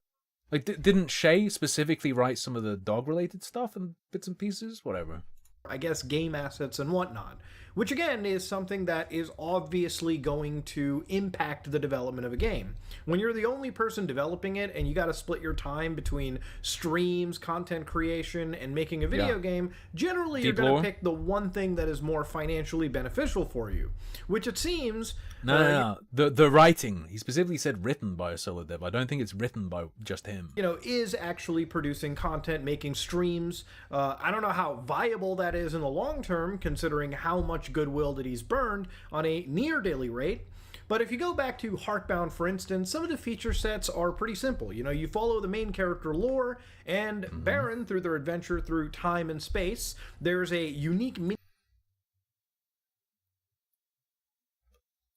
Like, didn't Shay specifically write some of the dog-related stuff and bits and pieces? Whatever. I guess game assets and whatnot, which again is something that is obviously going to impact the development of a game. When you're the only person developing it and you got to split your time between streams, content creation, and making a video game, generally you're going to pick the one thing that is more financially beneficial for you, which it seems... No. The writing, he specifically said written by a solo dev. I don't think it's written by just him. You know, is actually producing content, making streams. I don't know how viable that is in the long term, considering how much goodwill that he's burned on a near daily rate. But if you go back to Heartbound, for instance, some of the feature sets are pretty simple. You know, you follow the main character lore and Baron through their adventure through time and space. There's a unique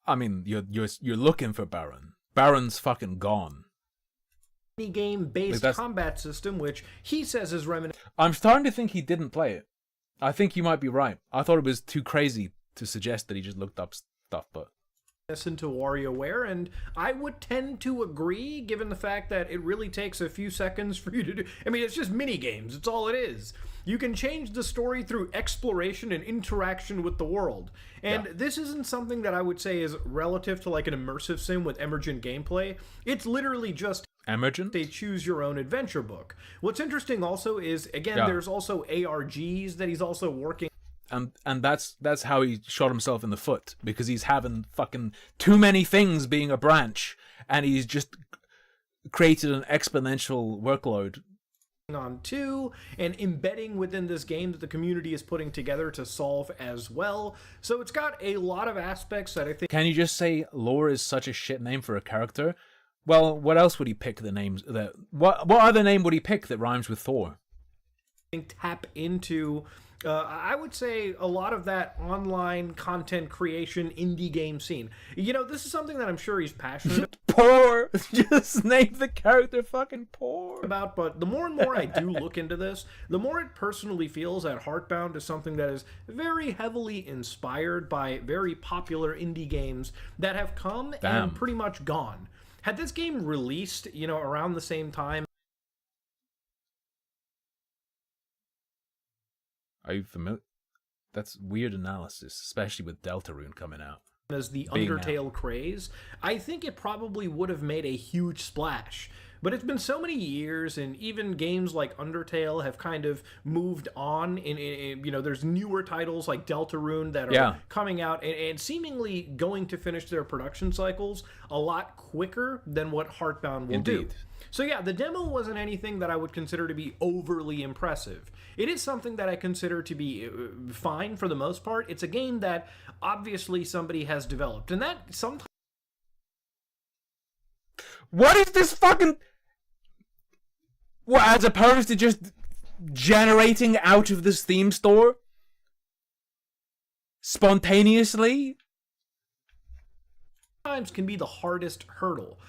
I mean, you're looking for Baron. Baron's fucking gone. Game-based combat system, which he says is reminiscent. I'm starting to think he didn't play it. I think you might be right. I thought it was too crazy to suggest that he just looked up stuff, but... into WarioWare, and I would tend to agree, given the fact that it really takes a few seconds for you to do... I mean, it's just mini-games. It's all it is. You can change the story through exploration and interaction with the world. And this isn't something that I would say is relative to like an immersive sim with emergent gameplay. It's literally just emergent? A choose-your-own-adventure book. What's interesting also is, again, there's also ARGs that he's also working... And that's how he shot himself in the foot, because he's having fucking too many things being a branch, and he's just created an exponential workload on too, and embedding within this game that the community is putting together to solve as well. So it's got a lot of aspects that I think... Can you just say lore is such a shit name for a character? Well, what else would he pick the names that... What other name would he pick that rhymes with Thor? Tap into... I would say a lot of that online content creation indie game scene. You know, this is something that I'm sure he's passionate about. Poor! Just name the character fucking Poor. But the more and more I do look into this, the more it personally feels that Heartbound is something that is very heavily inspired by very popular indie games that have come and pretty much gone. Had this game released, you know, around the same time... Are you familiar? That's weird analysis, especially with Deltarune coming out. As the Undertale craze, I think it probably would have made a huge splash. But it's been so many years, and even games like Undertale have kind of moved on. You know, there's newer titles like Deltarune that are coming out and seemingly going to finish their production cycles a lot quicker than what Heartbound will do. So yeah, the demo wasn't anything that I would consider to be overly impressive. It is something that I consider to be fine for the most part. It's a game that obviously somebody has developed, and that sometimes... What is this fucking... What, as opposed to just generating out of this theme store? Spontaneously? Sometimes can be the hardest hurdle.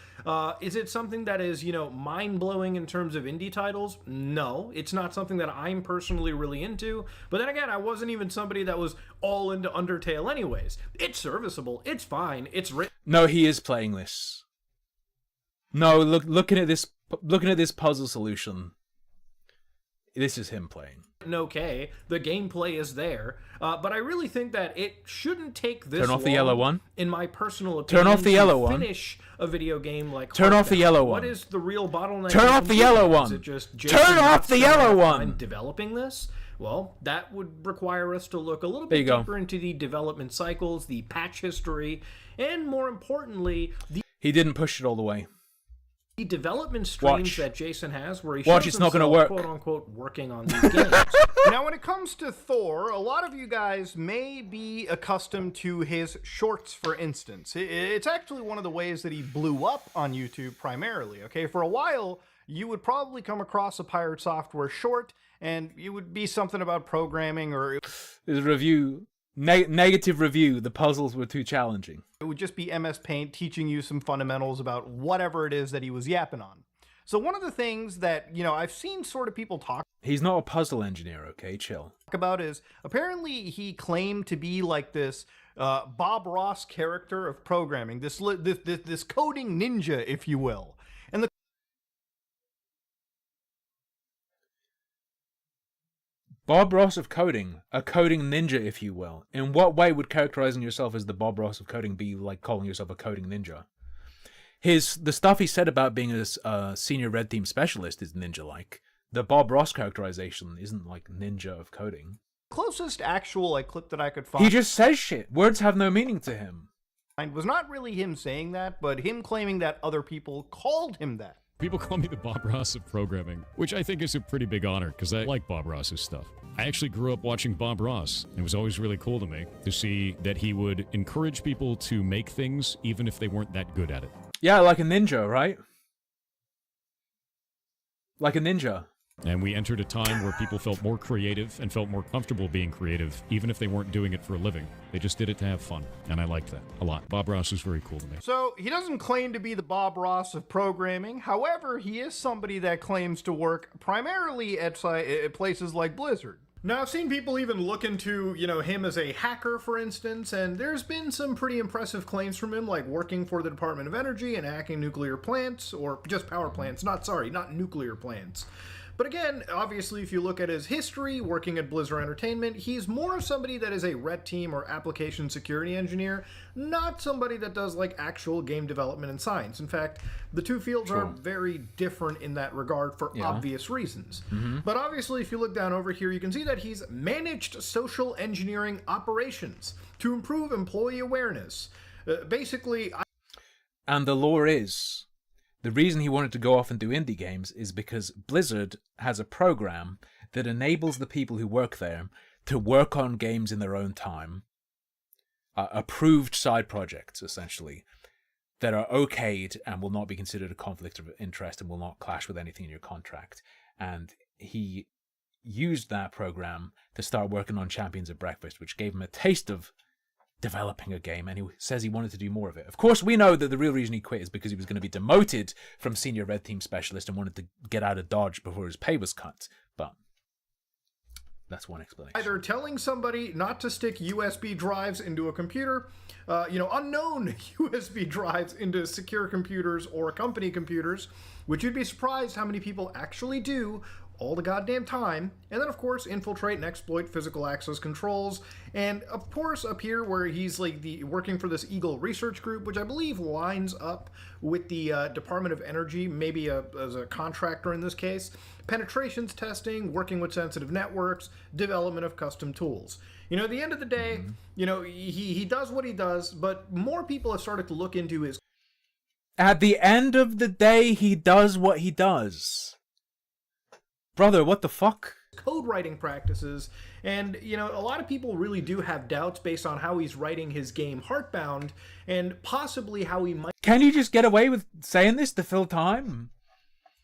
Is it something that is, you know, mind-blowing in terms of indie titles? No, it's not something that I'm personally really into. But then again, I wasn't even somebody that was all into Undertale anyways. It's serviceable, it's fine, it's No, he is playing this. No, looking at this puzzle solution. This is him playing. Okay, the gameplay is there, but I really think that it shouldn't take this Turn off the yellow one. In my personal opinion, Turn off the yellow one. Finish a video game like Turn off the yellow one. What is the real bottleneck? Turn off the yellow one. Is it just Jason Turn off the yellow one. Developing this? Well, that would require us to look a little bit deeper into the development cycles, the patch history, and more importantly, he didn't push it all the way. The development streams that Jason has, where he shows himself, it's not gonna work. quote unquote, working on these games. Now, when it comes to Thor, a lot of you guys may be accustomed to his shorts, for instance. It's actually one of the ways that he blew up on YouTube primarily, okay? For a while, you would probably come across a Pirate Software short, and it would be something about programming or... There's a review... negative review, the puzzles were too challenging. It would just be MS Paint teaching you some fundamentals about whatever it is that he was yapping on. So one of the things that, you know, I've seen sort of people talk... He's not a puzzle engineer, okay? Chill. ...about is, apparently he claimed to be like this Bob Ross character of programming, this coding ninja, if you will. And the... Bob Ross of coding, a coding ninja, if you will. In what way would characterizing yourself as the Bob Ross of coding be like calling yourself a coding ninja? The stuff he said about being a senior red team specialist is ninja-like. The Bob Ross characterization isn't like ninja of coding. Closest actual clip that I could find... He just says shit. Words have no meaning to him. ...was not really him saying that, but him claiming that other people called him that. People call me the Bob Ross of programming, which I think is a pretty big honor because I like Bob Ross's stuff. I actually grew up watching Bob Ross. It was always really cool to me to see that he would encourage people to make things even if they weren't that good at it. Yeah, like a ninja, right? Like a ninja. And we entered a time where people felt more creative and felt more comfortable being creative, even if they weren't doing it for a living. They just did it to have fun, and I liked that a lot. Bob Ross is very cool to me. So, he doesn't claim to be the Bob Ross of programming. However, he is somebody that claims to work primarily at places like Blizzard. Now, I've seen people even look into, you know, him as a hacker, for instance, and there's been some pretty impressive claims from him, like working for the Department of Energy and hacking nuclear plants, or just power plants, not nuclear plants. But again, obviously, if you look at his history working at Blizzard Entertainment, he's more of somebody that is a red team or application security engineer, not somebody that does like actual game development and science. In fact, the two fields are very different in that regard for obvious reasons. But obviously, if you look down over here, you can see that he's managed social engineering operations to improve employee awareness. And the lore is... The reason he wanted to go off and do indie games is because Blizzard has a program that enables the people who work there to work on games in their own time. Approved side projects, essentially, that are okayed and will not be considered a conflict of interest and will not clash with anything in your contract. And he used that program to start working on Champions of Breakfast, which gave him a taste of developing a game, and he says he wanted to do more of it. Of course, we know that the real reason he quit is because he was going to be demoted from senior red team specialist and wanted to get out of Dodge before his pay was cut. But that's one explanation. Either telling somebody not to stick USB drives into a computer, unknown USB drives into secure computers or company computers, which you'd be surprised how many people actually do, all the goddamn time, and then of course infiltrate and exploit physical access controls, and of course up here where he's like working for this Eagle research group, which I believe lines up with the Department of Energy, maybe as a contractor in this case, penetrations testing, working with sensitive networks, development of custom tools. You know, at the end of the day, you know, he does what he does, but more people have started to look into his... At the end of the day, he does what he does. Brother, what the fuck? Code writing practices, and you know, a lot of people really do have doubts based on how he's writing his game Heartbound, and possibly how he might... Can you just get away with saying this to fill time?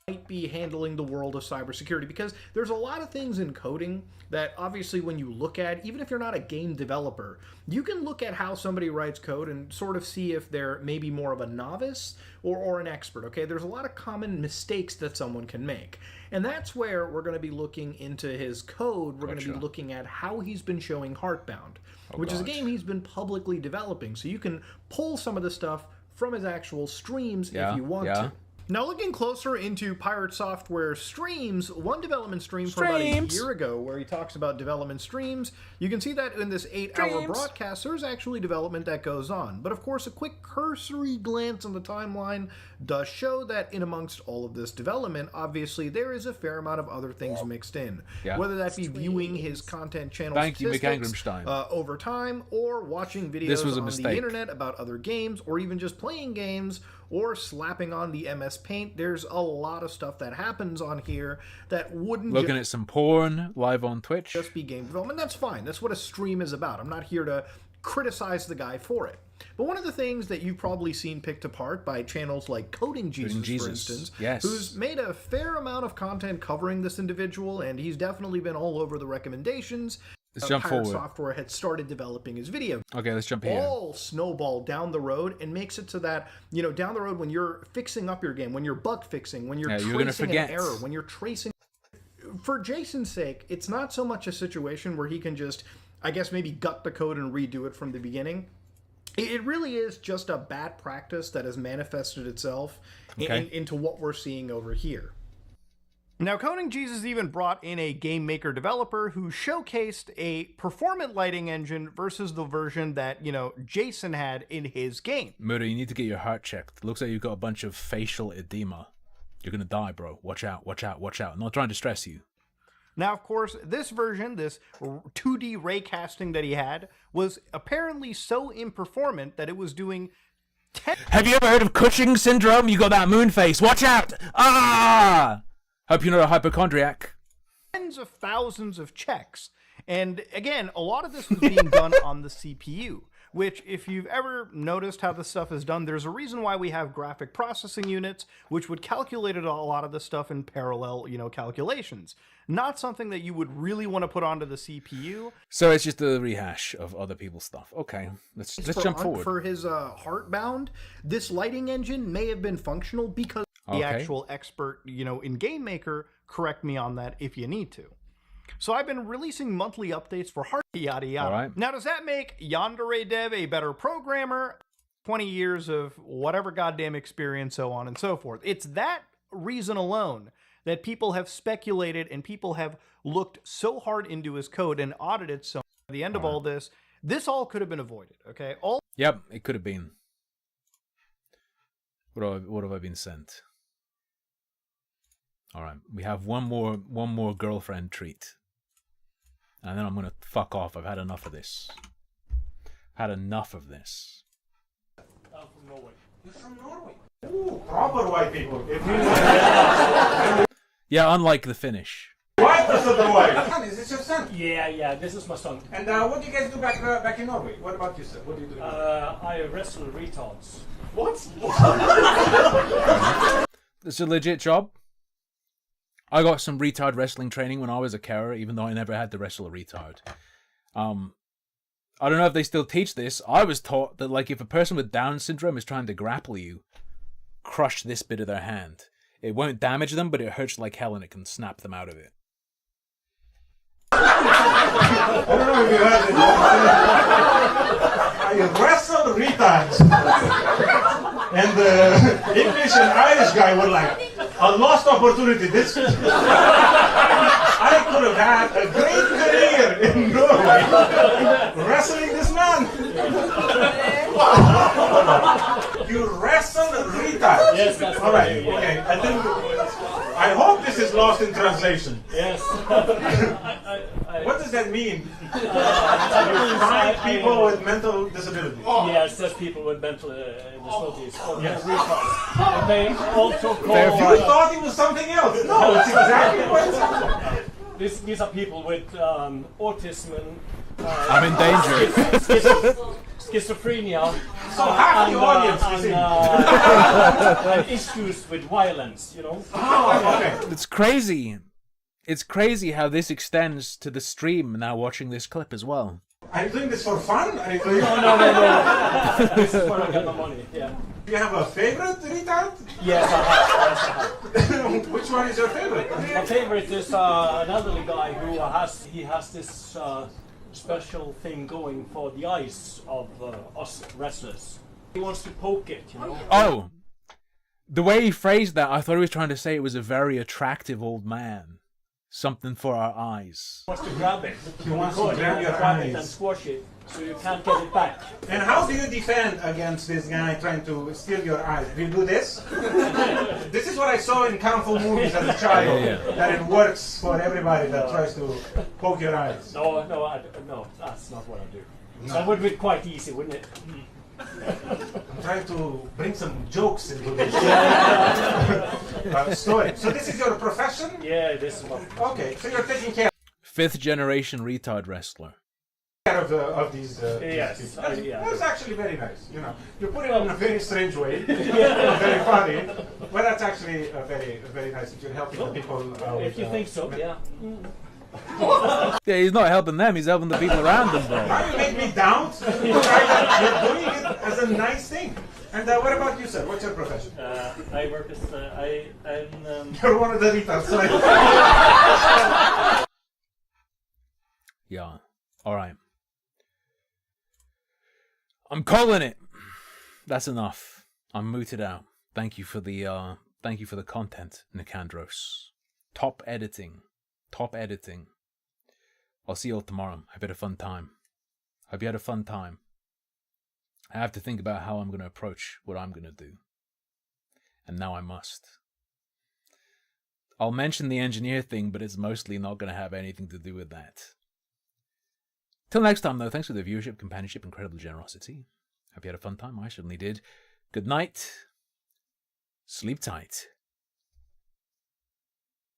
Might be handling the world of cybersecurity, because there's a lot of things in coding that obviously when you look at, even if you're not a game developer, you can look at how somebody writes code and sort of see if they're maybe more of a novice or an expert, okay? There's a lot of common mistakes that someone can make. And that's where we're going to be looking into his code. We're going to be looking at how he's been showing Heartbound, which is a game he's been publicly developing. So you can pull some of the stuff from his actual streams if you want to. Now, looking closer into Pirate Software's streams, one development stream from about a year ago where he talks about development streams, you can see that in this 8-hour broadcast, there's actually development that goes on. But of course, a quick cursory glance on the timeline does show that in amongst all of this development, obviously, there is a fair amount of other things mixed in. Whether that be viewing his content channel statistics over time, or watching videos on the internet about other games, or even just playing games, or slapping on the MS Paint. There's a lot of stuff that happens on here that wouldn't... Looking at some porn live on Twitch. Just be game development. That's fine. That's what a stream is about. I'm not here to criticize the guy for it. But one of the things that you've probably seen picked apart by channels like Coding Jesus, for instance, who's made a fair amount of content covering this individual, and he's definitely been all over the recommendations. Let's jump Pirate forward. Software had started developing his video. Okay, let's jump here. All snowball down the road and makes it so that, you know, down the road when you're fixing up your game, when you're bug fixing, when you're tracing an error, when you're tracing... For Jason's sake, it's not so much a situation where he can just, I guess, maybe gut the code and redo it from the beginning. It really is just a bad practice that has manifested itself into what we're seeing over here. Now, Coding Jesus even brought in a game maker developer who showcased a performant lighting engine versus the version that, you know, Jason had in his game. Murder, you need to get your heart checked. Looks like you've got a bunch of facial edema. You're gonna die, bro. Watch out, watch out, watch out. I'm not trying to stress you. Now, of course, this version, this 2D ray casting that he had, was apparently so imperformant that it was doing... Have you ever heard of Cushing syndrome? You got that moon face. Watch out! Ah! Hope you're not a hypochondriac. Tens of thousands of checks. And again, a lot of this was being done on the CPU, which if you've ever noticed how this stuff is done, there's a reason why we have graphic processing units, which would calculate a lot of this stuff in parallel, you know, calculations. Not something that you would really want to put onto the CPU. So it's just a rehash of other people's stuff. Okay, let's jump forward. For his Heartbound, this lighting engine may have been functional because the actual expert, you know, in Game Maker, correct me on that if you need to. So I've been releasing monthly updates for Heart, yada yada. Now, does that make Yandere Dev a better programmer? 20 years of whatever goddamn experience, so on and so forth. It's that reason alone that people have speculated and people have looked so hard into his code and audited so much. At the end of all this all could have been avoided, okay? Yep, it could have been. What have I been sent? All right, we have one more girlfriend treat, and then I'm gonna fuck off. I've had enough of this. Had enough of this. I'm from Norway. You're from Norway? Ooh, proper white people. Yeah, unlike the Finnish. White or the white? Is this your son? Yeah, this is my son. And what do you guys do back in Norway? What about you, sir? What do you do? I wrestle retards. What? It's a legit job. I got some retard wrestling training when I was a carer, even though I never had to wrestle a retard. I don't know if they still teach this. I was taught that, like, if a person with Down syndrome is trying to grapple you, crush this bit of their hand. It won't damage them, but it hurts like hell and it can snap them out of it. I don't know if you heard it. I wrestled retards. And the English and Irish guy were like, a lost opportunity. This could have had a great career in Norway wrestling this man. You wrestle retard. Yes, that's all what I right. do, yeah. Okay, I hope this is lost in translation. Yes. What does that mean? You find people with mental disabilities. Yes, there's people with mental disabilities. Retards. They also call. You thought it was something else. No, it's exactly what it's These are people with autism and I'm in danger. Schizophrenia. So half the audience is in. And issues with violence, you know. Oh, okay. It's crazy. It's crazy how this extends to the stream now watching this clip as well. Are you doing this for fun? Are you doing No. This is where I get my money, yeah. Do you have a favorite retard? Yes, I have. Which one is your favorite? My favorite is an elderly guy who has this special thing going for the eyes of us wrestlers. He wants to poke it, you know. Oh, the way he phrased that, I thought he was trying to say it was a very attractive old man. Something for our eyes. He wants to grab it. He wants to grab your grab it and eyes. squash it, so you can't get it back. And how do you defend against this guy trying to steal your eyes? Do you do this? This is what I saw in Kung Fu movies as a child. That it works for everybody that tries to poke your eyes. No, that's not what I do. That would be quite easy, wouldn't it? I'm trying to bring some jokes into this story. So this is your profession? Yeah, this is my profession. Okay, so you're taking care 5th generation retard wrestler. of these yes, people. That's actually very nice. You know, you put it Oh. in a very strange way, very funny, but that's actually very nice that you're helping the people. If you think so, yeah. Yeah, he's not helping them, he's helping the people around him, bro. Now you make me doubt. You're doing it as a nice thing. And what about you, sir? What's your profession? I work as I'm. You're one of the retards. Yeah. Alright. I'm calling it. That's enough. I'm mooted out. Thank you for the content, Nicandros. Top editing. I'll see you all tomorrow. Hope you had a fun time. I have to think about how I'm going to approach what I'm going to do. And now I must. I'll mention the engineer thing, but it's mostly not going to have anything to do with that. Till next time, though, thanks for the viewership, companionship, incredible generosity. Hope you had a fun time. I certainly did. Good night. Sleep tight.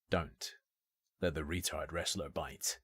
Don't let the retard wrestler bite.